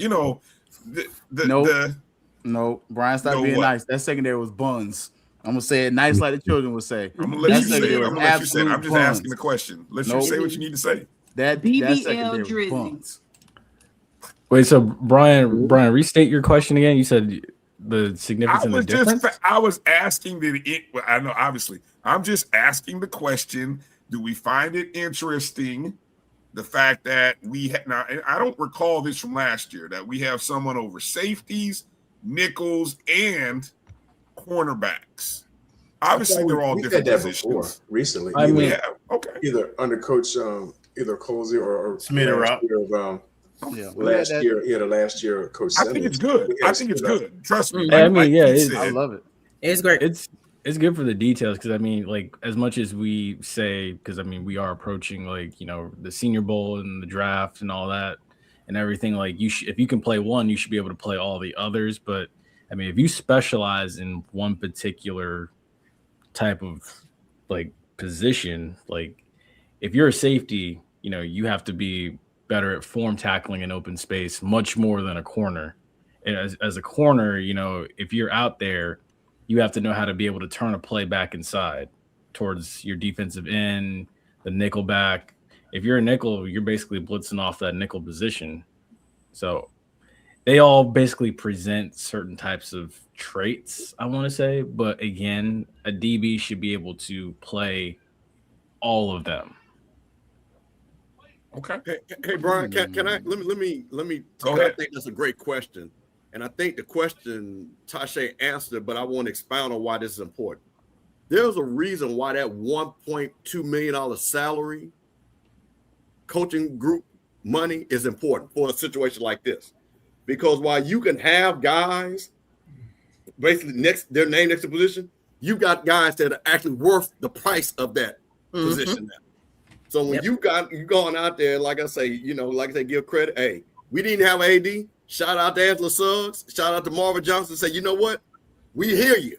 No, Brian, stop being nice. That secondary was buns. I'm gonna say it nice, like the children would say. I'm gonna let you say it. I'm just asking the question. Let you say what you need to say. That secondary was buns. Wait, so Brian, restate your question again. You said the significance of the difference. I was asking I know, obviously. I'm just asking the question: do we find it interesting the fact that now? And I don't recall this from last year that we have someone over safeties, nickels, and cornerbacks. Obviously, they're all different positions. Recently, either under Coach either Colsey or Smith last year, Coach. I think it's good. Trust me. I love it. It's great. It's it's good for the details because I mean, like as much as we say, because I mean we are approaching like the Senior Bowl and the draft and all that and everything. Like if you can play one, you should be able to play all the others. But I mean, if you specialize in one particular type of like position, like if you're a safety, you have to be better at form tackling in open space, much more than a corner. And as a corner, if you're out there, you have to know how to be able to turn a play back inside towards your defensive end, the nickel back. If you're a nickel, you're basically blitzing off that nickel position. So they all basically present certain types of traits, I want to say. But again, a DB should be able to play all of them. Okay. Hey Brian, can I let me go ahead. I think that's a great question. And I think the question Tasha answered, but I want to expound on why this is important. There's a reason why that $1.2 million salary coaching group money is important for a situation like this. Because while you can have guys basically their name next to position, you got guys that are actually worth the price of that position now. So when you going out there, like I say, give credit. Hey, we didn't have AD. Shout out to Angela Suggs. Shout out to Marvin Johnson. Say, you know what? We hear you.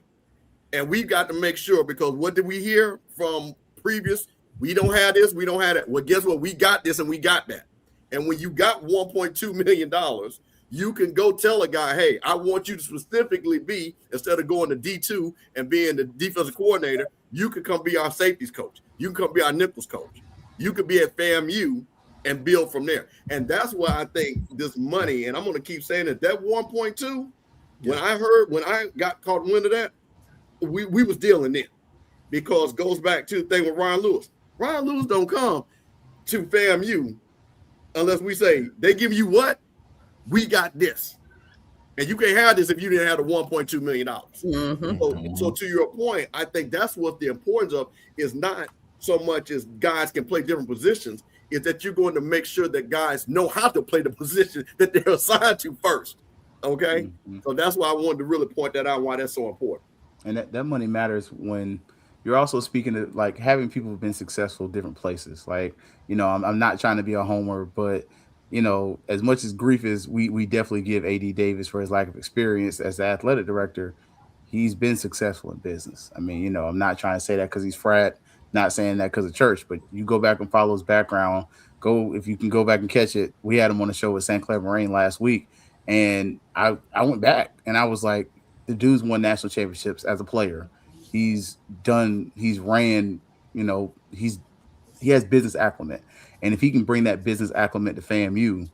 And we've got to make sure, because what did we hear from previous? We don't have this. We don't have that. Well, guess what? We got this and we got that. And when you got $1.2 million, you can go tell a guy, hey, I want you to specifically be, instead of going to D2 and being the defensive coordinator, you can come be our safeties coach. You can come be our nipples coach. You could be at FAMU and build from there. And that's why I think this money, and I'm going to keep saying it, that 1.2, when I got caught wind of that, we was dealing in, because goes back to the thing with Ryan Lewis. Ryan Lewis don't come to FAMU unless we say, they give you what? We got this. And you can't have this if you didn't have the $1.2 million. So to your point, I think that's what the importance of is, not so much as guys can play different positions, is that you're going to make sure that guys know how to play the position that they're assigned to first. Okay? So that's why I wanted to really point that out, why that's so important. And that money matters when you're also speaking of like having people who've been successful in different places. Like, I'm not trying to be a homer, but as much as grief is, we definitely give AD Davis for his lack of experience as the athletic director. He's been successful in business. I mean, I'm not trying to say that because he's frat, not saying that because of church, but you go back and follow his background. If you can go back and catch it. We had him on the show with St. Clair Moraine last week, and I went back and I was like, the dude's won national championships as a player. He's ran, he has business acumen. And if he can bring that business acumen to FAMU,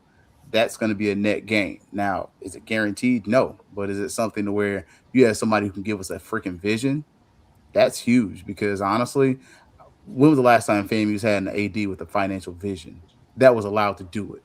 that's going to be a net gain. Now, is it guaranteed? No. But is it something to where you have somebody who can give us a freaking vision? That's huge, because honestly, when was the last time FAMU's had an AD with a financial vision that was allowed to do it?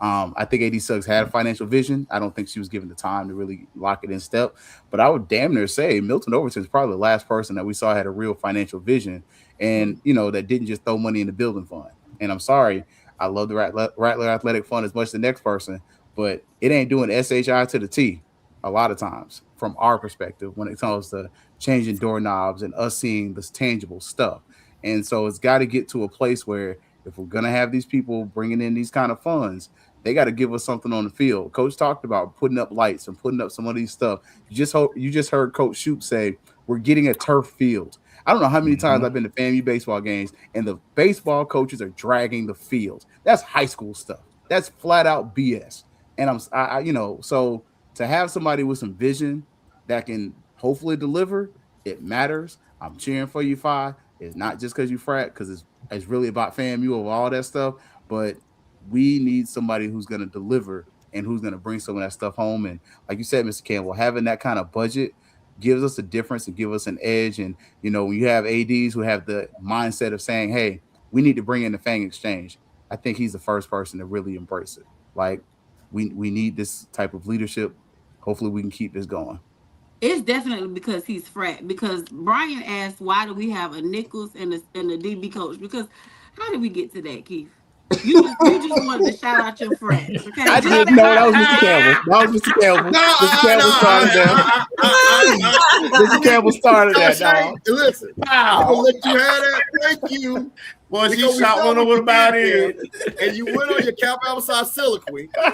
I think AD Suggs had a financial vision. I don't think she was given the time to really lock it in step. But I would damn near say Milton Overton is probably the last person that we saw had a real financial vision and, that didn't just throw money in the building fund. And I'm sorry, I love the Rattler Athletic Fund as much as the next person, but it ain't doing SHI to the T a lot of times from our perspective when it comes to changing doorknobs and us seeing this tangible stuff. And so it's got to get to a place where if we're going to have these people bringing in these kind of funds, they got to give us something on the field. Coach talked about putting up lights and putting up some of these stuff. You just heard Coach Shouppe say, we're getting a turf field. I don't know how many times I've been to FAMU baseball games and the baseball coaches are dragging the field. That's high school stuff. That's flat out BS. And so to have somebody with some vision that can hopefully deliver, it matters. I'm cheering for you, Phi. It's not just because you frat, because it's really about FAMU of all that stuff. But we need somebody who's going to deliver and who's going to bring some of that stuff home. And like you said, Mr. Campbell, having that kind of budget gives us a difference and give us an edge. And, when you have ADs who have the mindset of saying, hey, we need to bring in the Fang Exchange, I think he's the first person to really embrace it. Like, we need this type of leadership. Hopefully we can keep this going. It's definitely because he's frat. Because Bryan asked, why do we have a Nichols and a DB coach? Because how did we get to that, Keith? You just wanted to shout out your friends. Okay. I didn't know that was Mr. Campbell. That was Mr. Campbell. Mr. Campbell started that. Mr. Campbell started that, dog. Listen, I'm gonna let you have that. Thank you. Boy, she shot one over about it. And you went on your Cap outside soliloquy. Now,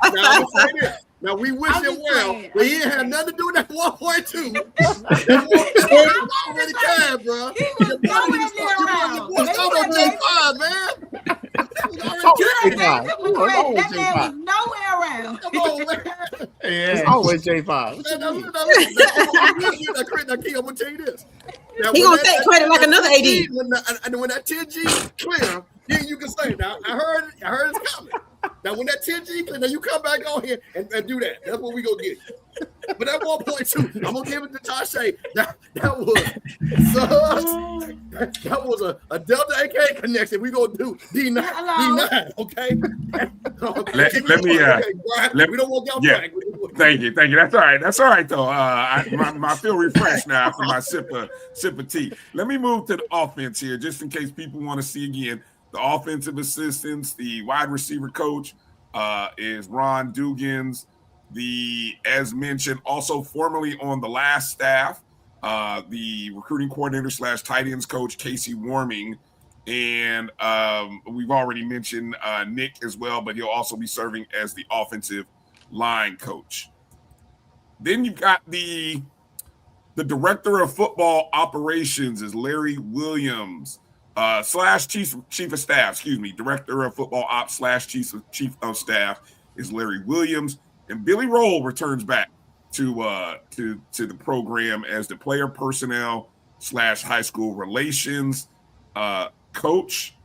I'm gonna say this. Now we wish him well, but he didn't have nothing to do with that 1.2. That already came, bro. Your boy was talking about J5, man. That man was nowhere around. Come on, man. It's always J5. Now, I'm gonna tell you this. Now, He gonna take credit like another AD. When that 10G clear, then you can say, now I heard it's coming. Now when that 10G clear, now you come back on here and do that. That's what we gonna get. But that 1.2, I'm gonna give it to Tasha. That was a Delta AK connection. We gonna do D9, okay? Let me we don't want y'all back. Thank you. That's all right. That's all right though. I feel refreshed now after my sip of tea. Let me move to the offense here, just in case people want to see again. The offensive assistants, the wide receiver coach is Ron Dugans. As mentioned, also formerly on the last staff, the recruiting coordinator / tight ends coach, Casey Warming. And we've already mentioned Nick as well, but he'll also be serving as the offensive line coach. Then you've got the director of football operations is Larry Williams. / chief of staff, director of football ops / chief of staff is Larry Williams, and Billy Roll returns back to the program as the player personnel / high school relations coach,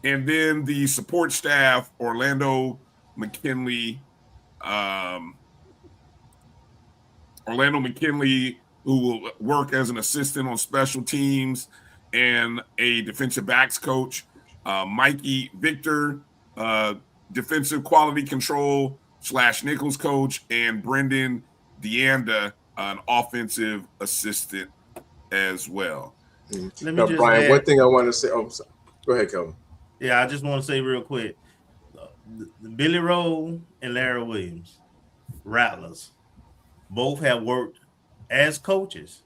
and then the support staff Orlando McKinley, who will work as an assistant on special teams and a defensive backs coach, Mikey Victor, defensive quality control / Nichols coach, and Brendan Deanda, an offensive assistant as well. Brian, one thing I want to say. Oh, sorry. Go ahead, Kelvin. Yeah, I just want to say real quick, the Billy Roll and Larry Williams, Rattlers, both have worked as coaches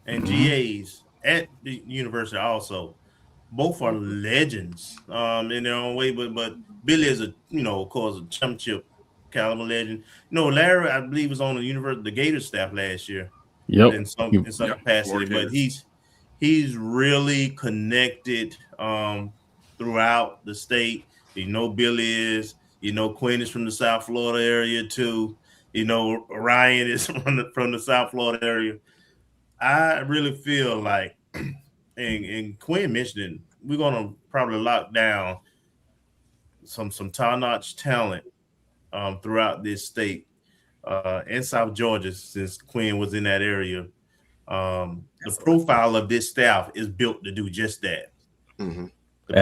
and GAs at the university also. Both are legends in their own way, but Billy is of course, a championship caliber legend. Larry, I believe, was on the Gator staff last year. Yep. In some capacity, but he's really connected throughout the state. Billy is, Quinn is from the South Florida area too. Ryan is from the South Florida area. I really feel like, and Quinn mentioned it, we're gonna probably lock down some top-notch talent throughout this state and South Georgia, since Quinn was in that area. The profile of this staff is built to do just that. Mm-hmm. The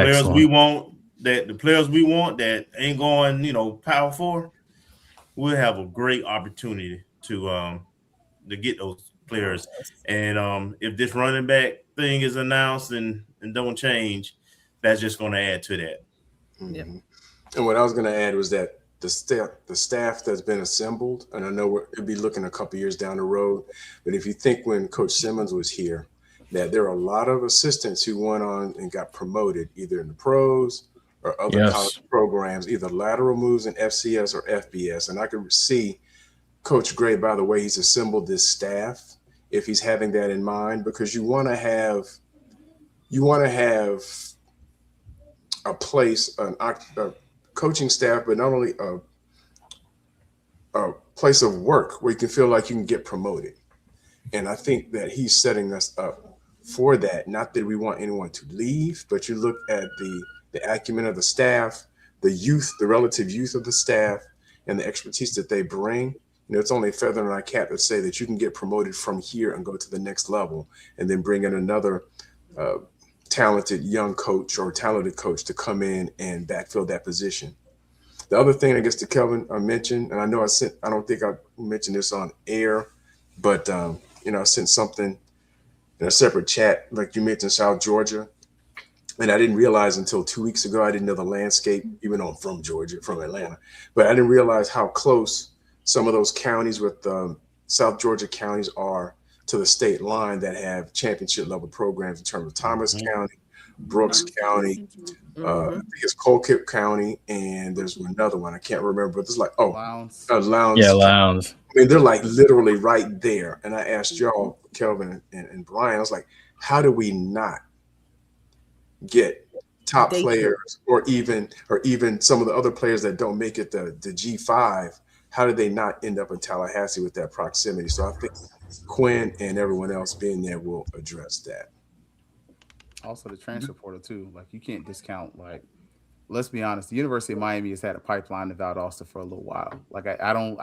players we want that ain't going, Power 4, we'll have a great opportunity to get those players. And if this running back thing is announced and don't change, that's just going to add to that. Mm-hmm. Yeah. And what I was going to add was that the staff that's been assembled, and I know it'll be looking a couple years down the road, but if you think when Coach Simmons was here, that there are a lot of assistants who went on and got promoted either in the pros or other college programs, either lateral moves in FCS or FBS. And I could see Coach Gray, by the way he's assembled this staff, if he's having that in mind, because you want to have a place, a coaching staff, but not only a place of work where you can feel like you can get promoted. And I think that he's setting us up for that. Not that we want anyone to leave, but you look at the acumen of the staff, the youth, the relative youth of the staff, and the expertise that they bring. It's only a feather in our cap to say that you can get promoted from here and go to the next level, and then bring in another talented young coach or talented coach to come in and backfill that position. The other thing, I guess, that Kelvin mentioned, and I know I don't think I mentioned this on air, but I sent something in a separate chat, like you mentioned, South Georgia. And I didn't realize until 2 weeks ago, I didn't know the landscape, even though I'm from Georgia, from Atlanta, but I didn't realize how close some of those counties with South Georgia counties are to the state line that have championship level programs in terms of Thomas County, Brooks County, I think it's Colquitt County, and there's another one I can't remember, but there's like Lowndes. Yeah, Lowndes. I mean, they're like literally right there. And I asked y'all, Kelvin and Bryan, I was like, how do we not get top players or even some of the other players that don't make it the G5? How did they not end up in Tallahassee with that proximity? So I think Quinn and everyone else being there will address that. Also the transfer portal too. Like you can't discount, like, let's be honest, the University of Miami has had a pipeline to Valdosta for a little while. Like I don't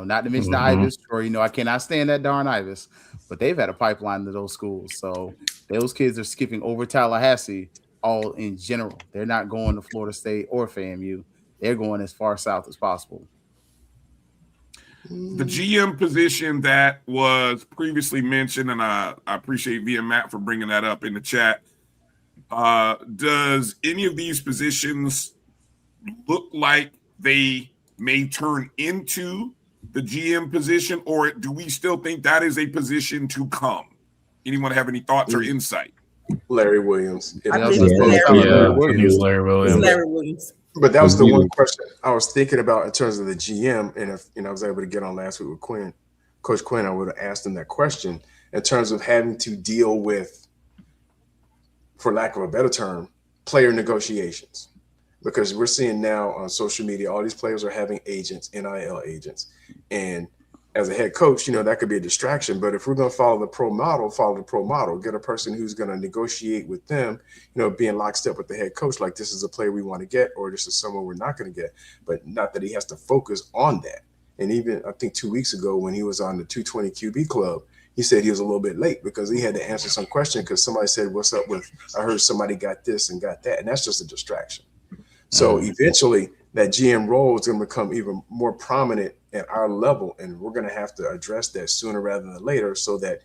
not to mention the Ibis, or I cannot stand that darn Ibis, but they've had a pipeline to those schools. So those kids are skipping over Tallahassee all in general. They're not going to Florida State or FAMU. They're going as far south as possible. The GM position that was previously mentioned, and I appreciate Via Matt for bringing that up in the chat. Does any of these positions look like they may turn into the GM position, or do we still think that is a position to come? Anyone have any thoughts or insight? Larry Williams. Larry Williams. But that was the one question I was thinking about in terms of the GM. And if I was able to get on last week with Coach Quinn, I would have asked him that question in terms of having to deal with, for lack of a better term, player negotiations. Because we're seeing now on social media, all these players are having agents, NIL agents. And as a head coach, that could be a distraction. But if we're going to follow the pro model, get a person who's going to negotiate with them, be in lockstep with the head coach, like this is a player we want to get, or this is someone we're not going to get, but not that he has to focus on that. And even I think 2 weeks ago when he was on the 220 QB club, he said he was a little bit late because he had to answer some question because somebody said, what's up with, I heard somebody got this and got that. And that's just a distraction. So eventually that GM role is going to become even more prominent at our level. And we're going to have to address that sooner rather than later so that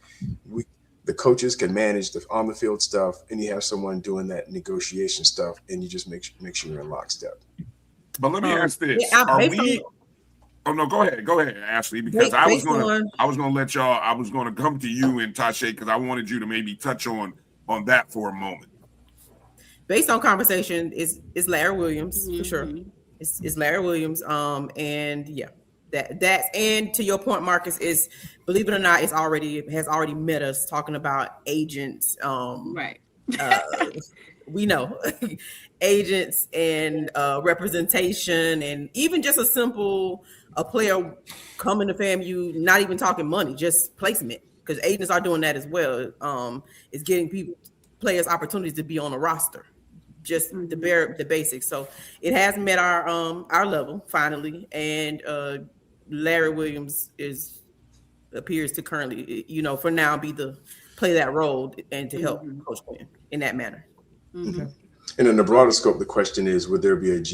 the coaches can manage the on the field stuff and you have someone doing that negotiation stuff and you just make sure you're in lockstep. But let me ask this. Oh no, go ahead, Ashley, because I was gonna let y'all, I was gonna come to you and Tasha because I wanted you to maybe touch on that for a moment. Based on conversation, is Larry Williams for sure. It's Larry Williams. And yeah, that and to your point, Marcus, is, believe it or not, has already met us talking about agents. Right. We know agents and representation, and even just a player coming to FAMU, not even talking money, just placement, because agents are doing that as well. It's getting players opportunities to be on a roster, just the basics. So it has met our level finally, and Larry Williams appears to currently, for now, play that role and to help Coach Quinn in that manner. Okay. And in the broader scope, the question is, would there be a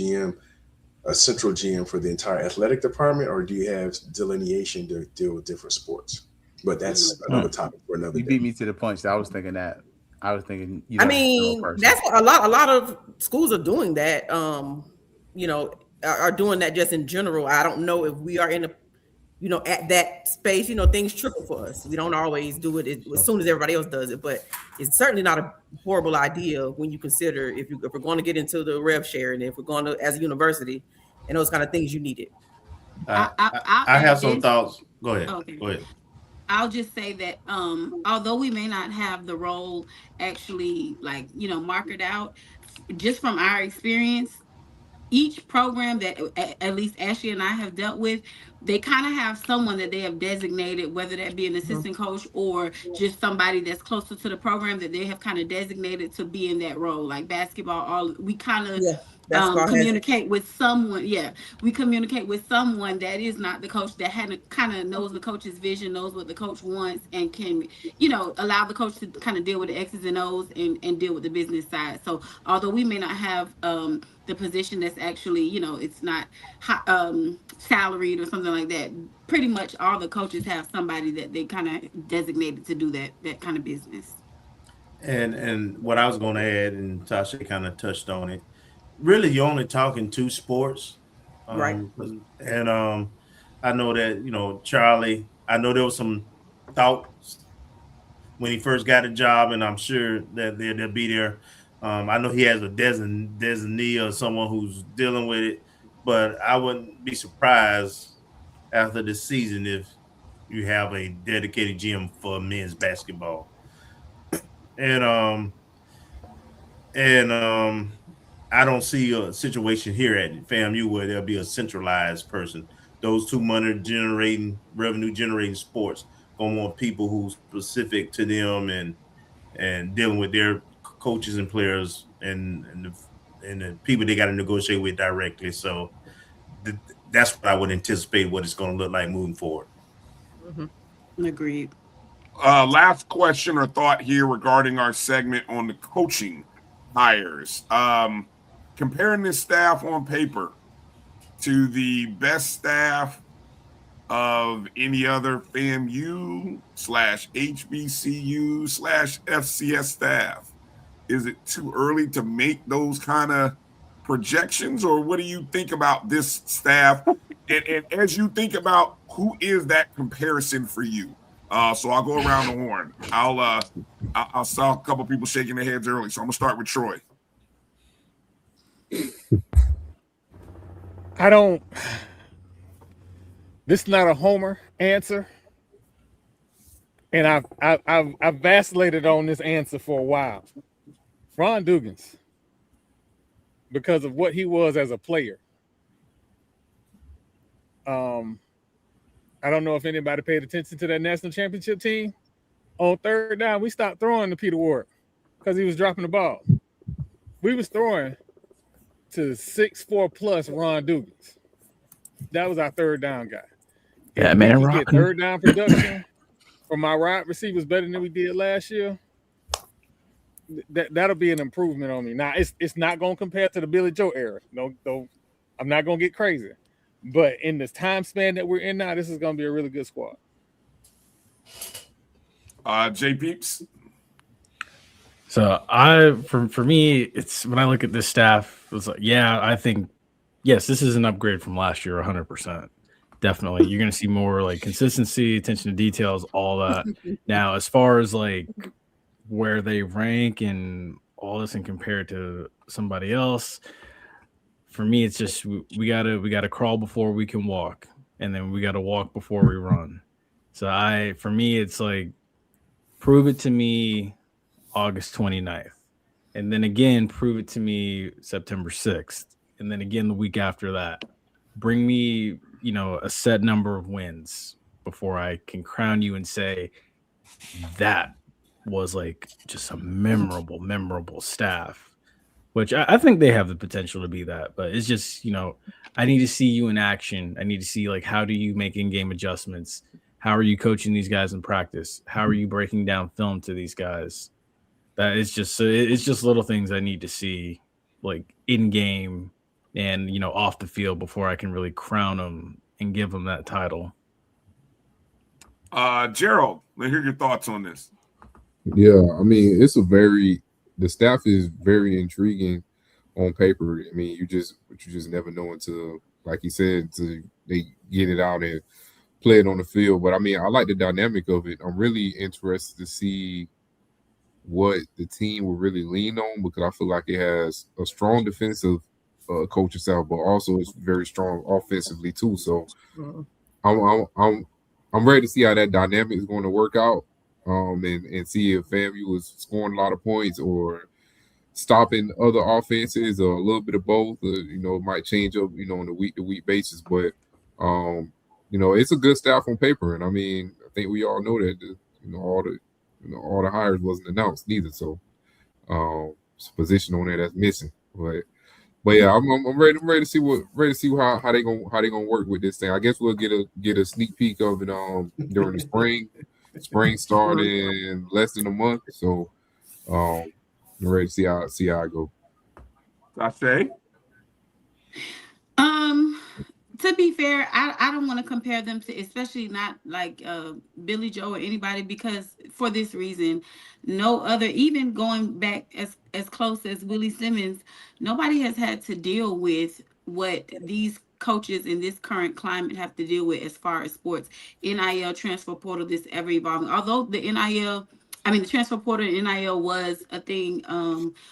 central GM for the entire athletic department, or do you have delineation to deal with different sports? But that's another topic for another day. You beat me to the punch. I was thinking that. I was thinking, that's a lot of schools are doing that. Are doing that just in general. I don't know if we are in at that space. Things trickle for us. We don't always do it as soon as everybody else does it, but it's certainly not a horrible idea when you consider if we're going to get into the rev share, and if we're going to, as a university, and those kind of things, you need it. I have some thoughts. Go ahead. Okay. Go ahead. I'll just say that although we may not have the role actually marked out, just from our experience, each program that at least Ashley and I have dealt with, they kind of have someone that they have designated, whether that be an assistant coach or just somebody that's closer to the program that they have kind of designated to be in that role. Like basketball, we kind of communicate with someone. Yeah, we communicate with someone that is not the coach, that kind of knows the coach's vision, knows what the coach wants, and can, allow the coach to kind of deal with the X's and O's and deal with the business side. So although we may not have the position that's actually, it's not salaried or something like that, pretty much all the coaches have somebody that they kind of designated to do that kind of business. And what I was going to add, and Tasha kind of touched on it. Really, you're only talking two sports, right? And I know that Charlie. I know there was some thoughts when he first got a job, and I'm sure that they'll be there. I know he has a designee or someone who's dealing with it, but I wouldn't be surprised after this season if you have a dedicated gym for men's basketball. And I don't see a situation here at FAMU where there'll be a centralized person. Those two revenue generating sports gonna want people who's specific to them and dealing with their coaches and players and the people they got to negotiate with directly. So that's what I would anticipate what it's going to look like moving forward. Mm-hmm. Agreed. Last question or thought here regarding our segment on the coaching hires. Comparing this staff on paper to the best staff of any other FAMU/HBCU/FCS staff, is it too early to make those kind of projections, or what do you think about this staff? And as you think about who is that comparison for you? So I'll go around the horn. I'll saw a couple people shaking their heads early, so I'm gonna start with Troy. This is not a homer answer, and I've vacillated on this answer for a while. Ron Dugan's, because of what he was as a player. I don't know if anybody paid attention to that national championship team. On third down, we stopped throwing to Peter Ward because he was dropping the ball. We was throwing to 6'4" plus Ron Dugan's. That was our third down guy. Yeah, if man. We get third down production from our wide receivers better than we did last year. That'll be an improvement on me. Now it's not going to compare to the Billy Joe era. No, I'm not going to get crazy. But in this time span that we're in now, this is going to be a really good squad. Jay Peeps. So for me, it's when I look at this staff, it's like, yeah, I think, yes, this is an upgrade from last year, 100%. Definitely. You're going to see more like consistency, attention to details, all that. Now, as far as like where they rank and all this and compared to somebody else, for me, it's just we gotta crawl before we can walk, and then we gotta walk before we run. So for me, it's like prove it to me August 29th, and then again prove it to me September 6th, and then again the week after that. Bring me, a set number of wins before I can crown you and say that was like just a memorable staff. Which I think they have the potential to be that, but it's just, I need to see you in action. I need to see, like, how do you make in-game adjustments? How are you coaching these guys in practice? How are you breaking down film to these guys? It's just little things I need to see, like, in-game and, off the field before I can really crown them and give them that title. Gerald, let me hear your thoughts on this. Yeah, I mean, the staff is very intriguing on paper. I mean, you just never know until, like you said, until they get it out and play it on the field. But I mean, I like the dynamic of it. I'm really interested to see what the team will really lean on, because I feel like it has a strong defensive coaching staff, but also it's very strong offensively too. So I'm ready to see how that dynamic is going to work out. And see if FAMU is scoring a lot of points or stopping other offenses, or a little bit of both. It might change up, on a week-to-week basis. But, it's a good staff on paper. And I mean, I think we all know that, all the hires wasn't announced neither. So, it's a position on there that's missing. But yeah, I'm ready to see how they gonna work with this thing. I guess we'll get a sneak peek of it during the spring. Spring started in less than a month, so I'm ready to see how it go. I say. To be fair, I don't want to compare them to, especially not like Billy Joe or anybody, because for this reason, no other, even going back as close as Willie Simmons, nobody has had to deal with what these coaches in this current climate have to deal with as far as sports. NIL, transfer portal, this ever evolving. Although the transfer portal and NIL was a thing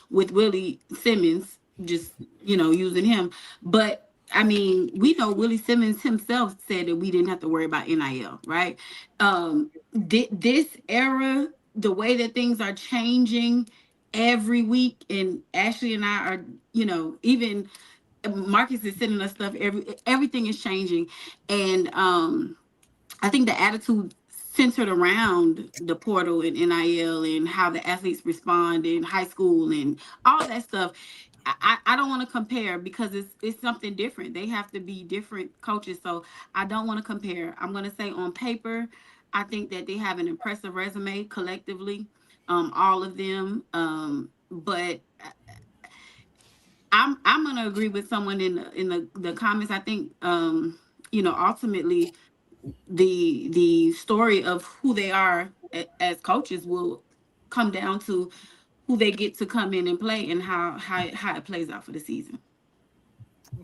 with Willie Simmons, just, using him. But I mean, we know Willie Simmons himself said that we didn't have to worry about NIL, right? This era, the way that things are changing every week, and Ashley and I are, even Marcus is sending us stuff. Everything is changing, and I think the attitude centered around the portal and NIL and how the athletes respond in high school and all that stuff. I don't want to compare because it's something different. They have to be different coaches, so I don't want to compare. I'm going to say on paper, I think that they have an impressive resume collectively, all of them. But I'm going to agree with someone in the comments. I think ultimately the story of who they are as coaches will come down to who they get to come in and play and how it plays out for the season.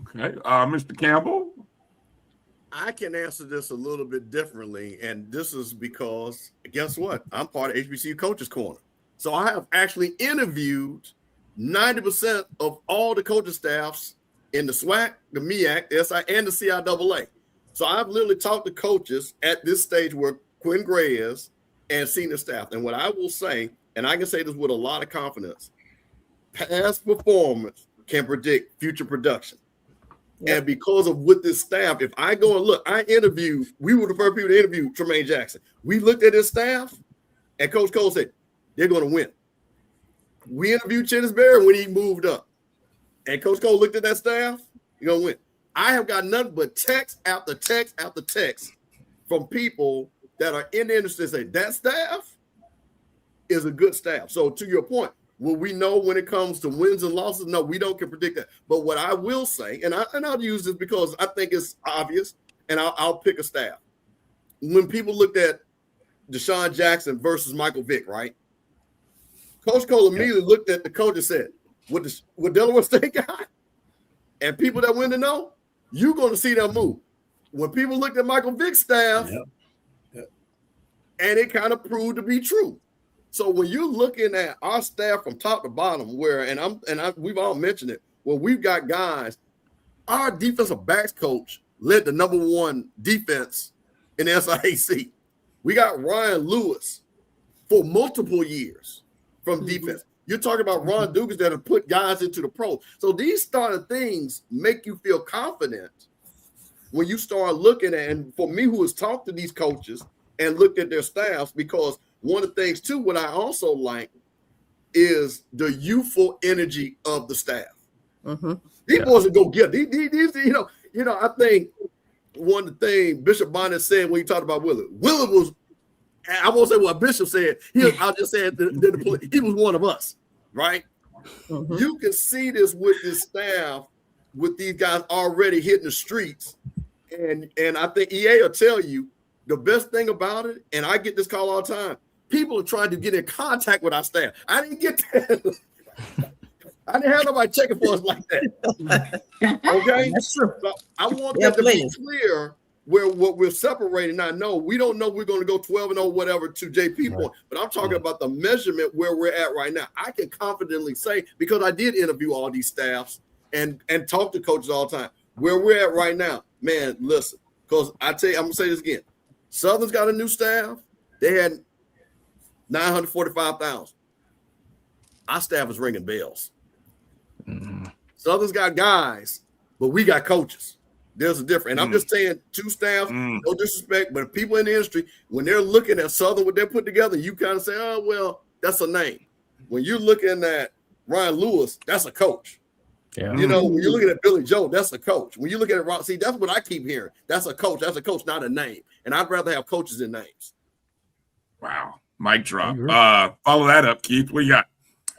Okay, Mr. Campbell. I can answer this a little bit differently, and this is because guess what? I'm part of HBCU Coaches Corner, so I have actually interviewed 90% of all the coaching staffs in the SWAC, the MEAC, the SI, and the CIAA. So I've literally talked to coaches at this stage where Quinn Gray is and senior staff. And what I will say, and I can say this with a lot of confidence, past performance can predict future production. Yep. And because of with this staff, if I go and look, we were the first people to interview Tremaine Jackson. We looked at his staff, and Coach Cole said, they're going to win. We interviewed Chennis Berry when he moved up. And Coach Cole looked at that staff, you're going to win. I have got nothing but text after text after text from people that are in the industry that say that staff is a good staff. So to your point, will we know when it comes to wins and losses? No, we don't can predict that. But what I will say, and I'll use this because I think it's obvious, and I'll pick a staff. When people looked at Deshaun Jackson versus Michael Vick, right? Coach Cole immediately looked at the coach and said, what Delaware State got? And people that win to know, you're going to see that move. When people looked at Michael Vick's staff, and it kind of proved to be true. So when you're looking at our staff from top to bottom, we've all mentioned it, where we've got guys, our defensive backs coach led the #1 defense in the SIAC. We got Ryan Lewis for multiple years from defense. You're talking about Ron Dugas that have put guys into the pros. So these sort of things make you feel confident when you start looking at, and for me who has talked to these coaches and looked at their staffs, because one of the things too, what I also like is the youthful energy of the staff. Mm-hmm. These boys will go get these, I think one of the things Bishop Bonnet said when he talked about Willard was, I won't say what Bishop said. I'll just say he was one of us, right? Mm-hmm. You can see this with this staff, with these guys already hitting the streets. And I think EA will tell you the best thing about it, and I get this call all the time, people are trying to get in contact with our staff. I didn't get that. I didn't have nobody checking for us like that. Okay? That's true. So I want that to be clear where what we're separating. I know we don't know we're going to go 12-0 whatever to JP point, but I'm talking about the measurement where we're at right now. I can confidently say, because I did interview all these staffs and talk to coaches all the time, where we're at right now, man, listen, because I tell you, I'm going to say this again. Southern's got a new staff. They had 945,000. Our staff is ringing bells. Mm-hmm. Southern's got guys, but we got coaches. There's a difference. And I'm just saying, two staffs, no disrespect, but people in the industry, when they're looking at Southern, what they're putting together, you kind of say, oh, well, that's a name. When you're looking at Ryan Lewis, that's a coach. Yeah. When you're looking at Billy Joe, that's a coach. When you look at it, see, that's what I keep hearing. That's a coach. That's a coach, not a name. And I'd rather have coaches than names. Wow. Mic drop. Follow that up, Keith. What you got?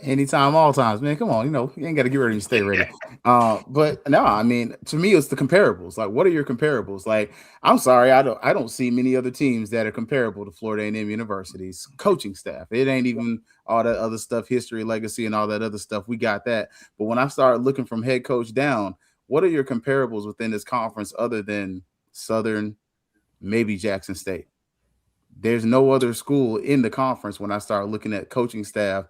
Anytime, all times, man. Come on, you ain't got to get ready and stay ready. But no, I mean, to me, it's the comparables. Like, what are your comparables? Like, I'm sorry, I don't see many other teams that are comparable to Florida A&M University's coaching staff. It ain't even all that other stuff, history, legacy, and all that other stuff. We got that. But when I start looking from head coach down, what are your comparables within this conference other than Southern, maybe Jackson State? There's no other school in the conference when I start looking at coaching staff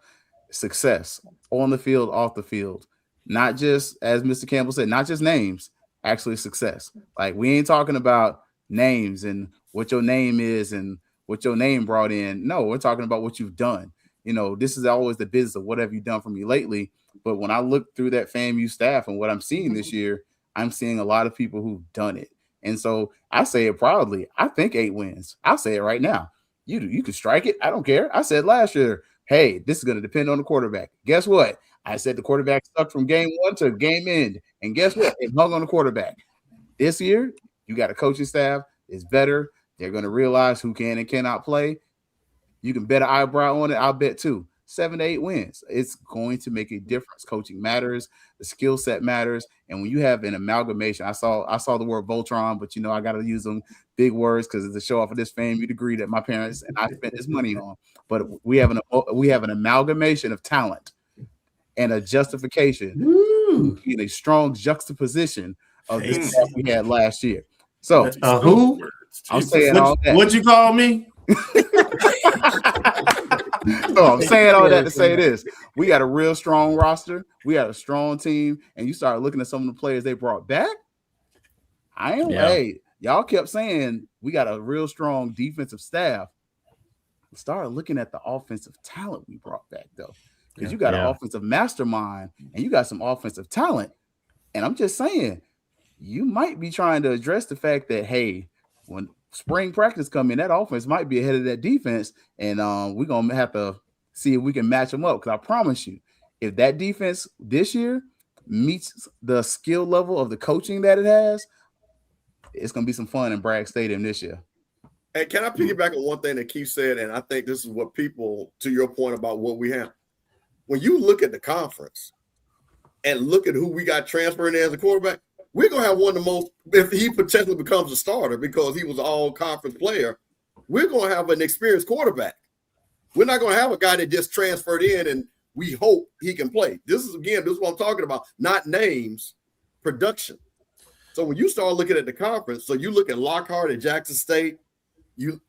success on the field, off the field, not just, as Mr. Campbell said, not just names, actually success. Like, we ain't talking about names and what your name is and what your name brought in. No, we're talking about what you've done. This is always the business of what have you done for me lately. But when I look through that FAMU staff and what I'm seeing this year, I'm seeing a lot of people who've done it. And so I say it proudly. I think 8 wins. I'll say it right now. You can strike it. I don't care. I said last year, hey, this is going to depend on the quarterback. Guess what? I said the quarterback stuck from game 1 to game end. And guess what? It hung on the quarterback. This year, you got a coaching staff. It's better. They're going to realize who can and cannot play. You can bet an eyebrow on it. I'll bet 2. 7 to 8 wins. It's going to make a difference. Coaching matters. The skill set matters. And when you have an amalgamation, I saw the word Voltron, but I got to use them big words because it's a show off of this FAMU degree that my parents and I spent this money on. But we have an amalgamation of talent and a justification in a strong juxtaposition of this stuff we had last year. So who? I'm saying all that. What'd you call me? So I'm saying all that to say this. We got a real strong roster. We got a strong team. And you start looking at some of the players they brought back. Hey, y'all kept saying we got a real strong defensive staff. Start looking at the offensive talent we brought back, though. Because you got an offensive mastermind and you got some offensive talent. And I'm just saying, you might be trying to address the fact that, hey, when spring practice come in, that offense might be ahead of that defense, and we're gonna have to see if we can match them up. Because I promise you, if that defense this year meets the skill level of the coaching that it has, it's gonna be some fun in Bragg Stadium this year. Hey, can I piggyback on one thing that Keith said? And I think this is what people, to your point about what we have, when you look at the conference and look at who we got transferring in as a quarterback, we're going to have one of the most, if he potentially becomes a starter because he was an all-conference player, we're going to have an experienced quarterback. We're not going to have a guy that just transferred in and we hope he can play. This is what I'm talking about, not names, production. So when you start looking at the conference, so you look at Lockhart at Jackson State,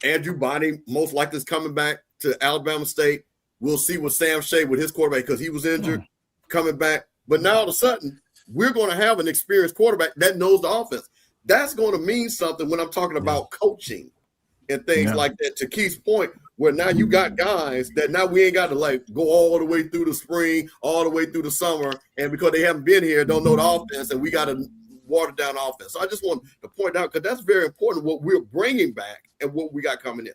Andrew Bonnie most likely is coming back to Alabama State. We'll see what Sam Shea with his quarterback because he was injured coming back. But now all of a sudden, we're going to have an experienced quarterback that knows the offense. That's going to mean something when I'm talking about coaching and things like that. To Keith's point, where now you got guys that now we ain't got to go all the way through the spring, all the way through the summer, and because they haven't been here, don't know the offense, and we got to water down offense. So I just want to point out because that's very important what we're bringing back and what we got coming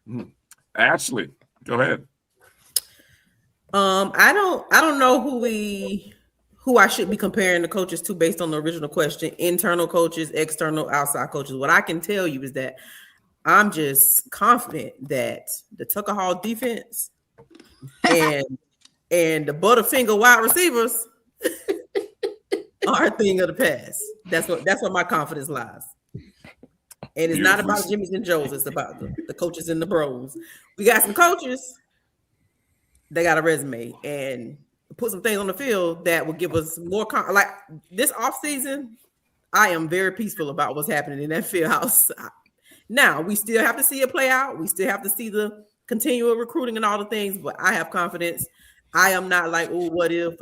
in. Ashley, go ahead. I don't know who I should be comparing the coaches to based on the original question. Internal coaches, external, outside coaches. What I can tell you is that I'm just confident that the Tucker Hall defense and the Butterfinger wide receivers are a thing of the past. That's what my confidence lies. And it's not about Jimmy's and Joe's. It's about the coaches and the bros. We got some coaches. They got a resume and put some things on the field that will give us more like this offseason. I am very peaceful about what's happening in that field house. Now we still have to see it play out. We still have to see the continual recruiting and all the things, but I have confidence. I am not like, oh, what if?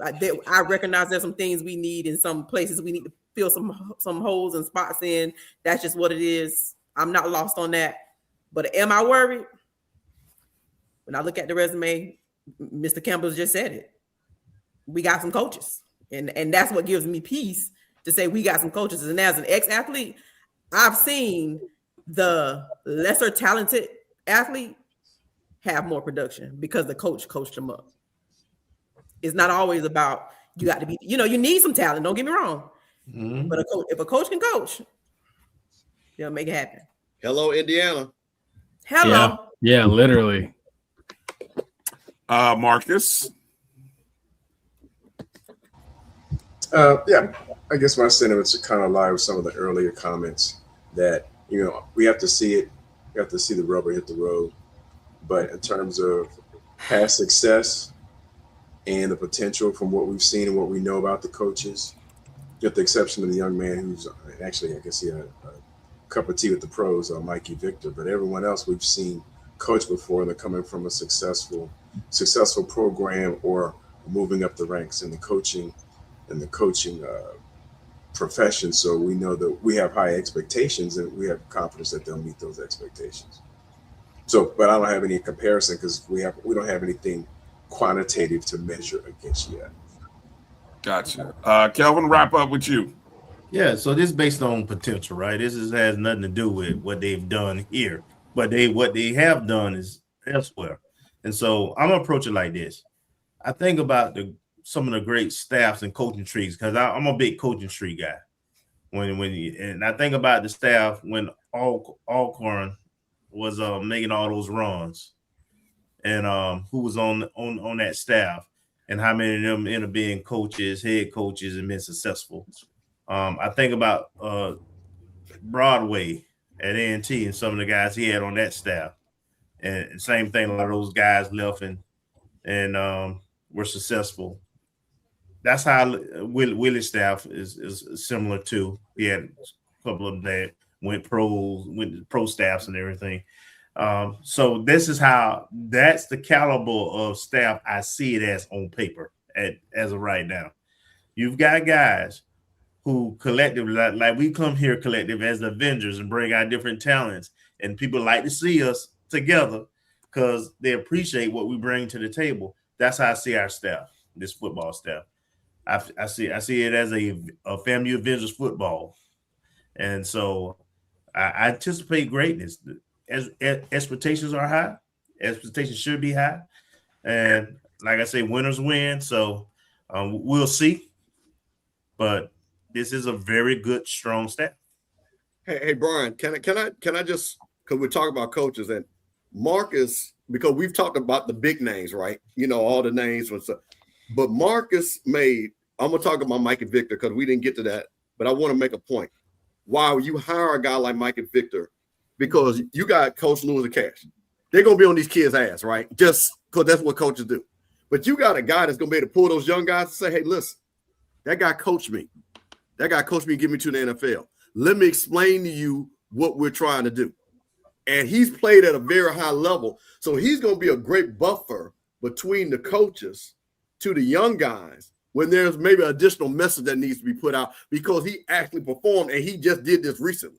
I recognize there's some things we need in some places. We need to fill some holes and spots in. That's just what it is. I'm not lost on that. But am I worried? When I look at the resume, Mr. Campbell just said it. We got some coaches. And that's what gives me peace to say we got some coaches. And as an ex-athlete, I've seen the lesser talented athlete have more production because the coach coached them up. It's not always about you got to be, you need some talent. Don't get me wrong. Mm-hmm. But if a coach can coach, they'll make it happen. Hello, Indiana. Hello. Yeah, literally. Marcus. Yeah, I guess my sentiments are kind of lie with some of the earlier comments that, we have to see it. We have to see the rubber hit the road. But in terms of past success and the potential from what we've seen and what we know about the coaches, with the exception of the young man who's actually, I guess he had a cup of tea with the pros, Mikey Victor, but everyone else we've seen coach before, they're coming from a successful program or moving up the ranks in the coaching profession. So we know that we have high expectations and we have confidence that they'll meet those expectations. So, but I don't have any comparison because we don't have anything quantitative to measure against yet. Gotcha. Kelvin, wrap up with you. Yeah, so this is based on potential, right? This has nothing to do with what they've done here, but what they have done is elsewhere. And so I'm gonna approach it like this. I think about some of the great staffs and coaching trees because I'm a big coaching tree guy. And I think about the staff when Alcorn was making all those runs, and who was on that staff, and how many of them ended up being coaches, head coaches, and been successful. I think about Broadway at A&T and some of the guys he had on that staff, and same thing. A lot of those guys left and were successful. That's how Willie's staff is similar to. He had a couple of them that went pro staffs and everything. So that's the caliber of staff I see it as on paper as of right now. You've got guys who collectively, like we come here collective as the Avengers and bring out different talents, and people like to see us together because they appreciate what we bring to the table. That's how I see our staff, this football staff. I see it as a FAMU Avengers football, and so I anticipate greatness. As expectations are high, expectations should be high, and like I say, winners win. So we'll see, but this is a very good, strong staff. Hey, Bryan, can I just, because we're talking about coaches and Marcus, because we've talked about the big names, right? All the names and stuff. But Marcus I'm gonna talk about Mike and Victor because we didn't get to that, but I want to make a point. Why you hire a guy like Mike and Victor? Because you got Coach Lewis and Cash. They're gonna be on these kids' ass, right? Just because that's what coaches do. But you got a guy that's gonna be able to pull those young guys and say, hey, listen, that guy coached me. That guy coached me and get me to the NFL. Let me explain to you what we're trying to do. And he's played at a very high level. So he's going to be a great buffer between the coaches to the young guys when there's maybe an additional message that needs to be put out because he actually performed and he just did this recently.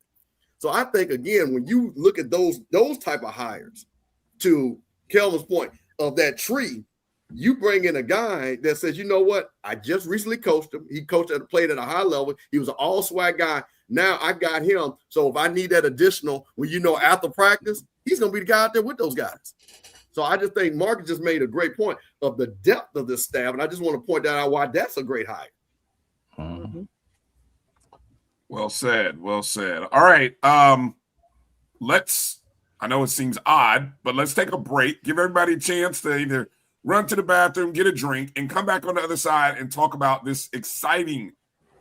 So I think, again, when you look at those type of hires, to Kelvin's point of that tree, you bring in a guy that says, you know what? I just recently coached him. He played at a high level. He was an all-swag guy. Now I got him. So if I need that additional, after practice, he's going to be the guy out there with those guys. So I just think Marcus just made a great point of the depth of this staff. And I just want to point that out why that's a great hire. Mm-hmm. Well said. Well said. All right. I know it seems odd, but let's take a break. Give everybody a chance to either run to the bathroom, get a drink, and come back on the other side and talk about this exciting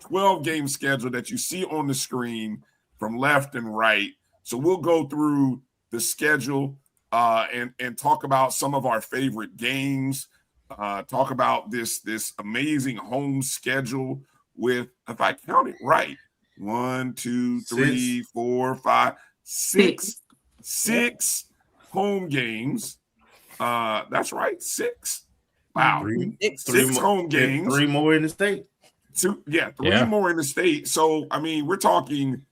12-game schedule that you see on the screen from left and right. So we'll go through the schedule and talk about some of our favorite games, talk about this amazing home schedule with, if I count it right, 1, 2, 3, 4, 5, 6 home games. That's right, 6. Wow. 6 home games. 3 more in the state. 3 more in the state. So, I mean, we're talking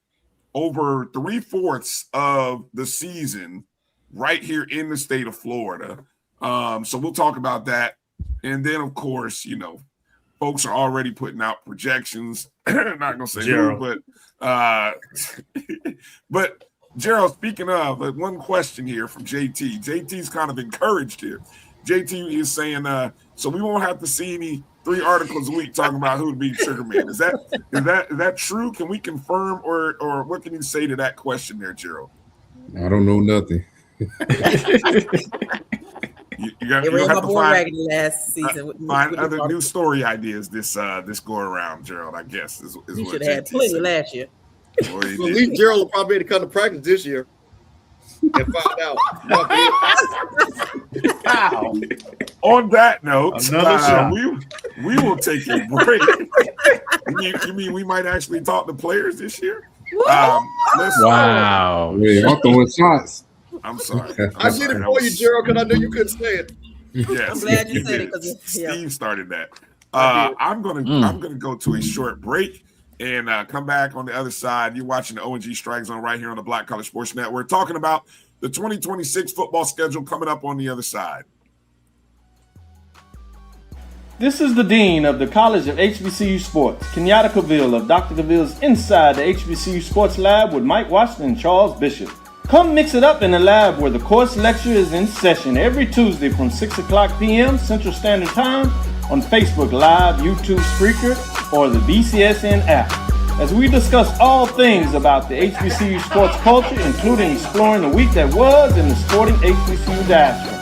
over 3/4 of the season right here in the state of Florida. So we'll talk about that. And then, of course, folks are already putting out projections. I'm not going to say Gerald. who, but Gerald, speaking of, one question here from JT. JT's kind of encouraged here. JT is saying, so we won't have to see any 3 articles a week talking about who to be Sugar Man. Is that true? Can we confirm or what can you say to that question there, Gerald? I don't know nothing. You got They ran my to boy find, raggedy last season. find other new story ideas this go around, Gerald. I guess is You what should have had JT plenty said. last year. Well, at least Gerald will probably come to practice this year and find out. Wow. On that note, we will take a break. You mean we might actually talk to players this year? Wow. Yeah, I'm throwing shots. I'm sorry. I did it for you, Gerald, because I knew you couldn't say it. Yes, I'm glad you said it because Steve started that. I'm gonna go to a short break and come back on the other side. You're watching the O&G StrikeZone right here on the Black College Sports Network, talking about the 2026 football schedule coming up on the other side. This is the Dean of the College of HBCU Sports, Kenyatta Cavill of Dr. Cavill's Inside the HBCU Sports Lab with Mike Washington and Charles Bishop. Come mix it up in the lab where the course lecture is in session every Tuesday from 6 o'clock p.m. Central Standard Time on Facebook Live, YouTube Spreaker, or the BCSN app, as we discuss all things about the HBCU sports culture, including exploring the week that was in the sporting HBCU diaspora,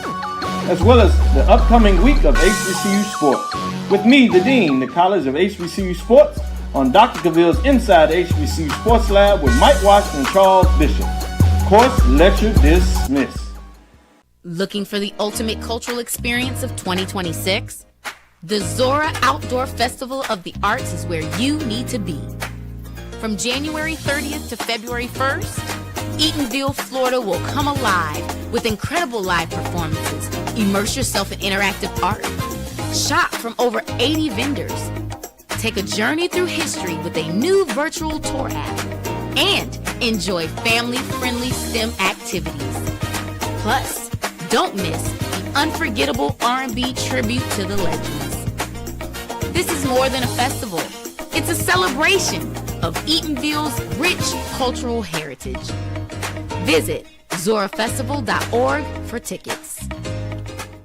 as well as the upcoming week of HBCU sports. With me, the Dean, the College of HBCU Sports, on Dr. Cavill's Inside the HBCU Sports Lab with Mike Washington and Charles Bishop. Course lecture dismissed. Looking for the ultimate cultural experience of 2026? The Zora Outdoor Festival of the Arts is where you need to be. From January 30th to February 1st, Eatonville, Florida will come alive with incredible live performances. Immerse yourself in interactive art. Shop from over 80 vendors. Take a journey through history with a new virtual tour app. And enjoy family-friendly STEM activities. Plus, don't miss the unforgettable R&B tribute to the legends. This is more than a festival. It's a celebration of Eatonville's rich cultural heritage. Visit zorafestival.org for tickets.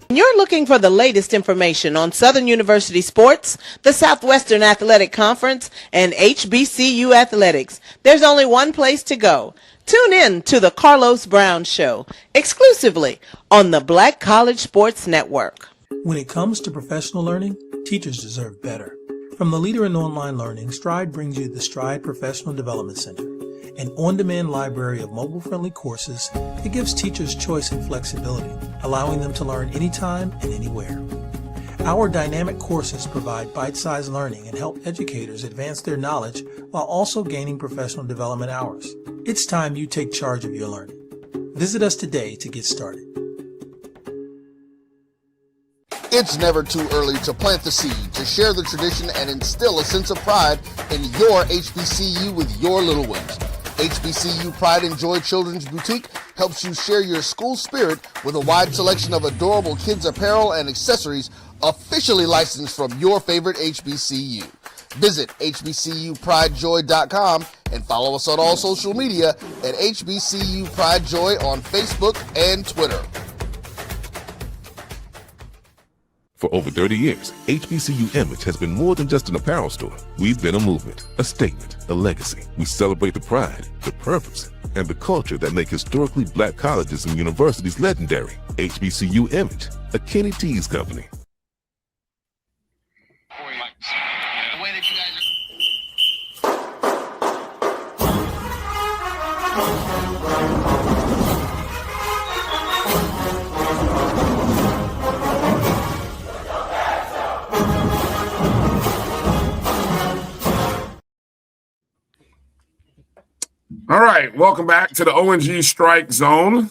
You're looking for the latest information on Southern University sports, the Southwestern Athletic Conference, and HBCU athletics. There's only one place to go. Tune in to the Carlos Brown Show, exclusively on the Black College Sports Network. When it comes to professional learning, teachers deserve better. From the leader in online learning, Stride brings you the Stride Professional Development Center, an on-demand library of mobile-friendly courses that gives teachers choice and flexibility, allowing them to learn anytime and anywhere. Our dynamic courses provide bite-sized learning and help educators advance their knowledge while also gaining professional development hours. It's time you take charge of your learning. Visit us today to get started. It's never too early to plant the seed, to share the tradition, and instill a sense of pride in your HBCU with your little ones. HBCU Pride and Joy Children's Boutique helps you share your school spirit with a wide selection of adorable kids apparel and accessories officially licensed from your favorite HBCU. Visit hbcupridejoy.com and follow us on all social media at HBCU Pride Joy on Facebook and Twitter. For over 30 years, HBCU Image has been more than just an apparel store. We've been a movement, a statement, a legacy. We celebrate the pride, the purpose, and the culture that make historically black colleges and universities legendary. HBCU Image, a Kenny T's company. All right, welcome back to the O&G StrikeZone.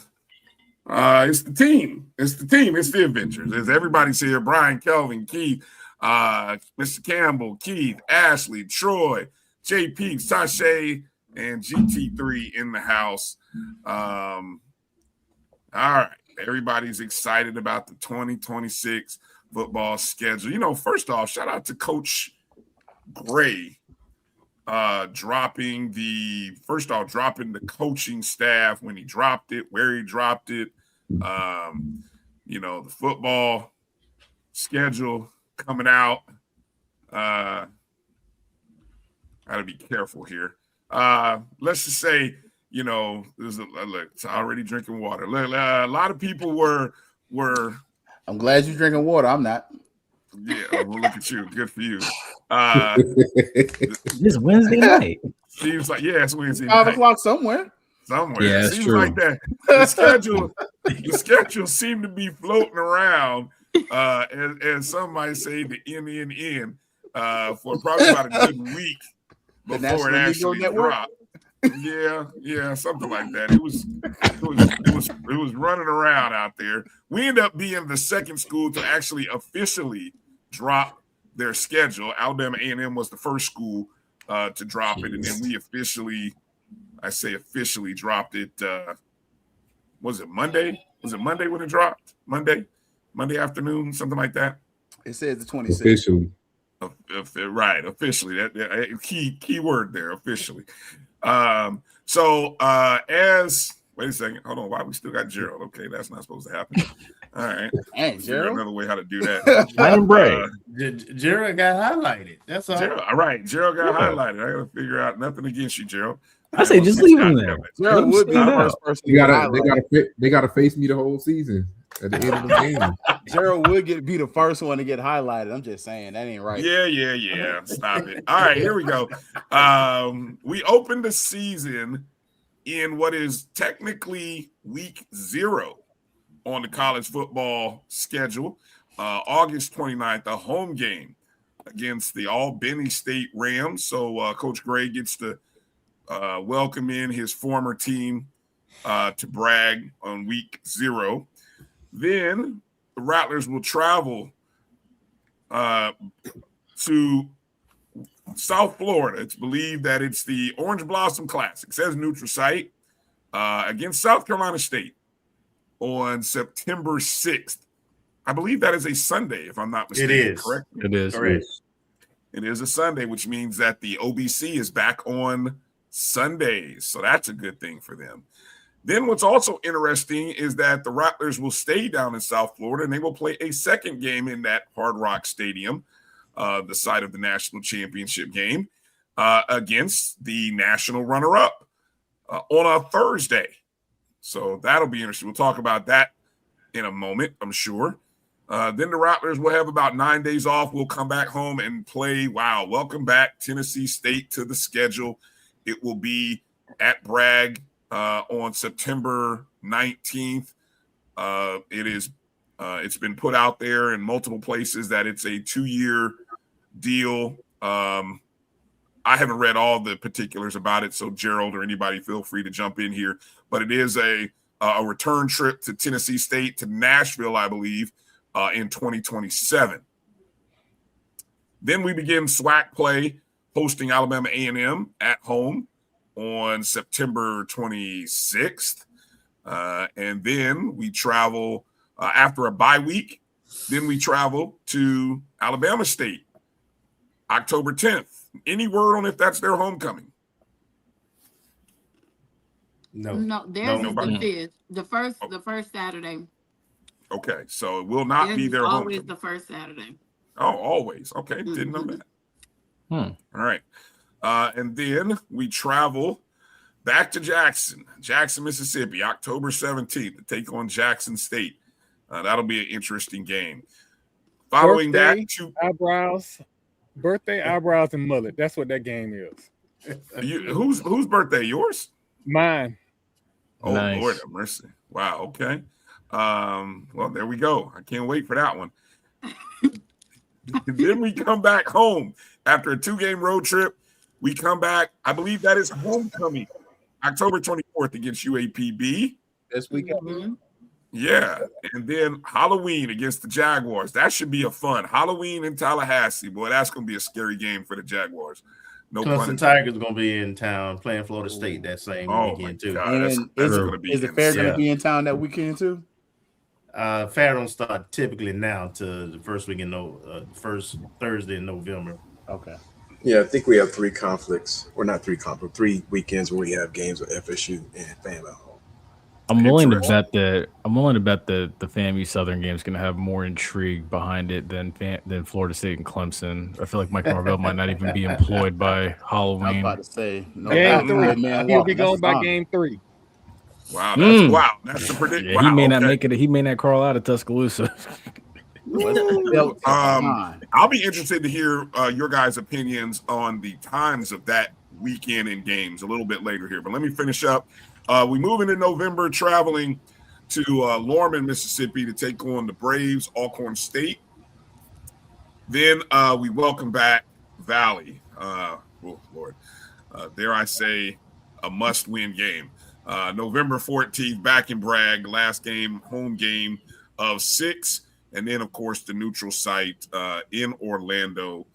It's the team. It's the Avengers. As everybody's here, Bryan, Kelvin, Keith, Mr. Campbell, Keith, Ashley, Troy, JP, Sashay, and GT3 in the house. All right, everybody's excited about the 2026 football schedule. You know, first off, shout out to Coach Gray. Dropping the coaching staff when he dropped it, where he dropped it. You know, the football schedule coming out. Gotta be careful here. Let's just say, you know, look, it's already drinking water. A lot of people were I'm glad you're drinking water. I'm not. Yeah, well, look at you. Good for you. This Wednesday night. Seems like it's Wednesday 5 night. o'clock somewhere. Yeah, that's Seems true. like that. The schedule seemed to be floating around, and some might say the NNN for probably about a good week before it actually dropped. Yeah, something like that. It was running around out there. We ended up being the second school to actually officially drop their schedule. Alabama A&M was the first school to drop it, and then we officially dropped it. Was it Monday? Was it Monday when it dropped? Monday afternoon, something like that. It says the 26th. Officially. Right, officially. That key word there, officially. So wait a second, hold on. Why we still got Gerald? Okay, that's not supposed to happen. All right, Gerald. Another way how to do that. Gerald got highlighted. That's all. All right, Gerald got highlighted. I got to figure out nothing against you, Gerald. I say just leave him there. Gerald would be the first person. They gotta face me the whole season at the end of the game. Gerald would be the first one to get highlighted. I'm just saying that ain't right. Yeah. Stop it. All right, here we go. We opened the season in what is technically week 0 on the college football schedule. August 29th, a home game against the Albany State Rams. So Coach Gray gets to welcome in his former team to brag on week 0. Then the Rattlers will travel to South Florida. It's believed that it's the Orange Blossom Classic. It says neutral site against South Carolina State on September 6th. I believe that is a Sunday, if I'm not mistaken. It is. Correct? It is. Correct. It is a Sunday, which means that the OBC is back on Sundays. So that's a good thing for them. Then what's also interesting is that the Rattlers will stay down in South Florida, and they will play a second game in that Hard Rock Stadium, the site of the national championship game, against the national runner-up on a Thursday. So that'll be interesting. We'll talk about that in a moment, I'm sure. Then the Rattlers will have about 9 days off. We'll come back home and play. Wow, welcome back, Tennessee State, to the schedule. It will be at Bragg on September 19th. It's been put out there in multiple places that it's a 2-year deal. I haven't read all the particulars about it, so Gerald or anybody feel free to jump in here. But it is a return trip to Tennessee State, to Nashville, I believe, in 2027. Then we begin SWAC play, hosting Alabama A&M at home on September 26th. And then we travel after a bye week. Then we travel to Alabama State, October 10th. Any word on if that's their homecoming? No, theirs is the 5th. The first Saturday. Okay, so it will not be their homecoming. Always the first Saturday. Oh, always. Okay, didn't know that. All right. And then we travel back to Jackson, Mississippi, October 17th to take on Jackson State. That'll be an interesting game. Following birthday, that, birthday, eyebrows, and mullet. That's what that game is. Whose birthday? Yours? Mine. Oh, Nice. Lord have mercy. Wow. Okay. Well, there we go. I can't wait for that one. Then we come back home after a 2-game road trip. We come back. I believe that is homecoming, October 24th against UAPB. This weekend. Yeah. And then Halloween against the Jaguars. That should be a fun Halloween in Tallahassee. Boy, that's going to be a scary game for the Jaguars. No pun Clemson intended. Tigers going to be in town playing Florida State that same weekend, too. God, that's going to be Is the fair going to be in town that weekend, too? Fair don't start typically now to the first week first Thursday in November. Okay. Yeah, I think we have 3 conflicts, or not 3 conflicts, 3 weekends where we have games with FSU and FAMU at home. I'm willing to bet that the FAMU Southern game is going to have more intrigue behind it than Florida State and Clemson. I feel like Mike Norvell might not even be employed by Halloween. I'm about to say Game 3. He'll be going by game 3. Wow, that's the prediction. Yeah, he may not make it. He may not crawl out of Tuscaloosa. I'll be interested to hear your guys' opinions on the times of that weekend in games a little bit later here. But let me finish up. We move into November, traveling to Lorman, Mississippi, to take on the Braves, Alcorn State. Then we welcome back Valley. Oh Lord, dare I say, a must-win game. November 14th, back in Bragg, last game, home game of 6. And then, of course, the neutral site in Orlando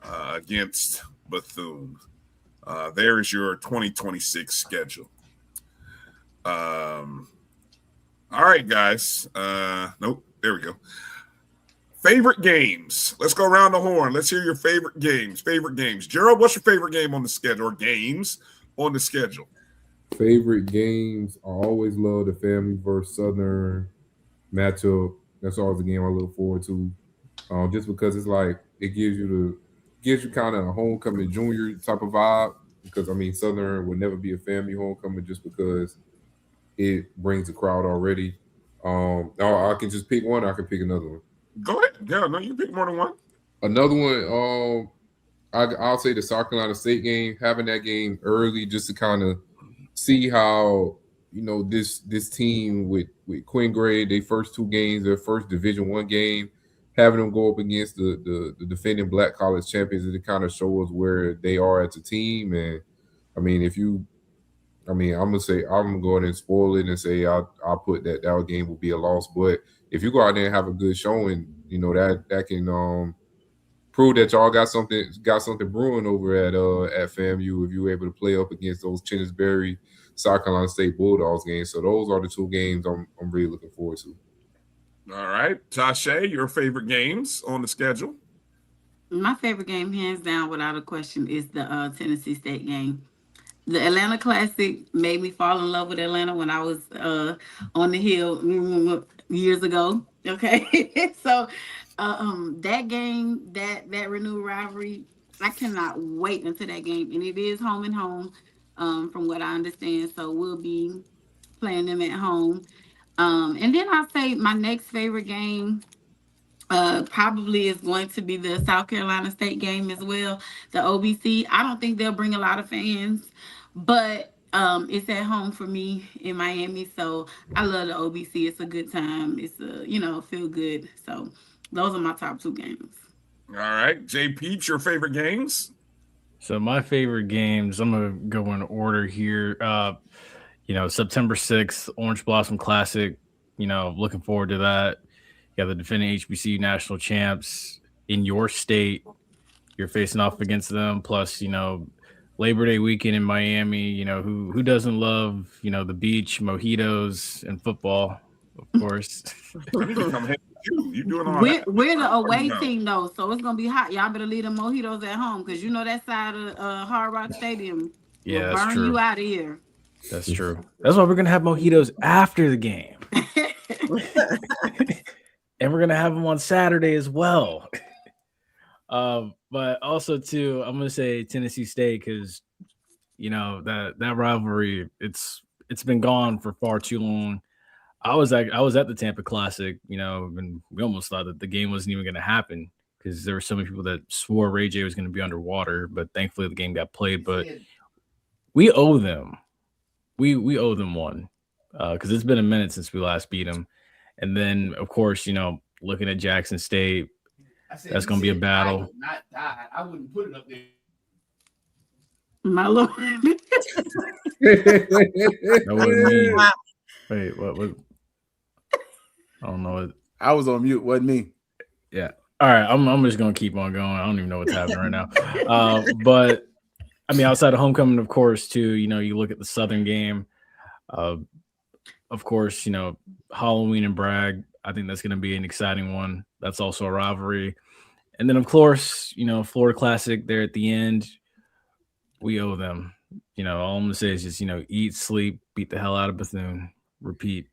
against Bethune. There is your 2026 schedule. All right, guys. Nope, there we go. Favorite games. Let's go around the horn. Let's hear your favorite games. Gerald, what's your favorite game on the schedule, or games on the schedule? Favorite games. I always love the FAMU versus Southern matchup. That's always a game I look forward to, just because it's like it gives you kind of a homecoming junior type of vibe. Because I mean, Southern would never be a FAMU homecoming just because it brings the crowd already. I can just pick one. Or I can pick another one. Go ahead. Yeah, no, you pick more than one. Another one. I'll say the South Carolina State game. Having that game early just to kind of see how this team with Quinn Gray, their first 2 games, their first Division I game, having them go up against the defending Black College champions, it kind of shows where they are as a team. And I mean, I'm gonna go ahead and spoil it and say I'll put that game will be a loss. But if you go out there and have a good showing, that can prove that y'all got something brewing over at FAMU if you're able to play up against those Chinnesbury, South Carolina State Bulldogs games. So those are the 2 games I'm really looking forward to. All right, Tasha, your favorite games on the schedule? My favorite game, hands down, without a question, is the Tennessee State game. The Atlanta Classic made me fall in love with Atlanta when I was on the Hill years ago. Okay, so that game, that renewed rivalry, I cannot wait until that game, and it is home and home, from what I understand. So we'll be playing them at home, and then I'll say my next favorite game probably is going to be the South Carolina State game as well, the OBC. I don't think they'll bring a lot of fans, but it's at home for me in Miami, so I love the OBC. It's a good time. It's feel good. So those are my top 2 games. All right, Jay Peeps, your favorite games? So my favorite games, I'm gonna go in order here. September 6th, Orange Blossom Classic. Looking forward to that. You got the defending HBCU national champs in your state. You're facing off against them. Plus, Labor Day weekend in Miami. Who doesn't love the beach, mojitos, and football, of course. I need to come ahead with you. You doing all that? We're the away team though, so it's gonna be hot. Y'all better leave the mojitos at home because that side of Hard Rock Stadium will burn true. you out of here. That's true. That's why we're gonna have mojitos after the game. And we're gonna have them on Saturday as well. But also too, I'm gonna say Tennessee State because that rivalry it's been gone for far too long. I was at the Tampa Classic, and we almost thought that the game wasn't even gonna happen because there were so many people that swore Ray J was gonna be underwater, but thankfully the game got played. But we owe them, we owe them one because it's been a minute since we last beat them. And then, of course, looking at Jackson State, that's going to be a battle. I wouldn't put it up there. My Lord. Wait, what? I don't know. I was on mute. Wasn't me. Yeah. All right. I'm just going to keep on going. I don't even know what's happening right now. But, I mean, outside of homecoming, of course, too, you look at the Southern game. Of course, Halloween and Bragg. I think that's going to be an exciting one. That's also a rivalry. And then, of course, Florida Classic there at the end. We owe them. All I'm going to say is just, eat, sleep, beat the hell out of Bethune. Repeat.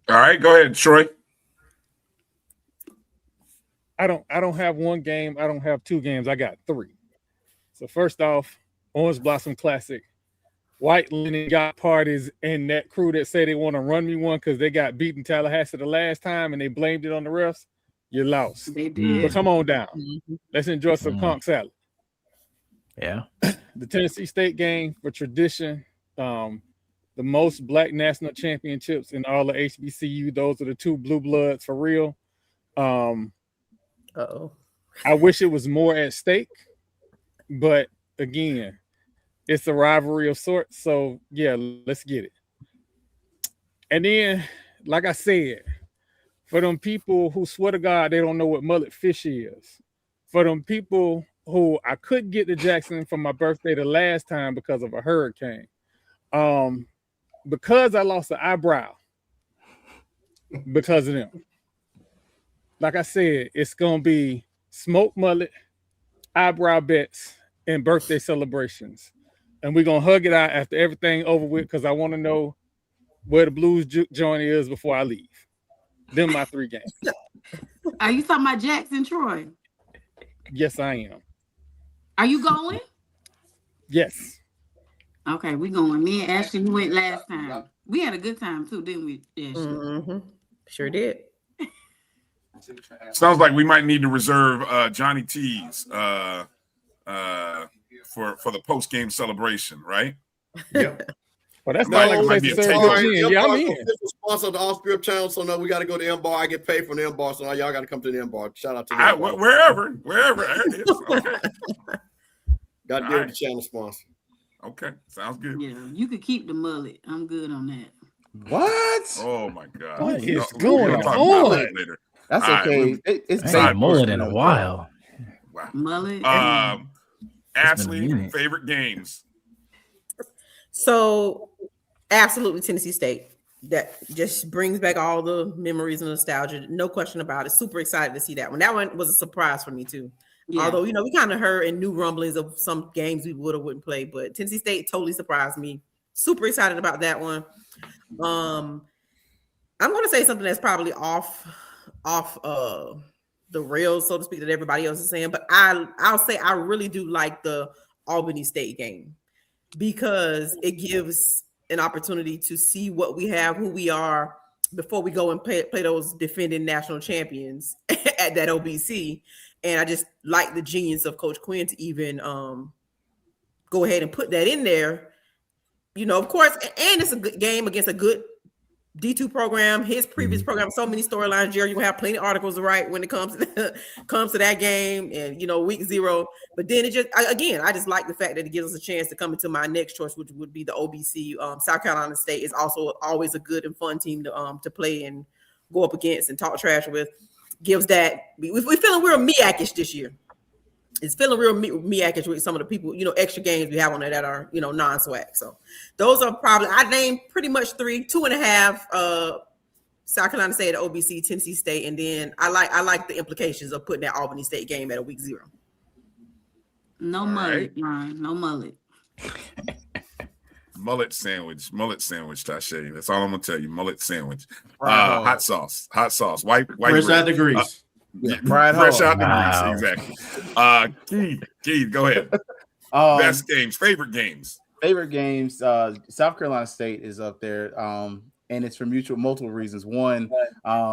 All right, go ahead, Troy. I don't have one game. I don't have 2 games. I got 3. So first off, Orange Blossom Classic. white linen got parties and that crew that say they want to run me one because they got beat in Tallahassee the last time and they blamed it on the refs, you lost. They did. But come on down. Let's enjoy some conch salad. Yeah. The Tennessee State game for tradition. The most black national championships in all of HBCU. Those are the two blue bloods for real. I wish it was more at stake, but again, it's a rivalry of sorts. So yeah, let's get it. And then, like I said, for them people who swear to God they don't know what mullet fish is, for them people who I couldn't get to Jackson for my birthday the last time because of a hurricane. Because I lost an eyebrow because of them. Like I said, it's going to be smoked mullet, eyebrow bets, and birthday celebrations. And we're going to hug it out after everything over with because I want to know where the blues joint is before I leave. Them my 3 games. Are you talking about Jackson, Troy? Yes, I am. Are you going? Yes. Okay, we going. Me and Ashley, we went last time. We had a good time too, didn't we, Ashley? Sure did. Sounds like we might need to reserve Johnny T's for the post game celebration, right? Yep. Well, that's not like it might be a takeover. Yeah, I'm in. Sponsor of the Off Script channel, so no, we got to go to M Bar. I get paid from the M Bar, so now y'all got to come to the M Bar. Shout out to the wherever. There it is. Okay. Got to get the channel sponsor. Okay, sounds good. Yeah, you could keep the mullet. I'm good on that. What? Oh my God! What is going on? That's okay. It's been mullet in a while. Wow. Mullet. Ashley, favorite games. So, absolutely Tennessee State. That just brings back all the memories and nostalgia. No question about it. Super excited to see that one. That one was a surprise for me too. Yeah. Although, we kind of heard and knew rumblings of some games we would or wouldn't play, but Tennessee State totally surprised me. Super excited about that one. I'm going to say something that's probably off the rails, so to speak, that everybody else is saying, but I'll say I really do like the Albany State game because it gives an opportunity to see what we have, who we are before we go and play those defending national champions at that OBC. And I just like the genius of Coach Quinn to even go ahead and put that in there. Of course, and it's a good game against a good D2 program. His previous program, so many storylines. Jerry, you have plenty of articles to write when it comes to that game and week 0. But then I just like the fact that it gives us a chance to come into my next choice, which would be the OBC. South Carolina State is also always a good and fun team to play and go up against and talk trash with. Gives that we're feeling real MEAC-ish this year. It's feeling real MEAC-ish with some of the people, extra games we have on there that are, non-SWAC. So those are probably, I named pretty much 3, 2.5, South Carolina State at OBC, Tennessee State. And then I like the implications of putting that Albany State game at a week 0. No mullet, Brian. No mullet. Mullet sandwich, Tashay. That's all I'm gonna tell you. Mullet sandwich. Hot sauce. White. Fresh out the grease. Fresh out the grease. Exactly. Keith, go ahead. Best games, favorite games. South Carolina State is up there, and it's for multiple reasons. One,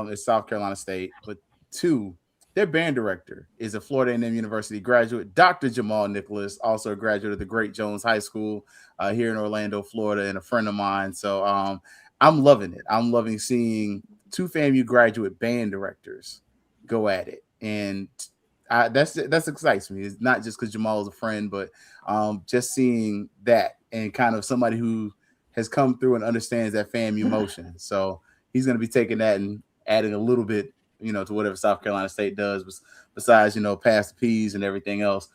is South Carolina State, but 2, their band director is a Florida A&M University graduate, Dr. Jamal Nicholas, also a graduate of the Great Jones High School here in Orlando, Florida, and a friend of mine. So I'm loving it. I'm loving seeing 2 FAMU graduate band directors go at it, and that's excites me. It's not just because Jamal is a friend, but just seeing that and kind of somebody who has come through and understands that FAMU motion. So he's going to be taking that and adding a little bit, to whatever South Carolina State does, besides, pass the P's and everything else.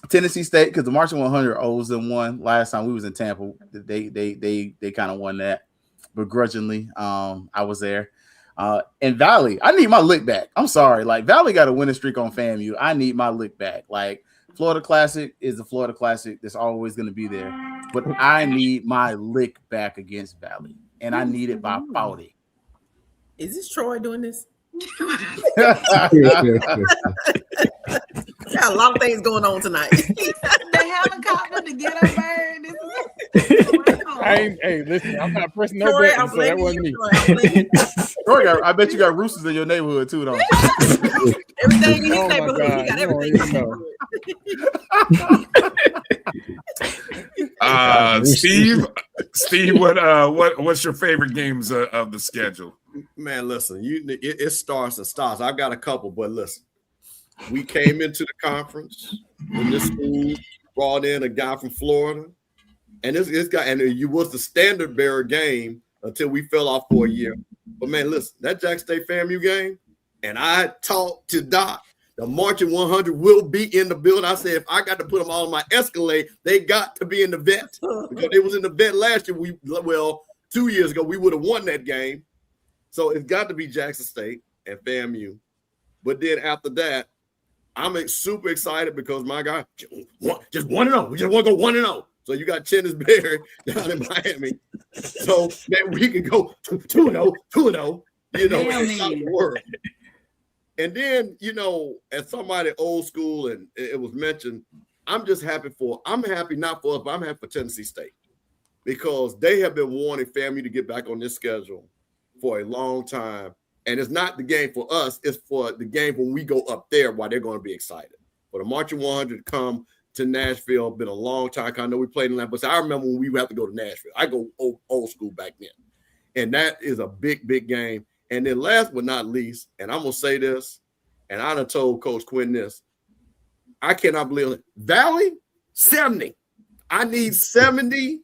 Tennessee State, because the Marching 100 owes them one. Last time we was in Tampa, they kind of won that begrudgingly. I was there. And Valley, I need my lick back. I'm sorry. Like, Valley got a winning streak on FAMU. I need my lick back. Like, Florida Classic is the Florida Classic. That's always going to be there. But I need my lick back against Valley. And I need it by 40. Is this Troy doing this? Got a lot of things going on tonight. The helicopter to get a bird. Hey, listen, I'm not pressing no button, so that wasn't me. I bet you got roosters in your neighborhood too, don't you? Everything in his Oh my neighborhood. God, He got you don't everything in his neighborhood. Steve, what's your favorite games of the schedule? Man, listen, it starts and stops. I've got a couple, but listen, we came into the conference when this school brought in a guy from Florida, and this guy, and it was the standard bearer game until we fell off for a year. But man, listen, that Jackson State FAMU game, and I talked to Doc. The Marching 100 will be in the building. I said, if I got to put them all on my Escalade, they got to be in the vet because they was in the vet last year. 2 years ago, we would have won that game. So it's got to be Jackson State and FAMU. But then after that, I'm super excited because my guy just 1-0. We just want to go 1-0. So you got Chennis Berry down in Miami. So man, we can go 2-0, 2-0. You know, it's not the world. And then, you know, as somebody old school, and it was mentioned, I'm happy not for us, but I'm happy for Tennessee State because they have been wanting FAMU to get back on this schedule for a long time. And it's not the game for us, it's for the game when we go up there why they're going to be excited. For the Marching 100 to come to Nashville, been a long time. I know we played in that, but I remember when we would have to go to Nashville. I go old school back then. And that is a big, big game. And then last but not least, and I'm going to say this, and I done told Coach Quinn this, I cannot believe it. Valley, 70. I need 70.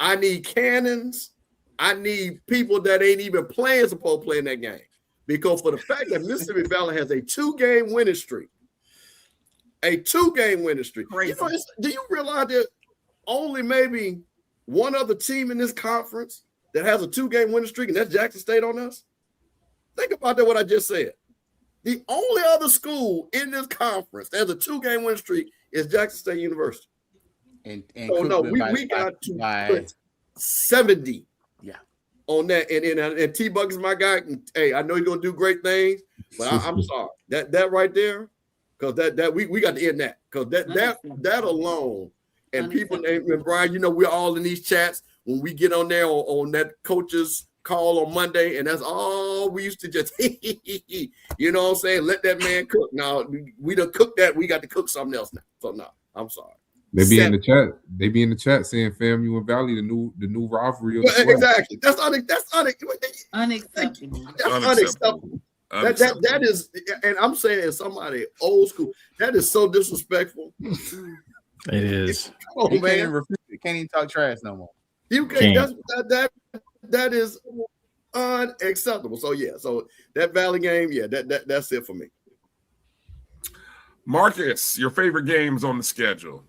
I need cannons. I need people that ain't even supposed to play in that game. Because for the fact that Mississippi Valley has a 2-game winning streak, you know, do you realize that only maybe one other team in this conference that has a 2-game winning streak, and that's Jackson State on us? Think about that, what I just said. The only other school in this conference that has a 2-game winning streak is Jackson State University. And so no, we got to put 70 on that. And T-Buck is my guy. And, hey, I know he's gonna do great things, but I'm sorry. That right there, because that we got to end that. Because that alone, and people and Bryan, you know, we're all in these chats when we get on there on that coaches call on Monday, and that's all we used to just you know what I'm saying, let that man cook. Now we done cooked that, we got to cook something else now. So no, I'm sorry. They be in the chat. They be in the chat saying FAMU and Valley, the new rivalry. Of the exactly. That's unacceptable. Unacceptable. That is, and I'm saying as somebody old school, that is so disrespectful. It is. Come on, man. Can't even talk trash no more. You can't. That is unacceptable. So yeah, so that Valley game, yeah, that's it for me. Marcus, your favorite games on the schedule?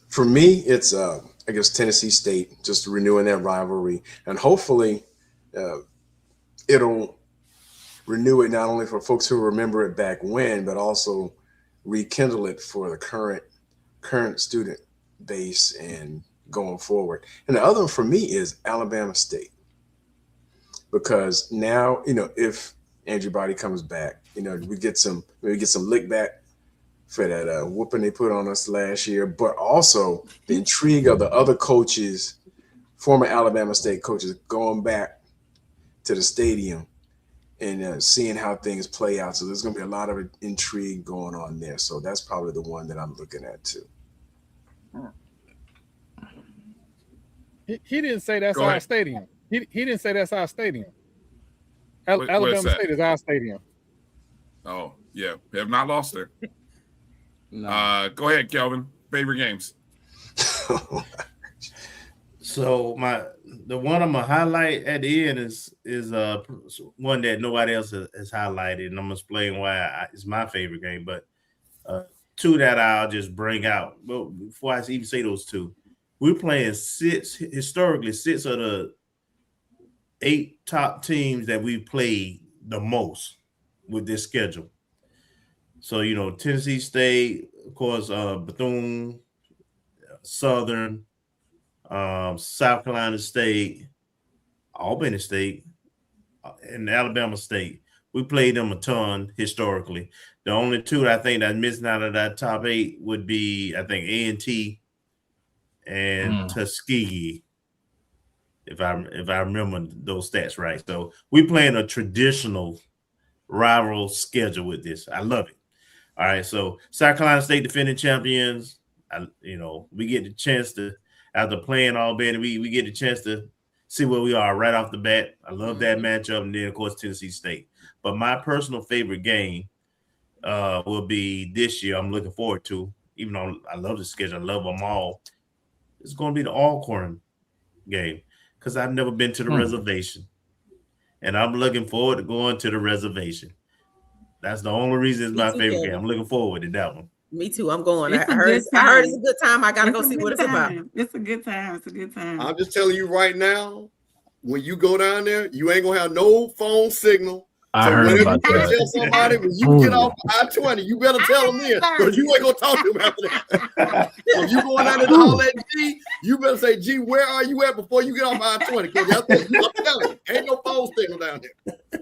For me, it's I guess Tennessee State, just renewing that rivalry, and hopefully it'll renew it not only for folks who remember it back when, but also rekindle it for the current student base and going forward. And the other one for me is Alabama State, because now, you know, if Andrew Body comes back, you know, we get some lick back for that whooping they put on us last year, but also the intrigue of the other coaches, former Alabama State coaches, going back to the stadium and seeing how things play out. So there's going to be a lot of intrigue going on there. So that's probably the one that I'm looking at too. He didn't say that's our stadium. He didn't say that's our stadium. Alabama State is our stadium. Oh, yeah. We have not lost there. No. Go ahead, Kelvin. Favorite games. So the one I'm gonna highlight at the end is one that nobody else has highlighted, and I'm gonna explain why it's my favorite game. But two that I'll just bring out. Well, before I even say those two, we're playing historically six of the 8 top teams that we played the most with this schedule. So, you know, Tennessee State, of course, Bethune, Southern, South Carolina State, Albany State, and Alabama State. We played them a ton historically. The only two that I think that's missing out of that top 8 would be, I think, A&T and Tuskegee, if I remember those stats right. So we playing a traditional rival schedule with this. I love it. All right, so South Carolina State defending champions. We get the chance to, after playing all day, we get the chance to see where we are right off the bat. I love that matchup, and then of course Tennessee State. But my personal favorite game will be this year. I'm looking forward to, even though I love the schedule, I love them all. It's going to be the Alcorn game because I've never been to the reservation, and I'm looking forward to going to the reservation. That's the only reason it's my favorite game. I'm looking forward to that one. Me too. I'm going. I heard it's a good time. I gotta go see what it's about. It's a good time. It's a good time. I'm just telling you right now, when you go down there, you ain't gonna have no phone signal. I heard about that. Tell somebody when you get off I-20, you better tell them in because you ain't gonna talk to them after that. So if you going down there to holler at G, you better say, G, where are you at before you get off I-20? Because I'm telling you, ain't no phone signal down there.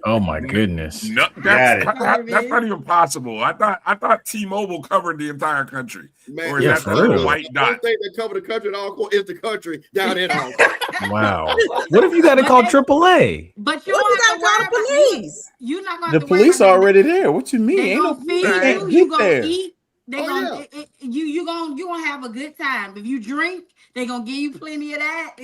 Oh my goodness! No, that's not even possible. I thought T-Mobile covered the entire country. Man, or is that the white dot? The thing that cover the country in Alcorn is the country down in Alcorn. Wow. What if you got to call AAA? But you got to call the police. You're not going The police are already there. What you mean? They Ain't no gonna feed can't you. You get gonna there. eat. They you gonna have a good time. If you drink, they gonna give you plenty of that.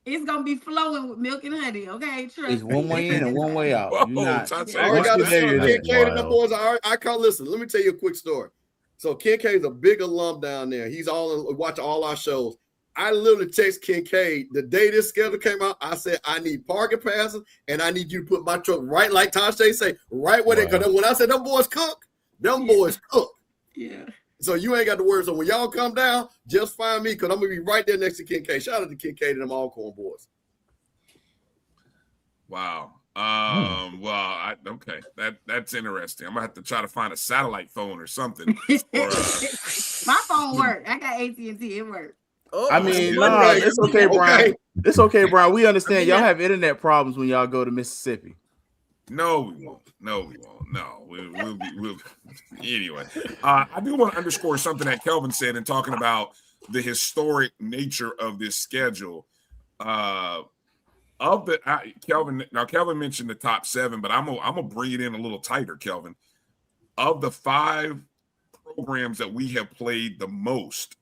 It's gonna be flowing with milk and honey. Okay, trust It's one way in and one way out. Whoa, You're not. I already got the Kincaid and the boys. I can't listen. Let me tell you a quick story. So Kincaid's a big alum down there. He's watch all our shows. I literally text Kincaid the day this schedule came out. I said, I need parking passes and I need you to put my truck right, like Tasha say, right where they. Because when I said them boys cook, boys cook. Yeah. So you ain't got to worry. So when y'all come down, just find me because I'm gonna be right there next to Kincaid. Shout out to Kincaid and them Alcorn boys. Wow. Well, okay. That's interesting. I'm gonna have to try to find a satellite phone or something. My phone worked. I got AT&T. It worked. I mean, it's okay, Brian. It's okay, Brian. We understand y'all have internet problems when y'all go to Mississippi. No, we won't. No, we'll be anyway. I do want to underscore something that Kelvin said in talking about the historic nature of this schedule. Kelvin mentioned the top 7, but I'm gonna bring it in a little tighter, Kelvin. Of the 5 programs that we have played the most,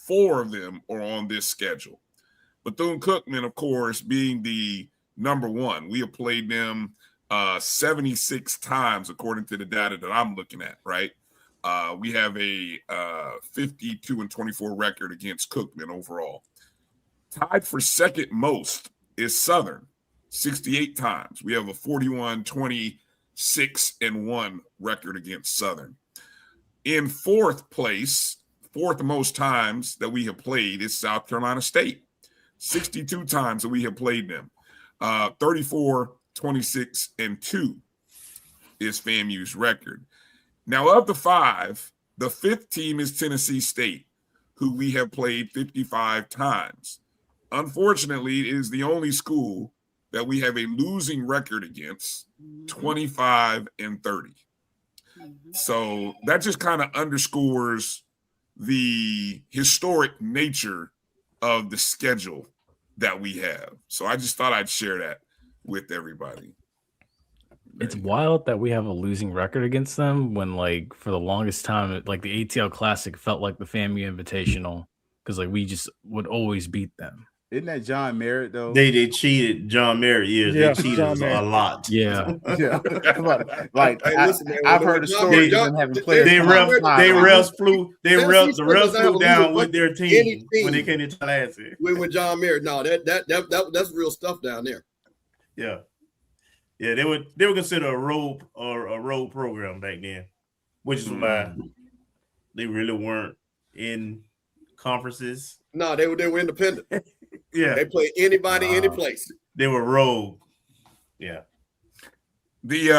4 of them are on this schedule. Bethune-Cookman, of course, being the number 1. We have played them 76 times, according to the data that I'm looking at, right? We have a 52-24 record against Cookman overall. Tied for second most is Southern, 68 times. We have a 41-26-1 record against Southern. In 4th place, 4th most times that we have played is South Carolina State, 62 times that we have played them. 34-26-2 is FAMU's record. Now, of the 5, the 5th team is Tennessee State, who we have played 55 times. Unfortunately, it is the only school that we have a losing record against, 25-30. So that just kind of underscores the historic nature of the schedule that we have. So I just thought I'd share that with everybody. It's wild that we have a losing record against them when, like, for the longest time, the ATL Classic felt like the FAMU Invitational because, we just would always beat them. Isn't that John Merritt though? They cheated John Merritt. They cheated a lot. Yeah. I've heard a story of them having players. The refs flew down with their team when they came to Tallahassee. With John Merritt. No, that's real stuff down there. Yeah. Yeah, they were considered a road program back then, which is why they really weren't in conferences. No, they were independent. Yeah, they played anybody, any place. They were rogue. Yeah. The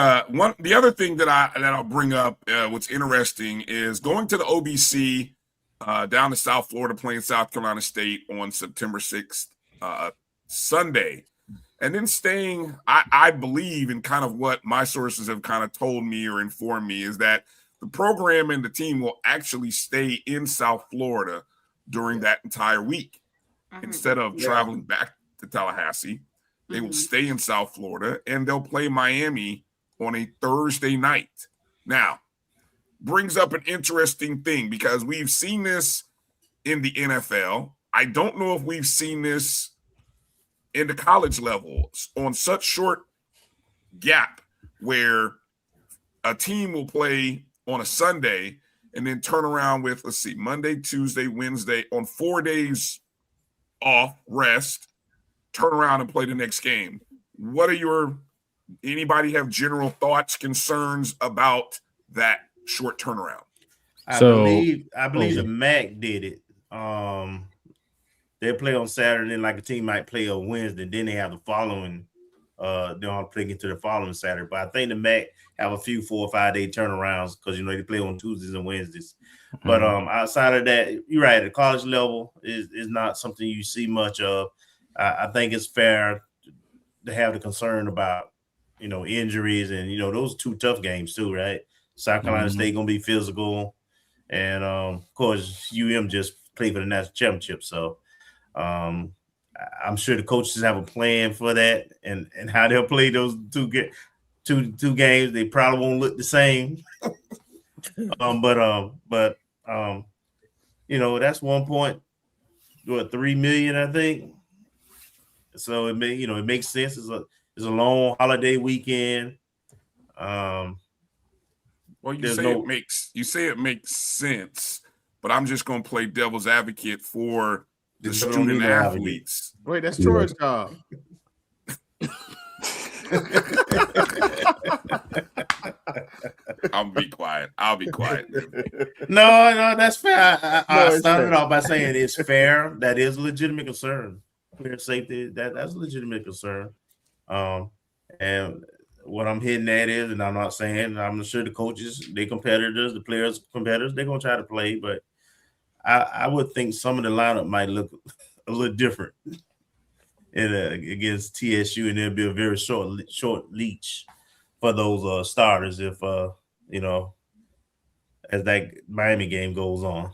other thing that I'll bring up, what's interesting is going to the OBC down to South Florida, playing South Carolina State on September 6th, Sunday, and then staying. I believe in kind of what my sources have kind of told me or informed me is that the program and the team will actually stay in South Florida during that entire week. Instead of traveling back to Tallahassee, they will stay in South Florida and they'll play Miami on a Thursday night. Now, brings up an interesting thing because we've seen this in the NFL. I don't know if we've seen this in the college level on such short gap where a team will play on a Sunday and then turn around with, let's see, Monday, Tuesday, Wednesday, on 4 days off, rest, turn around and play the next game. What are anybody have general thoughts, concerns about that short turnaround? I believe the MAC did it. They play on Saturday, and like a team might play on Wednesday, then they have the following. They'll play into the following Saturday. But I think the MAC have a few 4 or 5 day turnarounds because they play on Tuesdays and Wednesdays. But outside of that, you're right. At the college level is not something you see much of. I think it's fair to have the concern about injuries and those 2 tough games too, right? South Carolina State gonna be physical, and of course UM just played for the national championship, so I'm sure the coaches have a plan for that and how they'll play those two games. They probably won't look the same, but that's 1.3 million, I think. So it makes sense. It's a long holiday weekend. Well, you say it makes sense, but I'm just going to play devil's advocate for the student athletes. Wait, that's Troy's job. I'll be quiet. No, that's fair. I started off by saying it's fair. That is a legitimate concern. Player safety, that's a legitimate concern. And what I'm hitting at is, and I'm not saying, I'm sure the coaches, the competitors, the players, competitors, they're gonna try to play, but I would think some of the lineup might look a little different against TSU, and there'll be a very short leash for those starters if as that Miami game goes on.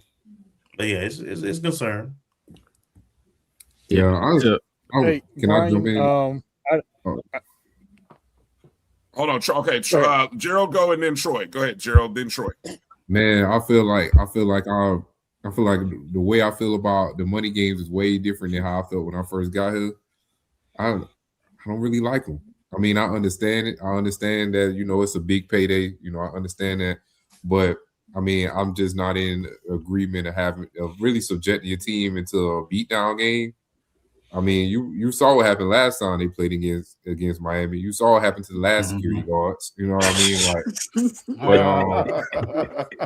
But yeah, it's concern. Yeah, can I jump in? Hold on. Okay, Gerald, go, and then Troy. Go ahead, Gerald, then Troy. Man, I feel like the way I feel about the money games is way different than how I felt when I first got here. I don't really like them. I mean, I understand it. I understand that it's a big payday. I understand that, but I mean, I'm just not in agreement of really subjecting your team into a beatdown game. I mean, you saw what happened last time they played against Miami. You saw what happened to the last security guards. You know what I mean?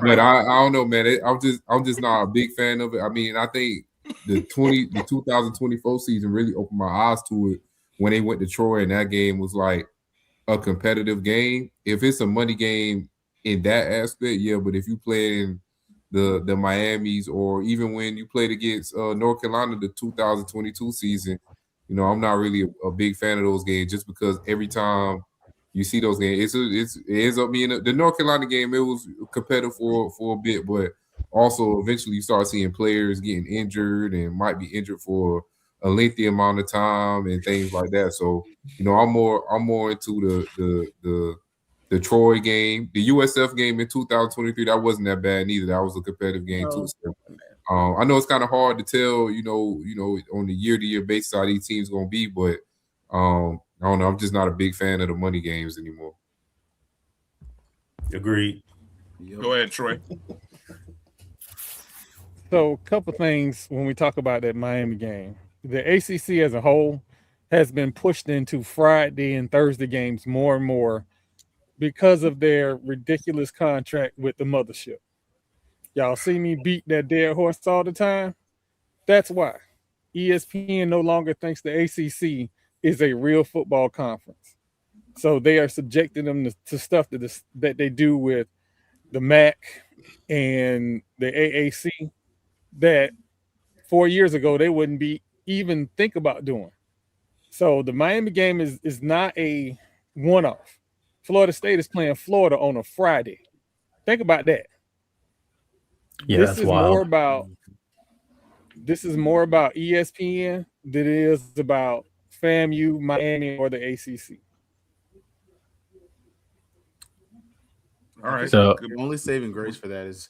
But I don't know, man. I'm just not a big fan of it. I mean, I think the 2024 season really opened my eyes to it when they went to Troy, and that game was like a competitive game. If it's a money game in that aspect, yeah. But if you play in the Miamis, or even when you played against North Carolina the 2022 season, I'm not really a big fan of those games, just because every time you see those games, it ends up being the North Carolina game. It was competitive for a bit, but also eventually you start seeing players getting injured and might be injured for a lengthy amount of time and things like that. So I'm more into the Troy game, the USF game in 2023. That wasn't that bad neither. That was a competitive game too. So, I know it's kind of hard to tell, on the year-to-year basis how these teams going to be, but I don't know. I'm just not a big fan of the money games anymore. Agreed. Go ahead, Troy. So, a couple things when we talk about that Miami game. The ACC as a whole has been pushed into Friday and Thursday games more and more because of their ridiculous contract with the mothership. Y'all see me beat that dead horse all the time? That's why. ESPN no longer thinks the ACC is a real football conference. So they are subjecting them to stuff that they do with the MAC and the AAC that 4 years ago they wouldn't even think about doing. So the Miami game is not a one-off. Florida State is playing Florida on a Friday. Think about that. Yeah, this that's is wild. more about this is more about ESPN than it is about FAMU, Miami, or the ACC. All right. So the only saving grace for that is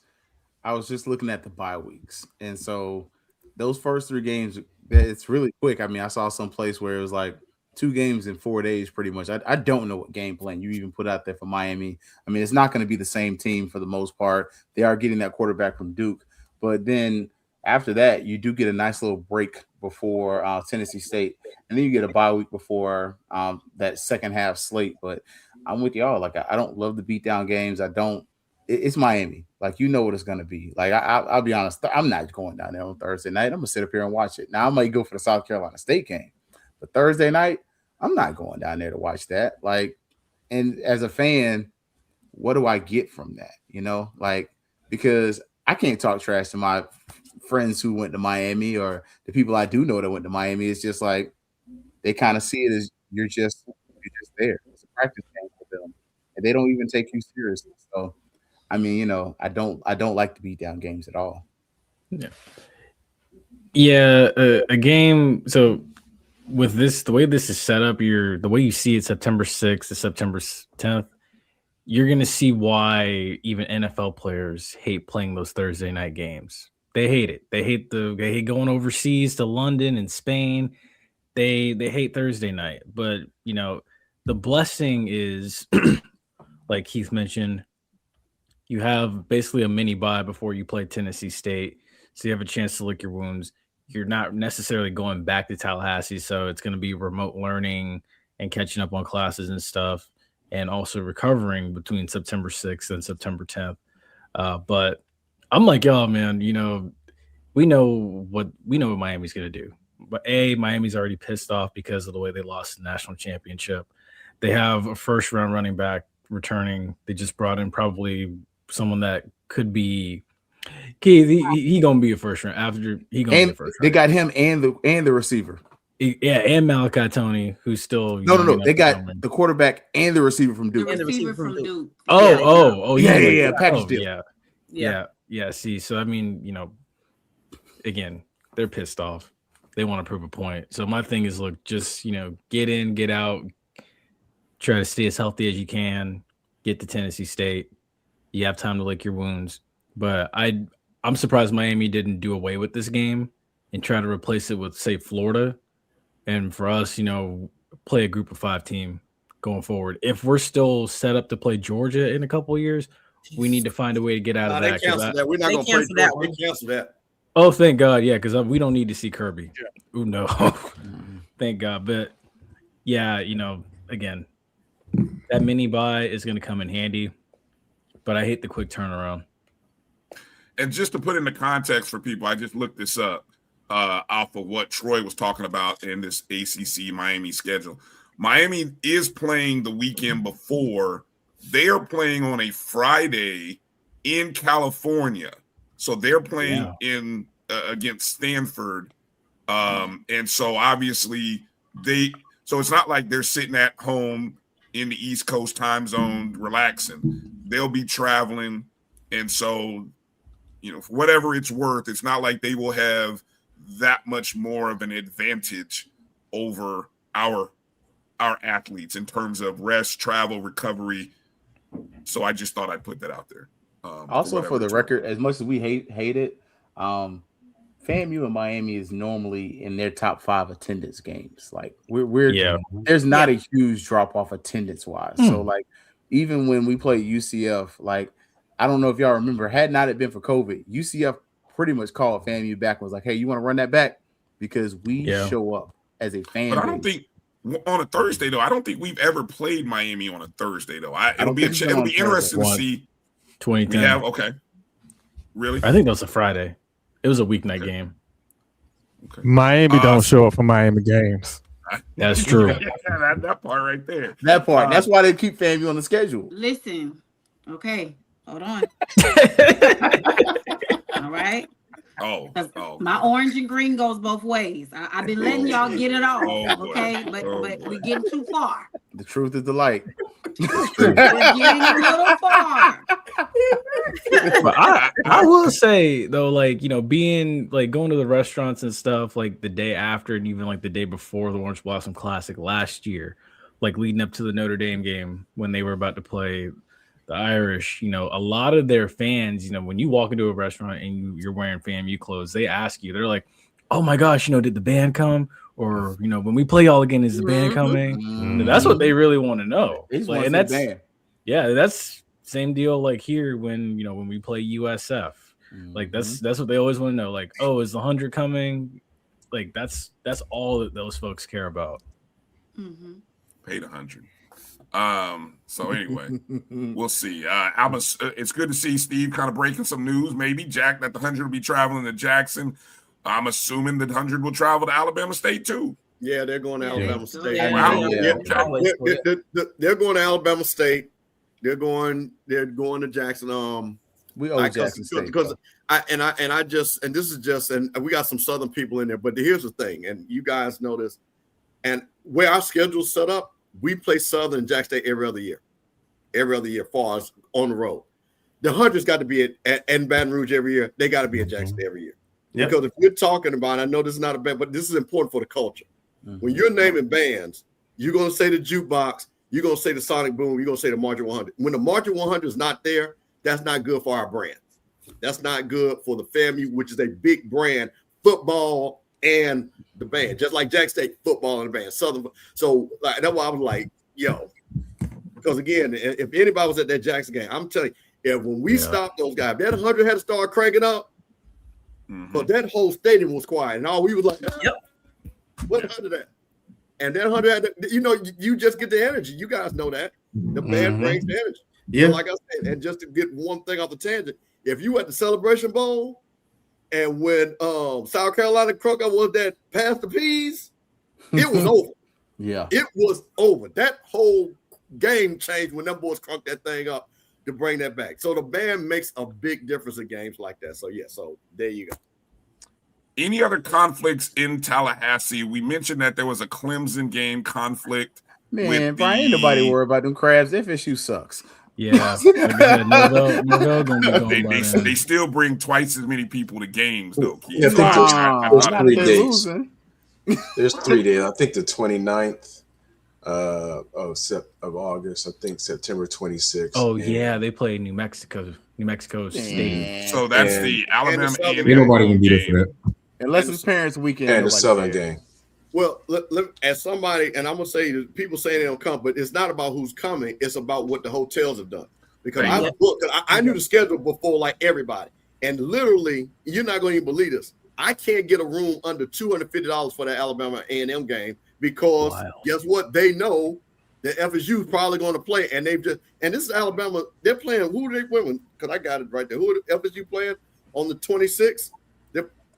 I was just looking at the bye weeks. And so those first 3 games, it's really quick. I mean, I saw some place where it was like 2 games in 4 days pretty much. I don't know what game plan you even put out there for Miami. I mean, it's not going to be the same team for the most part. They are getting that quarterback from Duke. But then after that, you do get a nice little break before Tennessee State. And then you get a bye week before that second half slate. But I'm with y'all. Like, I don't love the beatdown games. It's Miami. Like, you know what it's going to be. Like, I'll be honest. I'm not going down there on Thursday night. I'm going to sit up here and watch it. Now, I might go for the South Carolina State game. But Thursday night, I'm not going down there to watch that. Like, and as a fan, what do I get from that? You know, like, because I can't talk trash to my friends who went to Miami or the people I do know that went to Miami. It's just like they kind of see it as you're just there. It's a practice game for them, and they don't even take you seriously. So, I mean, you know, I don't like the beat down games at all. Yeah, a game. So with this, the way this is set up, the way you see it, September 6th to September 10th, you're going to see why even NFL players hate playing those Thursday night games. They hate it. They hate going overseas to London and Spain. They hate Thursday night. But, you know, the blessing is, like Keith mentioned, you have basically a mini bye before you play Tennessee State. So you have a chance to lick your wounds. You're not necessarily going back to Tallahassee, so it's going to be remote learning and catching up on classes and stuff, and also recovering between September 6th and September 10th. But I'm like, y'all, man, you know, we know what Miami's going to do. But Miami's already pissed off because of the way they lost the national championship. They have a first-round running back returning. They just brought in probably someone that could be he gonna be a first round after he gonna be a first round. They got him and the receiver. And Malachi Tony, who's still no. They got the quarterback and the receiver from Duke. The receiver from Duke. Yeah. Package deal. Yeah. See, so I mean, you know, again, they're pissed off. They want to prove a point. So my thing is, look, just, you know, get in, get out, try to stay as healthy as you can, get to Tennessee State. You have time to lick your wounds. But I'm surprised Miami didn't do away with this game and try to replace it with, say, Florida. And for us, you know, play a group of 5 team going forward. If we're still set up to play Georgia in a couple of years, we need to find a way to get out of that. They canceled that. We're not going to play that. They canceled that. Oh, thank God. Yeah, because we don't need to see Kirby. Yeah. Ooh, no. Thank God. But, yeah, you know, again, that mini bye is going to come in handy. But I hate the quick turnaround. And just to put into context for people, I just looked this up off of what Troy was talking about in this ACC Miami schedule. Miami is playing the weekend before. They are playing on a Friday in California. So they're playing in against Stanford. And so obviously so it's not like they're sitting at home in the East Coast time zone relaxing. They'll be traveling. And so, you know, for whatever it's worth, it's not like they will have that much more of an advantage over our athletes in terms of rest, travel, recovery. So I just thought I'd put that out there. Also, for the record, as much as we hate it, FAMU and Miami is normally in their top 5 attendance games. Like there's not a huge drop off attendance wise. So like even when we played UCF, like I don't know if y'all remember, had not it been for COVID, UCF pretty much called FAMU back and was like, hey, you want to run that back? Because we show up as a fan. But I don't think on a Thursday, though, I don't think we've ever played Miami on a Thursday, though. It'll be interesting to see. 2010. Okay. Really? I think that was a Friday. It was a weeknight game. Okay. Miami don't show up for Miami games. That's true. that part right there. That part. That's why they keep FAMU on the schedule. Listen. Okay. Hold on. All right. Oh. My orange and green goes both ways. I've been letting y'all get it off. Okay. But we're getting too far. The truth is the light. We're getting a little far. But I will say though, like, you know, being like going to the restaurants and stuff like the day after and even like the day before the Orange Blossom Classic last year, like leading up to the Notre Dame game when they were about to play the Irish, you know, a lot of their fans, you know, when you walk into a restaurant and you're wearing FAMU clothes, they ask you, they're like, oh my gosh, you know, did the band come? Or, you know, when we play y'all again, is the band coming? Mm-hmm. That's what they really want to know. Like, and that's band. Yeah, that's same deal like here when, you know, when we play USF. Like that's what they always want to know. Like, oh, is the 100 coming? Like that's all that those folks care about. Paid 100. So anyway, we'll see. It's good to see Steve kind of breaking some news. Maybe Jack that the 100 will be traveling to Jackson. I'm assuming that 100 will travel to Alabama State too. Yeah, they're going to Alabama State. Wow. They're going to Alabama State. They're going to Jackson. We owe Jackson State because we got some Southern people in there. But here's the thing, and you guys know this, and where our schedule's set up, we play Southern and Jackson State every other year, far as on the road. The 100's got to be at Baton Rouge every year. They got to be at Jackson State every year. Yep. Because if you're talking about, I know this is not a band, but this is important for the culture. When you're naming bands, you're going to say the Jukebox, you're going to say the Sonic Boom, you're going to say the Marching 100. When the Marching 100 is not there, that's not good for our brand. That's not good for the FAMU, which is a big brand, football and the band, just like Jackson State football and the band, Southern. So that's why I was like, yo, because again, if anybody was at that Jackson game, I'm telling you, when we stopped those guys, that 100 had to start cranking up. But that whole stadium was quiet, and all we was like, what 100 at? And that 100 had, you just get the energy. You guys know that the band brings the energy. Yeah, so like I said, and just to get one thing off the tangent, if you at the Celebration Bowl, and when South Carolina Crook was that pass the peas, it was over. Yeah, it was over. That whole game changed when them boys crunked that thing up to bring that back. So the band makes a big difference in games like that. So yeah, so there you go. Any other conflicts in Tallahassee? We mentioned that there was a Clemson game conflict. Man, Brian, ain't nobody worry about them crabs. FSU sucks. Yeah, they still bring twice as many people to games though. Yeah, I think there's 3 days. There's 3 days. I think the 29th of August. I think September 26th. Oh yeah, they play New Mexico State. So that's the Alabama A&M. Ain't nobody gonna be there for that. Unless it's Parents Weekend and the Southern game. Well, as somebody, and I'm gonna say that people say they don't come, but it's not about who's coming. It's about what the hotels have done. Because I knew the schedule before, like everybody, and literally, you're not going to even believe this. I can't get a room under $250 for the Alabama A&M game because guess what? They know that FSU is probably going to play, and this is Alabama. They're playing. Who are they playing? Because I got it right there. Who are the FSU playing on the 26th?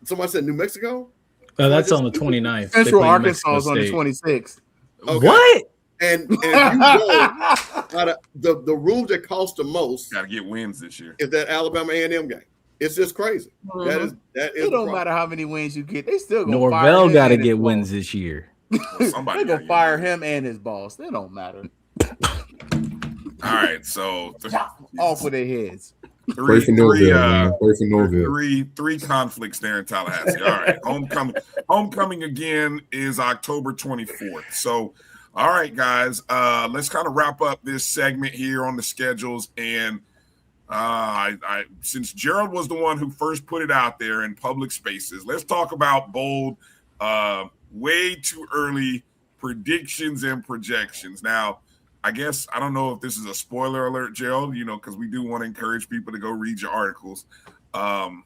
Somebody said New Mexico. That's on the 29th. Central Arkansas is on the 26th. Okay. What? And you go the rooms that cost the most. Got to get wins this year. Is that Alabama A&M game? It's just crazy. That is. It don't matter how many wins you get. They still gonna Norvell got to get wins this year. They gonna fire him and his boss. They don't matter. All right, so off with their heads. Three conflicts there in Tallahassee. All right, homecoming again is October 24th. So, all right, guys, let's kind of wrap up this segment here on the schedules. And since Gerald was the one who first put it out there in public spaces, let's talk about bold, way too early predictions and projections. Now, I guess I don't know if this is a spoiler alert, Gerald, because we do want to encourage people to go read your articles. Can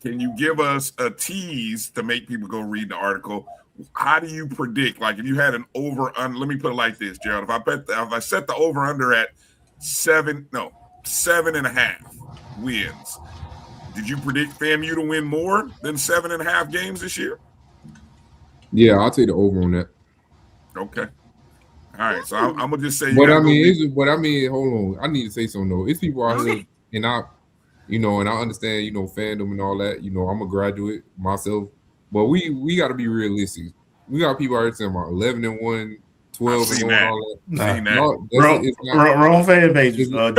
you give us a tease to make people go read the article? How do you predict? Like if you had an over, let me put it like this, Gerald. If I set the over under at 7.5 wins, did you predict FAMU to win more than 7.5 games this year? Yeah, I'll take the over on that. Okay. All right, so I'm gonna just say. Hold on. I need to say something though. It's people out here, and I understand, fandom and all that. I'm a graduate myself, but we got to be realistic. We got people out here saying about 11-1, 12-1, all that. Wrong fan base, Gerald.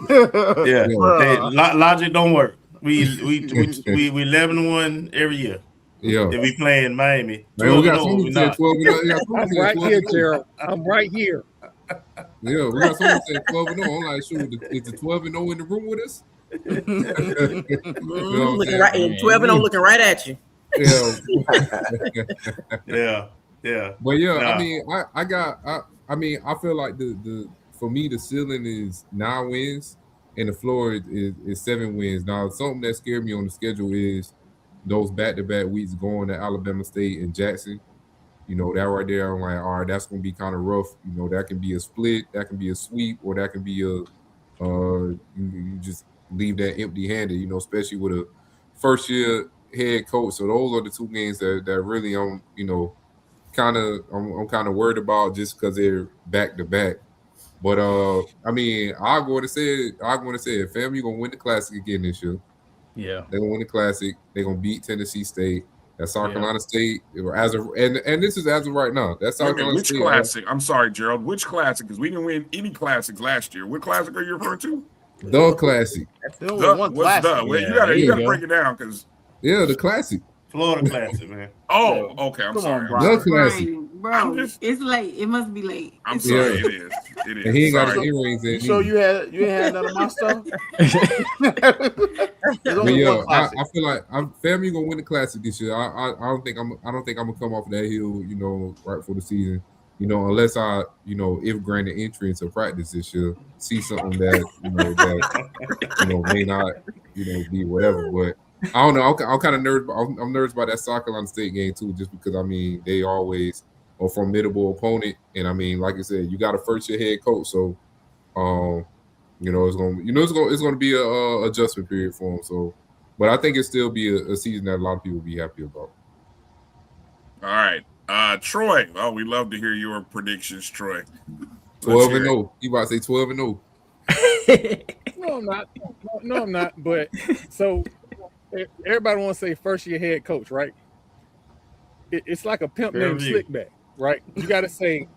Yeah, hey, logic don't work. We 11-1 every year. Yeah, if we play in Miami. Man, we got somebody said 12 and 0. I'm right here, Gerald. I'm right here. Yeah, we got someone said 12 and 0. I'm like, shoot, is the 12 and 0 in the room with us? Looking right, 12 and 0 looking right at you. Yeah. Yeah. But yeah, I mean, I feel like the for me the ceiling is 9 wins and the floor is 7 wins. Now, something that scared me on the schedule is those back-to-back weeks going to Alabama State and Jackson. You know, that right there, I'm like, all right, that's going to be kind of rough. You know, that can be a split, that can be a sweep, or that can be you just leave that empty-handed, you know, especially with a first-year head coach. So those are the 2 games that really I'm kind of worried about just because they're back-to-back. But, I mean, I'm going to say if FAMU going to win the Classic again this year. Yeah. They're going to win the Classic. They're going to beat Tennessee State. That's South Carolina State. And this is as of right now. That's South Carolina State. Which Classic? I'm sorry, Gerald. Which Classic? Because we didn't win any Classics last year. What Classic are you referring to? The Classic. You got to break it down because. Yeah, the Classic. Florida Classic, man. Oh, okay. I'm sorry. The Classic. Bro, it's late. It must be late. I'm sorry. It is. It is. And he ain't got his earrings in. So you ain't had none of my stuff? But yeah, I feel like FAMU gonna win the Classic this year. I don't think I'm gonna come off of that hill, you know, right for the season. You know, unless if granted entry into practice this year, see something that may not, be whatever. But I don't know. I'm kind of nervous. I'm nervous about that South Carolina State game too, just because I mean they always a formidable opponent, and I mean, like I said, you got a first-year head coach, so it's gonna be a adjustment period for him. So, but I think it'll still be a season that a lot of people will be happy about. All right, Troy. Oh, we love to hear your predictions, Troy. 12 and 0. You about to say 12 and 0? No, I'm not. No, I'm not. But so everybody wants to say first-year head coach, right? It's like a pimp named Slickback, right? You got to say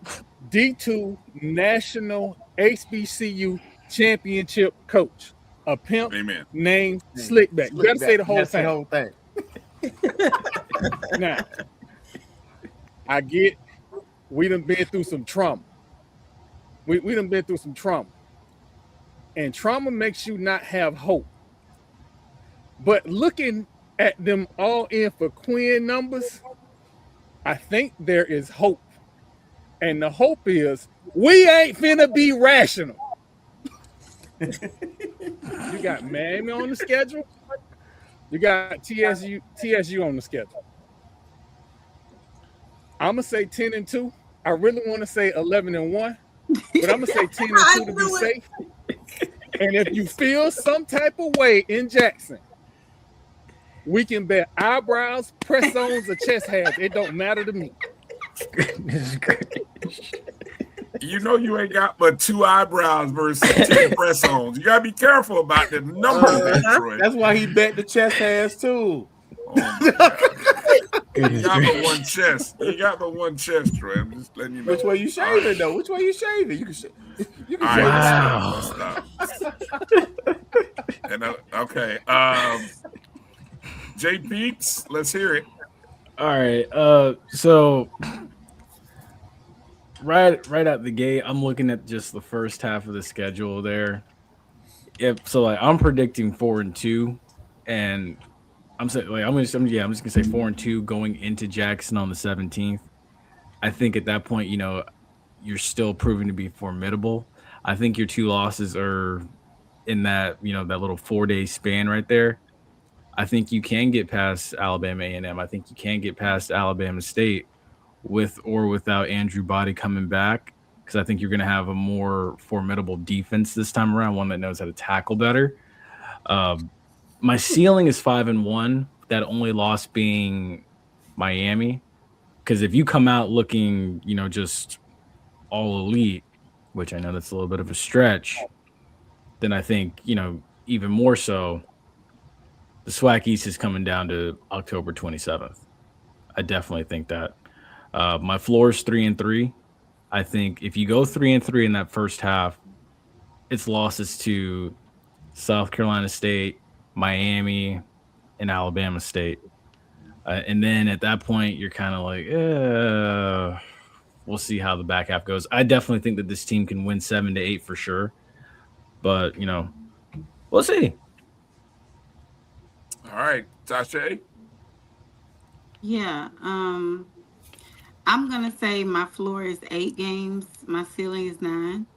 D2 National HBCU Championship coach, a pimp named Slickback. You got to say the whole thing. Now, I get we done been through some trauma. We done been through some trauma. And trauma makes you not have hope. But looking at them all in for Quinn numbers, I think there is hope. And the hope is we ain't finna be rational. You got Miami on the schedule. You got TSU on the schedule. I'm gonna say 10 and 2. I really want to say 11 and 1, but I'm gonna say 10 and 2 to be safe. And if you feel some type of way in Jackson, we can bet eyebrows, press ons, or chest hairs. It don't matter to me. This is great. You know you ain't got but 2 eyebrows versus 10 press ons. You gotta be careful about the numbers. That's why he bet the chest hairs too. You got the one chest. You got the one chest, Troy. I'm just letting you know. Which way you shaving though? Which way you shaving? You can shave. Wow. And okay. J Beats, let's hear it. All right. So right out the gate, I'm looking at just the first half of the schedule there. So I'm predicting 4 and 2, and I'm just gonna say 4 and 2 going into Jackson on the 17th. I think at that point, you're still proving to be formidable. I think your 2 losses are in that, that little 4-day span right there. I think you can get past Alabama A&M. I think you can get past Alabama State with or without Andrew Body coming back, because I think you're going to have a more formidable defense this time around, one that knows how to tackle better. My ceiling is 5 and 1. That only loss being Miami, because if you come out looking, just all elite, which I know that's a little bit of a stretch, then I think, even more so, the SWAC East is coming down to October 27th. I definitely think that. My floor is 3 and 3. I think if you go 3 and 3 in that first half, it's losses to South Carolina State, Miami, and Alabama State. And then at that point, you're kind of like, we'll see how the back half goes. I definitely think that this team can win 7 to 8 for sure. But, we'll see. All right, Tasha. Yeah. I'm going to say my floor is 8 games. My ceiling is 9.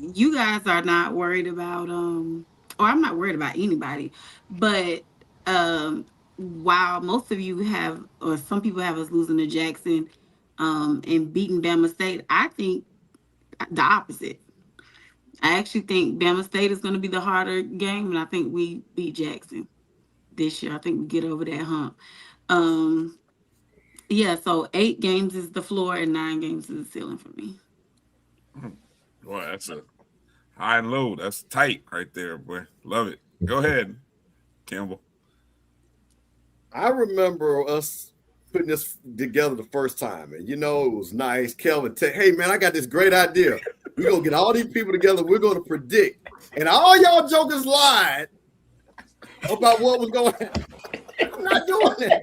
You guys are not worried about, or I'm not worried about anybody, but while most of you have, or some people have us losing to Jackson and beating Bama State, I think the opposite. I actually think Bama State is going to be the harder game, and I think we beat Jackson this year. I think we get over that hump. Yeah, so 8 games is the floor and 9 games is the ceiling for me. Boy, that's a high and low. That's tight right there, boy. Love it. Go ahead, Campbell. I remember us putting this together the first time, and it was nice. Kelvin, hey man, I got this great idea. We're gonna get all these people together. We're gonna predict, and all y'all jokers lied about what was going to happen. I'm not doing that.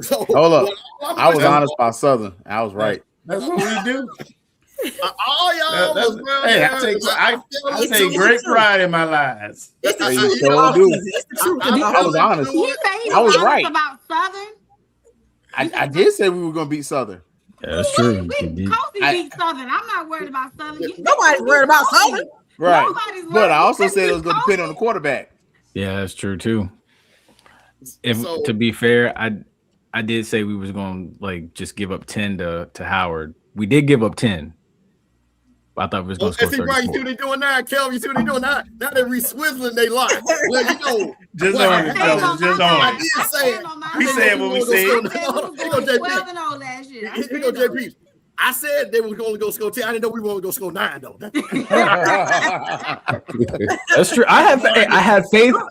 So, hold up. I was honest about Southern. I was right. That's what we do. All y'all was hey, I take great pride in my lies. It's the truth. I was honest. I was right about Southern. I did say we were going to beat Southern. Yeah, that's true. Kofi beat Southern. I'm not worried about Southern. Nobody's worried about Southern. Right. But I also said it was going to depend on the quarterback. Yeah, that's true too. To be fair, I did say we was going to just give up 10 to Howard. We did give up 10. I thought we was going to score 34. Brian, you see what they doing now? Kelvin, you see what they doing now? Now they're re-swizzling they lie. Well, just on it, Kelvin. Just on I did say it. We said what we said. Here go JP. I said they were going to go score 10. I didn't know we were going to go score 9 though. That's true. I had faith.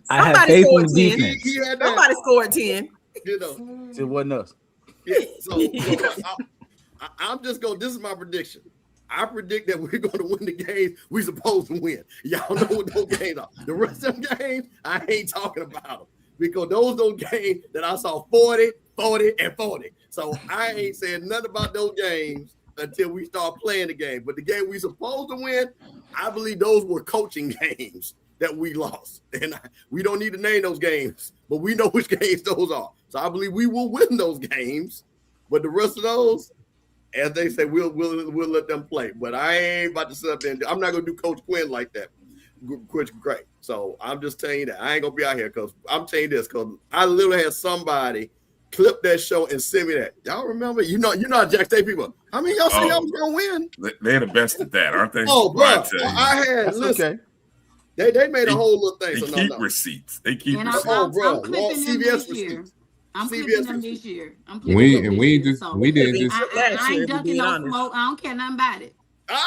I had faith in the defense. Somebody scored 10. It wasn't us. Yeah, so I'm just going. This is my prediction. I predict that we're going to win the games we're supposed to win. Y'all know what those games are. The rest of them games, I ain't talking about them because those games that I saw 40, 40, and 40. So I ain't saying nothing about those games until we start playing the game. But the game we supposed to win, I believe those were coaching games that we lost. And we don't need to name those games, but we know which games those are. So I believe we will win those games. But the rest of those, as they say, we'll let them play. But I ain't about to sit up there. I'm not going to do Coach Quinn like that. Coach Gray. So I'm just telling you that. I ain't going to be out here because I'm telling you this because I literally had somebody clip that show and send me that. Y'all remember? You're not Jack State people. How many y'all say y'all was going to win? They're the best at that, aren't they? Oh, bro. I had, listen. Okay. They made a whole little thing. They so keep no. receipts. They keep and receipts. I'm clipping CBS receipts. I'm clipping them this year. I ain't ducking no smoke. I don't care nothing about it. No.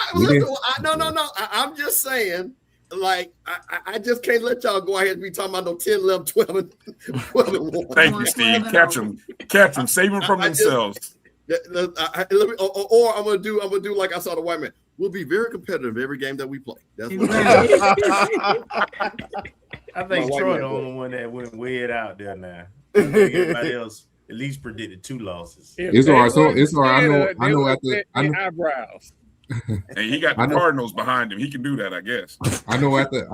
I'm just saying, like, I just can't let y'all go ahead and be talking about no 10, 11, 12, and 1. Thank you, Steve. Catch them. Save them from themselves. Or I'm gonna do like I saw the white man. We'll be very competitive every game that we play. That's what I think Troy the only one that went weird out there now. Everybody else at least predicted 2 losses. It's all right. So it's all right. I know after eyebrows. Hey, he got the Cardinals behind him. He can do that, I guess. I know after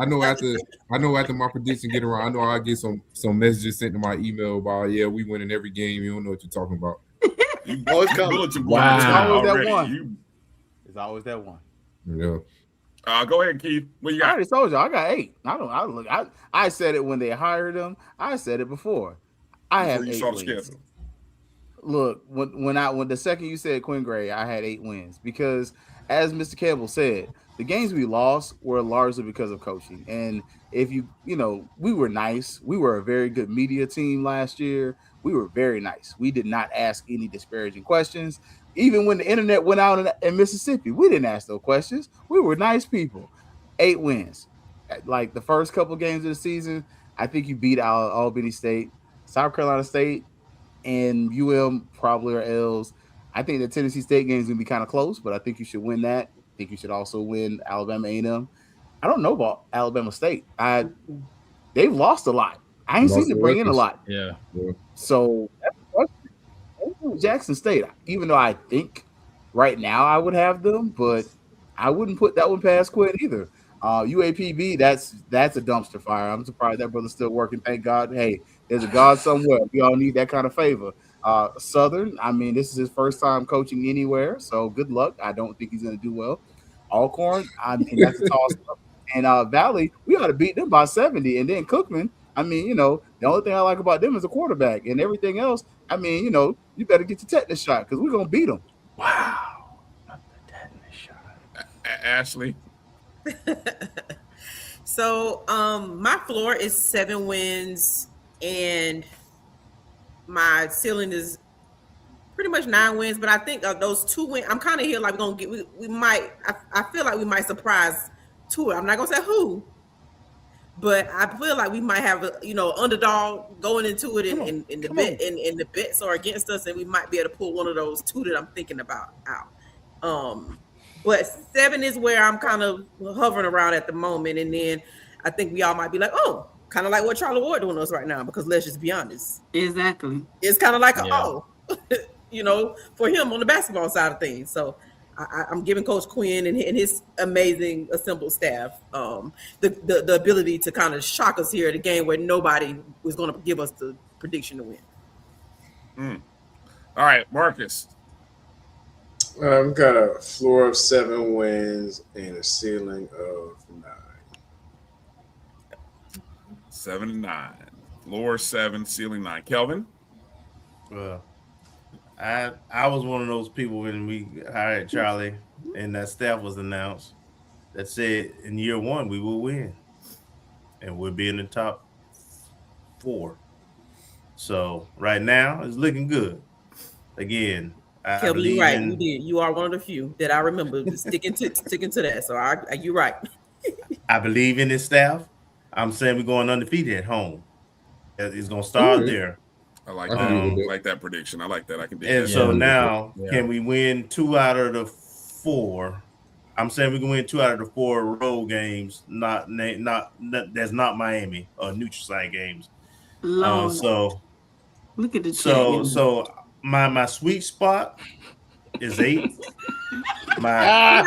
my prediction get around, I know I get some messages sent to my email about we winning every game. You don't know what you're talking about. You boys come. Wow. It's always that one. Yeah. Go ahead, Keith. What you got? I already told you I got 8. I said it when they hired him. I said it before. I have 8 wins. Look, when the second you said Quinn Gray, I had 8 wins because, as Mr. Campbell said, the games we lost were largely because of coaching. And if we were nice. We were a very good media team last year. We were very nice. We did not ask any disparaging questions. Even when the internet went out in Mississippi, we didn't ask those questions. We were nice people. 8 wins. Like the first couple games of the season, I think you beat Albany State, South Carolina State, and UM probably are L's. I think the Tennessee State game is going to be kind of close, but I think you should win that. I think you should also win Alabama A&M. I don't know about Alabama State. They've lost a lot. I ain't seen them bring in a lot. Yeah. So Jackson State, even though I think right now I would have them, but I wouldn't put that one past Quinn either. UAPB, that's a dumpster fire. I'm surprised that brother's still working. Thank God. Hey, there's a God somewhere. We all need that kind of favor. Southern, I mean, this is his first time coaching anywhere, so good luck. I don't think he's going to do well. Alcorn, I mean, that's a toss-up. And Valley, we ought to beat them by 70. And then Cookman, I mean, you know, the only thing I like about them is a quarterback. And everything else, I mean, you know, you better get your tetanus shot because we're going to beat them. Wow. Not the tetanus shot. Ashley? So my floor is 7 wins and my ceiling is pretty much 9 wins, but I think of those 2 wins, I'm kind of here like we might I feel like we might surprise 2. I'm not gonna say who, but I feel like we might have a underdog going into it and the bets are against us, and we might be able to pull one of those 2 that I'm thinking about out. But 7 is where I'm kind of hovering around at the moment. And then I think we all might be like, oh, kind of like what Charlie Ward doing us right now, because let's just be honest. Exactly. It's kind of like, for him on the basketball side of things. So I'm giving Coach Quinn and his amazing assembled staff the ability to kind of shock us here at a game where nobody was going to give us the prediction to win. All right, Marcus. I've got a floor of 7 wins and a ceiling of 9. 7 and 9. Floor 7, ceiling 9. Kelvin? Well, I was one of those people when we hired Charlie and that staff was announced that said in year 1 we will win and we'll be in the top 4. So right now it's looking good. Again, Kelvin, you're right. You did. You are one of the few that I remember sticking to that. So you're right. I believe in this staff. I'm saying we're going undefeated at home. It's going to start there. I like that. I like that prediction. I like that. I can do that. And so now, can we win 2 out of the 4? I'm saying we can win 2 out of the 4 road games. Not that's not Miami or neutral site games. So look at the so my sweet spot is 8. Hold on,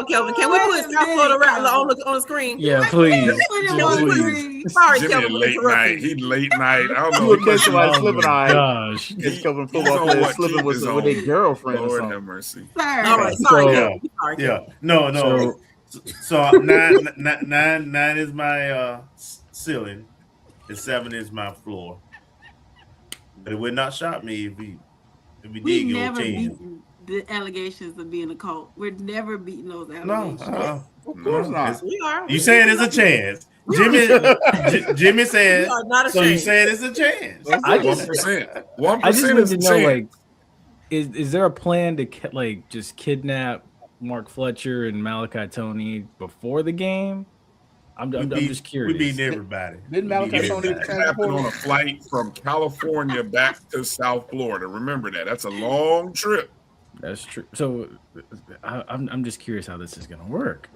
Kelvin. Can we put South Florida Rattler on the screen? Yeah, please. Sorry, Jimmy, Kelvin. late night. He late night. I don't know. Catch somebody slipping eye. Gosh. It's Kelvin football players slipping with their girlfriend. Lord have mercy. All right, sorry. No. So 9 is my ceiling. And 7 is my floor. But it would not shock me if we did go 10. The allegations of being a cult. We're never beating those allegations. No, of course not. We are. You saying it's a chance. Jimmy said, so you saying it's a chance. 1%. 1% I just need to know, chance. like, is there a plan to just kidnap Mark Fletcher and Malachi Tony before the game? I'm just curious. We beating everybody. Didn't Malachi Tony happen on a flight from California back to South Florida? Remember that. That's a long trip. That's true. So I'm just curious how this is going to work.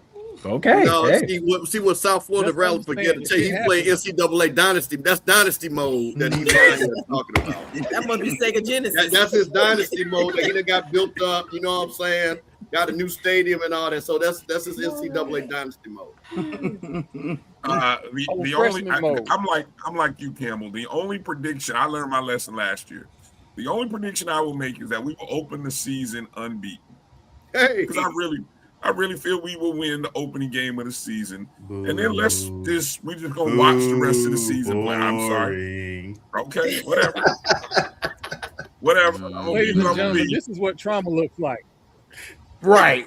Okay. No, hey. see what South Florida Rally forget to tell you. He playing NCAA Dynasty. That's Dynasty mode that he's talking about. That must be Sega Genesis. That's his Dynasty mode that he done got built up. You know what I'm saying? Got a new stadium and all that. So that's his NCAA Dynasty mode. The only I'm like you, Campbell. The only prediction I learned my lesson last year. The only prediction I will make is that we will open the season unbeaten. Hey, because I really feel we will win the opening game of the season. And then we're just gonna watch the rest of the season play. I'm sorry. Okay, whatever. Ladies and gentlemen, this is what trauma looks like. Right.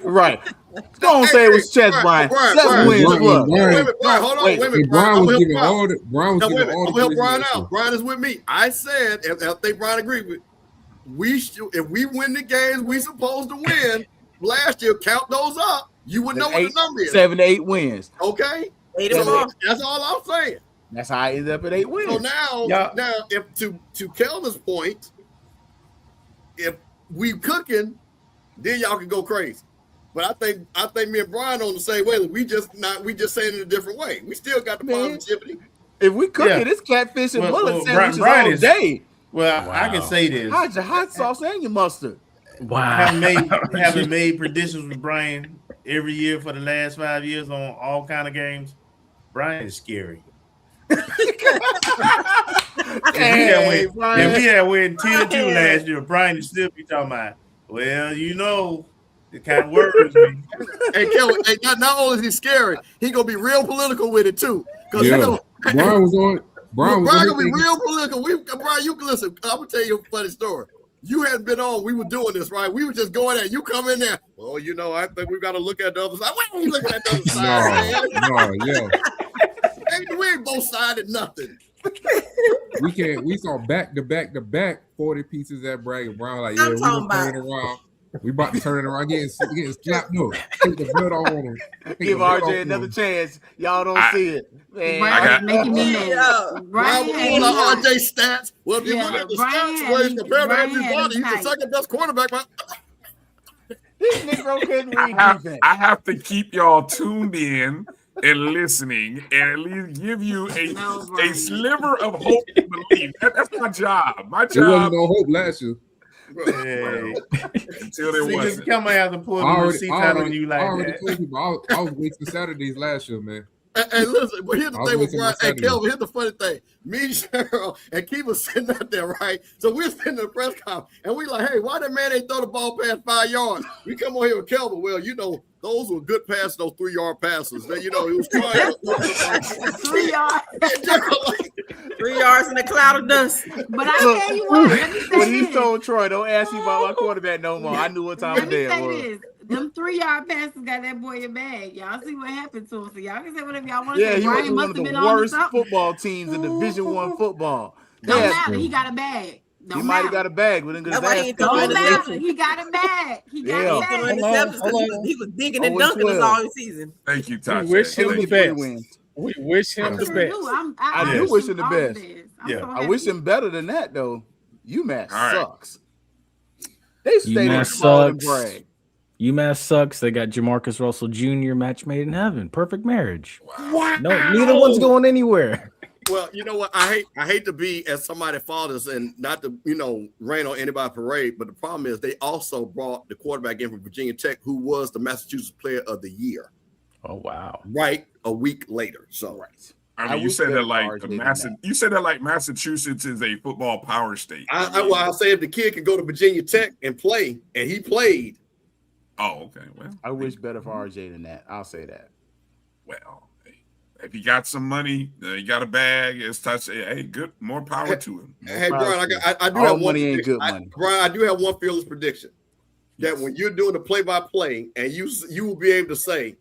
Don't say it was chess, Brian. 7 wins. Hold on. Wait a minute. Brian was giving all the. I'm gonna help Brian out. Brian is with me. I said, and I think Brian agreed with. If we win the games we supposed to win last year, count those up. You would know what the number is. 7 to 8 wins. Okay. That's all I'm saying. That's how I ended up at 8 wins. So now, if to Kelvin's point, if we cooking, then y'all can go crazy. But I think me and Bryan on the same way. We just saying it a different way. We still got the positivity. If we cook it, it's catfish and bullet sandwiches Bryan all day. Well, I can say this. How's your hot sauce and your mustard? Wow. Having made predictions with Bryan every year for the last 5 years on all kind of games, Bryan is scary. If we had win 10-2 last year, Bryan would still be talking about, well, you know, it kind of worries me. Hey, Kelvin, not only is he scary, he gonna be real political with it too. Because Bryan was on. Bryan gonna be real political. Bryan, you can listen. I'm gonna tell you a funny story. You hadn't been on. We were doing this, right? We were just going there. You come in there. Well, you know, I think we got to look at the other side. Why are you looking at the other side? Hey, we ain't both sided nothing. We saw back to back 40 pieces at Bryan. Bryan like, yeah, we turn it around. We about to turn it around, getting slapped up. Take the blood on him. Give RJ another chance. Y'all don't see it. Man, making me mad. Bryan RJ stats. Well, if you look at the stats where he's compared to Andrew Vaughn, he's the second best quarterback. This Negro couldn't read defense. I have to keep y'all tuned in and listening and at least give you a sliver of hope and belief. That's my job. My job. There wasn't no hope last year. Hey. Until there was. Just come out and pull the receipts out on you like that. I was wasting Saturdays last year, man. And listen, but here's the thing with Bryan. Hey, Kelvin, here's the funny thing. Me, Cheryl, and Keith was sitting out there, right? So we're sitting in the press conference, and we like, hey, why that man ain't throw the ball past 5 yards? We come on here with Kelvin. Well, you know, those were good passes, those 3-yard passes. That, you know, he was trying. 3 yards. 3 yards in a cloud of dust. But I tell you what, let me say when he this. told Troy, don't ask me about my quarterback no more. I knew what time of day it was. This. Them 3-yard passes got that boy in bag. Y'all see what happened to him. So y'all can say whatever y'all want to say. Yeah, he was Bryan one of the worst football teams in Division I football. Don't matter. He got a bag. He might have got a bag, but don't matter. He got a bag. He got a bag. He was digging and dunking us all season. Thank you, Tasha. We wish him the best. We wish him the best. I do wish him the best. Yeah, I wish him better than that though. UMass sucks. They stayed in small and brag. UMass sucks. They got Jamarcus Russell Jr. match made in heaven. Perfect marriage. Wow. No, neither one's going anywhere. Well, you know what? I hate to be as somebody fathers and not to, you know, rain on anybody's parade, but the problem is they also brought the quarterback in from Virginia Tech, who was the Massachusetts Player of the Year. Oh wow! Right, a week later. So I mean, you said that like Massachusetts is a football power state. I say if the kid could go to Virginia Tech and play, and he played. Oh, okay. Well, I wish better for RJ than that. I'll say that. Well, if he got some money, he got a bag. It's touch. Hey, good. More power to him. Hey, Bryan, I do have one. Ain't good money. Bryan, I do have one fearless prediction that when you're doing the play-by-play, and you will be able to say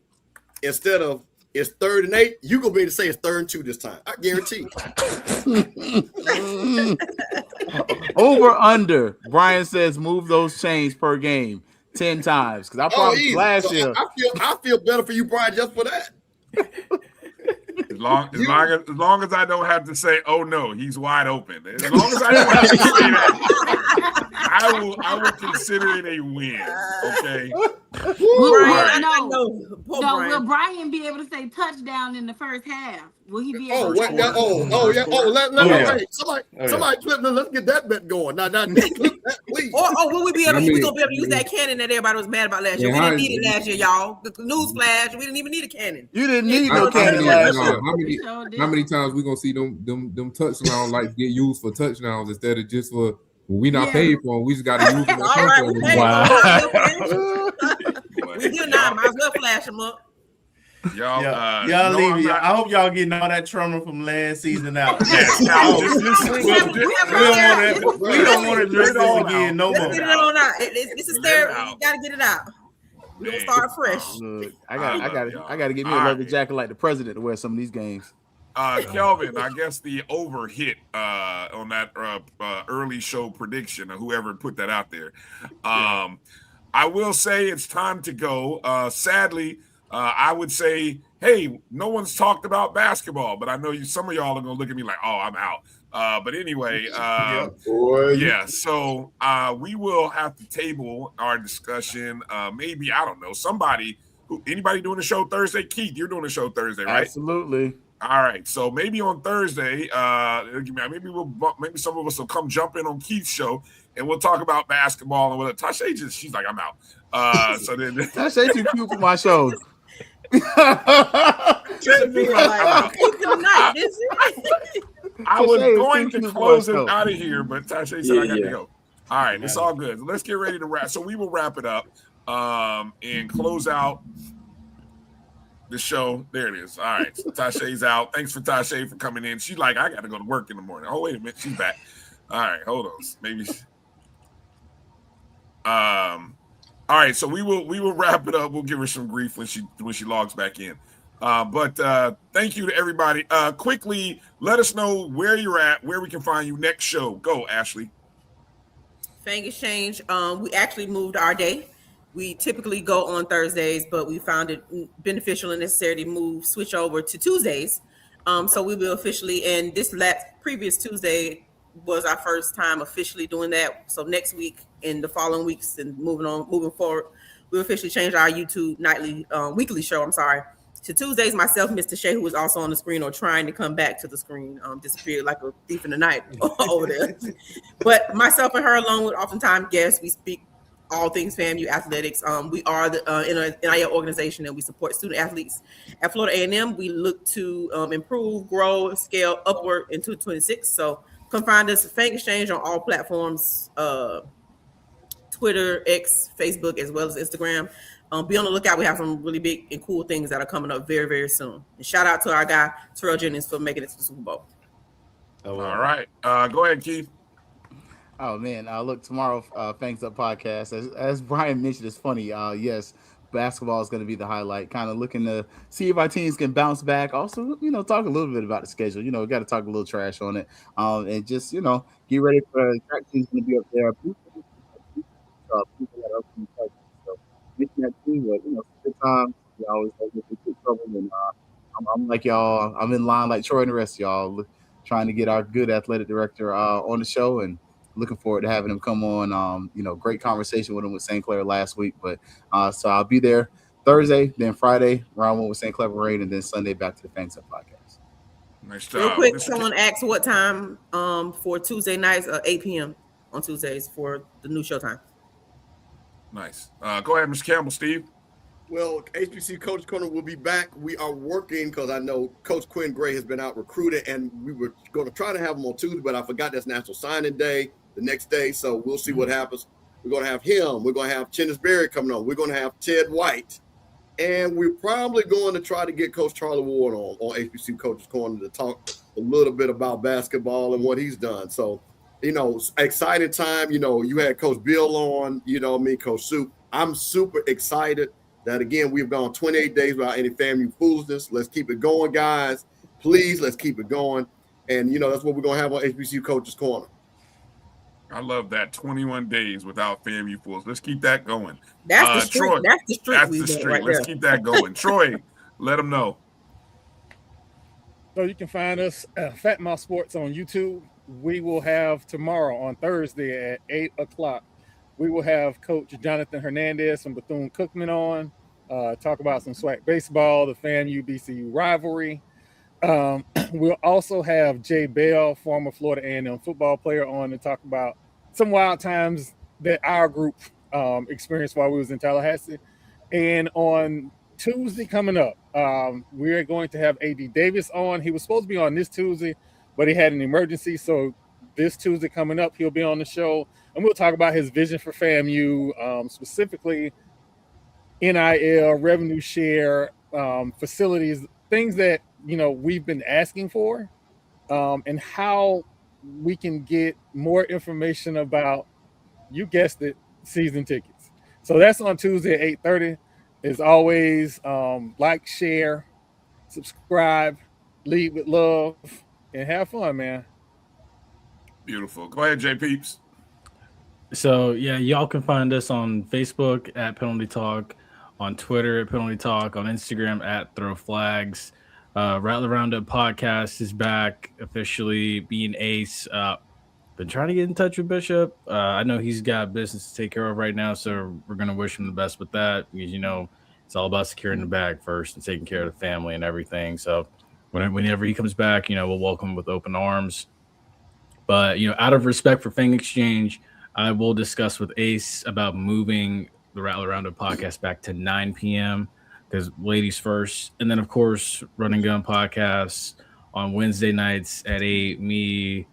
instead of it's 3rd and 8, you gonna be able to say it's 3rd and 2 this time. I guarantee. Over under. Bryan says move those chains per game 10 times because I promised last year. I feel better for you, Bryan, just for that. As long as I don't have to say, "Oh no, he's wide open." As long as I don't have to say that, I will consider it a win. Okay. Will Bryan be able to say touchdown in the first half? Will he be able to? Somebody clip them. Let's get that bet going. Now, clip that, please. Will we be able? We gonna be able to use that cannon that everybody was mad about last year. We didn't need it last year, y'all. The newsflash, we didn't even need a cannon. You didn't need no cannon last year. How many times we gonna see them touchdown lights get used for touchdowns instead of just for we not paid for them? We just got to use them. We do not. Might as well flash them up. Y'all leave. I hope y'all getting all that trauma from last season out. We don't want to dress this again no more. Let's get it on out. This is therapy. You got to get it out. We don't start fresh. Look, I got to get me a leather jacket like the president to wear some of these games. Kelvin, I guess the over hit on that early show prediction or whoever put that out there. I will say it's time to go. Sadly, I would say hey, no one's talked about basketball, but I know some of y'all are gonna look at me like, oh, I'm out. But anyway, yeah. So we will have to table our discussion. Maybe, I don't know, anybody doing the show Thursday? Keith, you're doing the show Thursday, right? Absolutely. All right. So maybe on Thursday, maybe some of us will come jump in on Keith's show and we'll talk about basketball and whatever. Tasha she's like, I'm out. So then Tasha too cute for my shows. I was going to close it out of here, but Tasha said I got to go. All right, it's all good. Let's get ready to wrap. So we will wrap it up and close out the show. There it is. All right, so Tasha's out. Thanks for Tasha for coming in. She's like, I got to go to work in the morning. Oh, wait a minute, she's back. All right, hold on. Maybe. All right, so we will wrap it up. We'll give her some grief when she logs back in. But thank you to everybody. Quickly, let us know where you're at, where we can find you next show. Go, Ashley. Fang Exchange. We actually moved our day. We typically go on Thursdays, but we found it beneficial and necessary to switch over to Tuesdays. So we will officially, and this previous Tuesday was our first time officially doing that. So next week and the following weeks and moving forward, we'll officially change our YouTube weekly show, to Tuesdays. Myself, Mr. Shea, who was also on the screen or trying to come back to the screen, disappeared like a thief in the night over there. But myself and her, along with oftentimes guests, we speak all things FAMU athletics. We are in an NIL organization and we support student athletes. At Florida A&M, we look to improve, grow, scale upward in 2026. So come find us at Fang Exchange on all platforms, Twitter, X, Facebook, as well as Instagram. Be on the lookout. We have some really big and cool things that are coming up very, very soon. And shout out to our guy, Terrell Jennings, for making it to the Super Bowl. All right. Go ahead, Keith. Oh, man. Look, tomorrow, Fangs Up podcast. As Bryan mentioned, it's funny. Yes, basketball is going to be the highlight. Kind of looking to see if our teams can bounce back. Also, talk a little bit about the schedule. We got to talk a little trash on it. And just, get ready for the track team's going to be up there. People that are up in the so making that team, but good times. We always have good trouble. And I'm like y'all. I'm in line like Troy and the rest of y'all, trying to get our good athletic director on the show, and looking forward to having him come on. Great conversation with him with St. Clair last week. But so I'll be there Thursday, then Friday round one with St. Clair Parade, and then Sunday back to the Fangs Up podcast. Nice job. Real quick, someone asked what time for Tuesday nights, 8 p.m. on Tuesdays for the new showtime. Nice. Go ahead, Mr. Campbell, Steve. Well, HBC Coach Corner will be back. We are working because I know Coach Quinn Gray has been out recruited, and we were going to try to have him on Tuesday, but I forgot that's National Signing Day the next day, so we'll see what happens. We're going to have him. We're going to have Chennis Berry coming on. We're going to have Ted White, and we're probably going to try to get Coach Charlie Ward on HBC Coach's Corner to talk a little bit about basketball and what he's done. So, exciting time. You had Coach Beall on, Coach Shouppe. I'm super excited that, again, we've gone 28 days without any FAMU foolishness. Let's keep it going, guys. Please, let's keep it going. And, that's what we're going to have on HBCU Coach's Corner. I love that. 21 days without FAMU fools. Let's keep that going. That's the streak. Troy, that's the streak. That's the streak. Right. Let's keep that going. Troy, let them know. So you can find us at Fat Mouth Sports on YouTube. We will have tomorrow on Thursday at 8 o'clock. We will have Coach Jonathan Hernandez from Bethune-Cookman on, talk about some SWAC baseball, the FAMU-BCU rivalry. We'll also have Jay Beall, former Florida A&M football player, on to talk about some wild times that our group experienced while we was in Tallahassee. And on Tuesday coming up, we're going to have A.D. Davis on. He was supposed to be on this Tuesday, but he had an emergency. So this Tuesday coming up, he'll be on the show. And we'll talk about his vision for FAMU, specifically NIL, revenue share, facilities, things that, we've been asking for, and how we can get more information about, you guessed it, season tickets. So that's on Tuesday at 8:30. As always, like, share, subscribe, lead with love, and have fun, man. Beautiful. Go ahead, Jay Peeps. So, yeah, y'all can find us on Facebook at Penalty Talk, on Twitter at Penalty Talk, on Instagram at Throw Flags. Rattler Roundup podcast is back officially. Being Ace. Been trying to get in touch with Bishop. I know he's got business to take care of right now, so we're gonna wish him the best with that, because it's all about securing the bag first and taking care of the family and everything. So whenever he comes back, we'll welcome him with open arms. But out of respect for Fang Exchange, I will discuss with Ace about moving the Rattler Roundup podcast back to 9 p.m. because ladies first, and then of course Run and Gun podcast on Wednesday nights at 8. Me,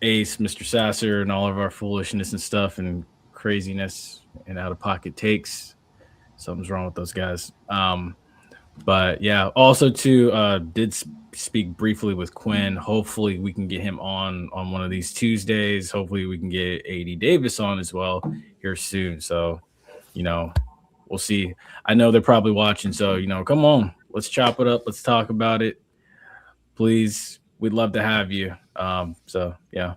Ace, Mr. Sasser, and all of our foolishness and stuff and craziness and out of pocket takes. Something's wrong with those guys. But yeah, also too, did speak briefly with Quinn. Hopefully we can get him on one of these Tuesdays. Hopefully we can get AD Davis on as well here soon. So, we'll see. I know they're probably watching. So, come on, let's chop it up. Let's talk about it. Please. We'd love to have you. So yeah.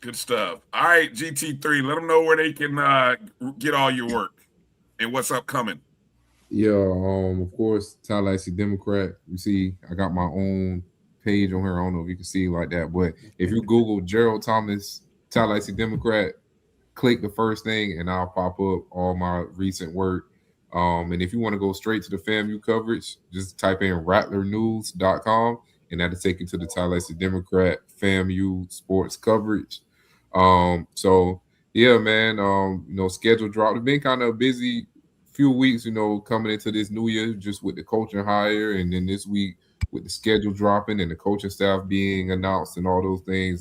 Good stuff. All right, GT3, let them know where they can get all your work and what's upcoming. Yeah, of course, Tallahassee Democrat. You see, I got my own page on here. I don't know if you can see like that, but if you Google Gerald Thomas, Tallahassee Democrat, click the first thing and I'll pop up all my recent work. And if you want to go straight to the FAMU coverage, just type in rattlernews.com. And that'll take you to the Tallahassee Democrat FAMU sports coverage. So yeah, man, schedule dropped. It's been kind of a busy few weeks, coming into this new year, just with the coaching hire, and then this week with the schedule dropping and the coaching staff being announced and all those things.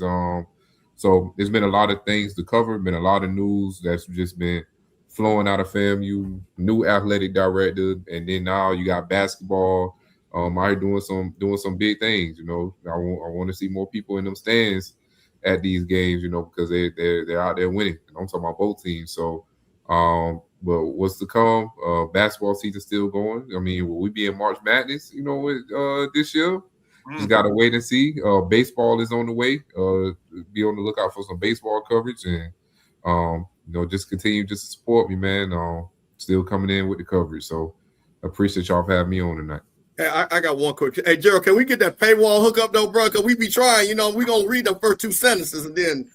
So there's been a lot of things to cover, been a lot of news that's just been flowing out of FAMU, new athletic director, and then now you got basketball. I doing some big things, I want to see more people in them stands at these games, because they're out there winning. And I'm talking about both teams. So, but what's to come? Basketball season still going. I mean, will we be in March Madness? This year. Just gotta wait and see. Baseball is on the way. Be on the lookout for some baseball coverage, and just continue to support me, man. Still coming in with the coverage. So, I appreciate y'all for having me on tonight. Hey, I got one quick. Hey, Gerald, can we get that paywall hookup though, bro? Because we be trying, we gonna read the first two sentences and then.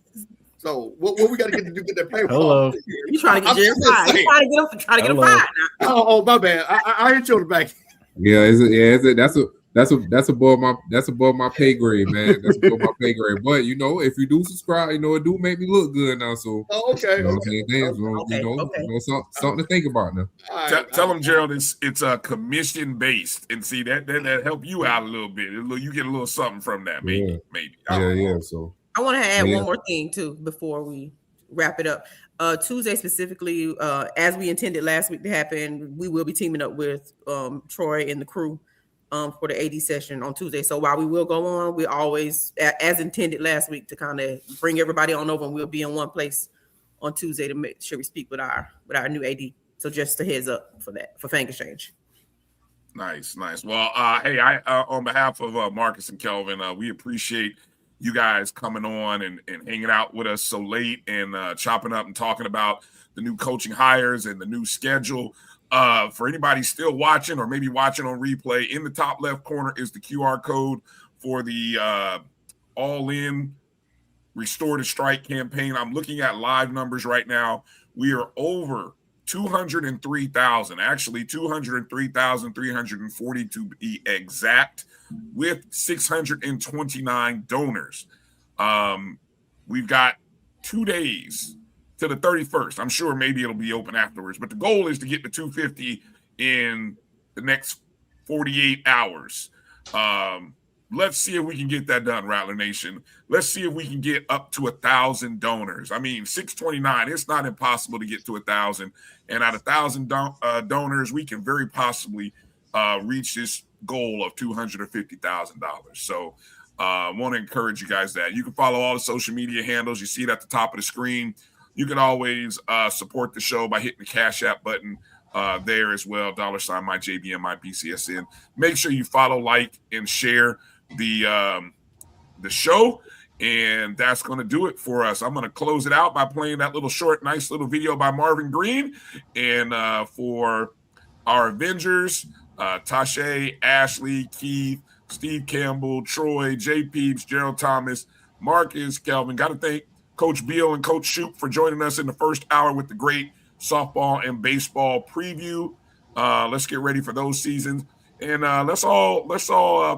So what we got to get to do get that paywall? Hello. You trying to get Jerry fired? You trying to get him fired now? Oh, my bad. I hit you on the back. Yeah, that's above my pay grade, man. That's above my pay grade. But if you do subscribe, it do make me look good now. So okay. Something to think about now. Tell them, Gerald, it's commission based, and see that help you out a little bit. You get a little something from that, maybe. Yeah. So I want to add one more thing too before we wrap it up. Tuesday specifically, as we intended last week to happen, we will be teaming up with Troy and the crew for the AD session on Tuesday. So while we will go on, we always, as intended last week, to kind of bring everybody on over, and we'll be in one place on Tuesday to make sure we speak with our new AD. So just a heads up for that, for Fang Exchange. Nice. Well, hey, I on behalf of Marcus and Kelvin, we appreciate you guys coming on and hanging out with us so late and chopping up and talking about the new coaching hires and the new schedule. For anybody still watching or maybe watching on replay, in the top left corner is the QR code for the all-in Restore to Strike campaign. I'm looking at live numbers right now. We are over 203,000, actually 203,340 to be exact, with 629 donors. We've got 2 days to the 31st. I'm sure maybe it'll be open afterwards, but the goal is to get to 250 in the next 48 hours. Let's see if we can get that done, Rattler Nation. Let's see if we can get up to 1,000 donors. I mean, 629, it's not impossible to get to 1,000. And at 1,000 donors, we can very possibly reach this goal of $250,000. So I want to encourage you guys that. You can follow all the social media handles. You see it at the top of the screen. You can always support the show by hitting the Cash App button there as well, $sign MyJBN, MyBCSN. Make sure you follow, like, and share the show, and that's going to do it for us. I'm going to close it out by playing that little short, nice little video by Marvin Green, and for our Avengers, Tasha, Ashley, Keith, Steve Campbell, Troy, Jay Peeps, Gerald Thomas, Marcus, Kelvin. Got to thank Coach Beall and Coach Shouppe for joining us in the first hour with the great softball and baseball preview. Let's get ready for those seasons. And let's all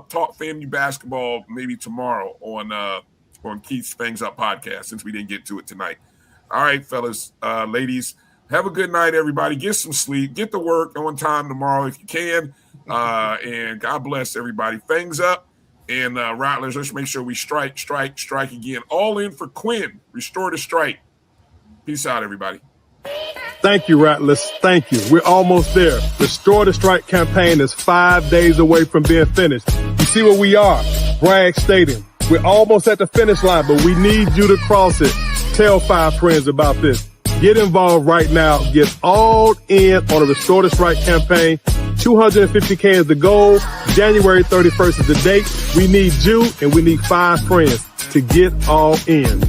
talk FAMU basketball maybe tomorrow on Keith's Fangs Up podcast, since we didn't get to it tonight. All right, fellas, ladies, have a good night, everybody. Get some sleep. Get to work on time tomorrow if you can. And God bless everybody. Fangs up. And Rattlers, let's make sure we strike again. All in for Quinn. Restore the strike. Peace out, everybody. Thank you, Rattlers. Thank you. We're almost there. Restore the Strike campaign is 5 days away from being finished. You see where we are? Bragg Stadium. We're almost at the finish line, but we need you to cross it. Tell 5 friends about this. Get involved right now. Get all in on the Restore the Strike campaign. 250K is the goal. January 31st is the date. We need you, and we need 5 friends to get all in.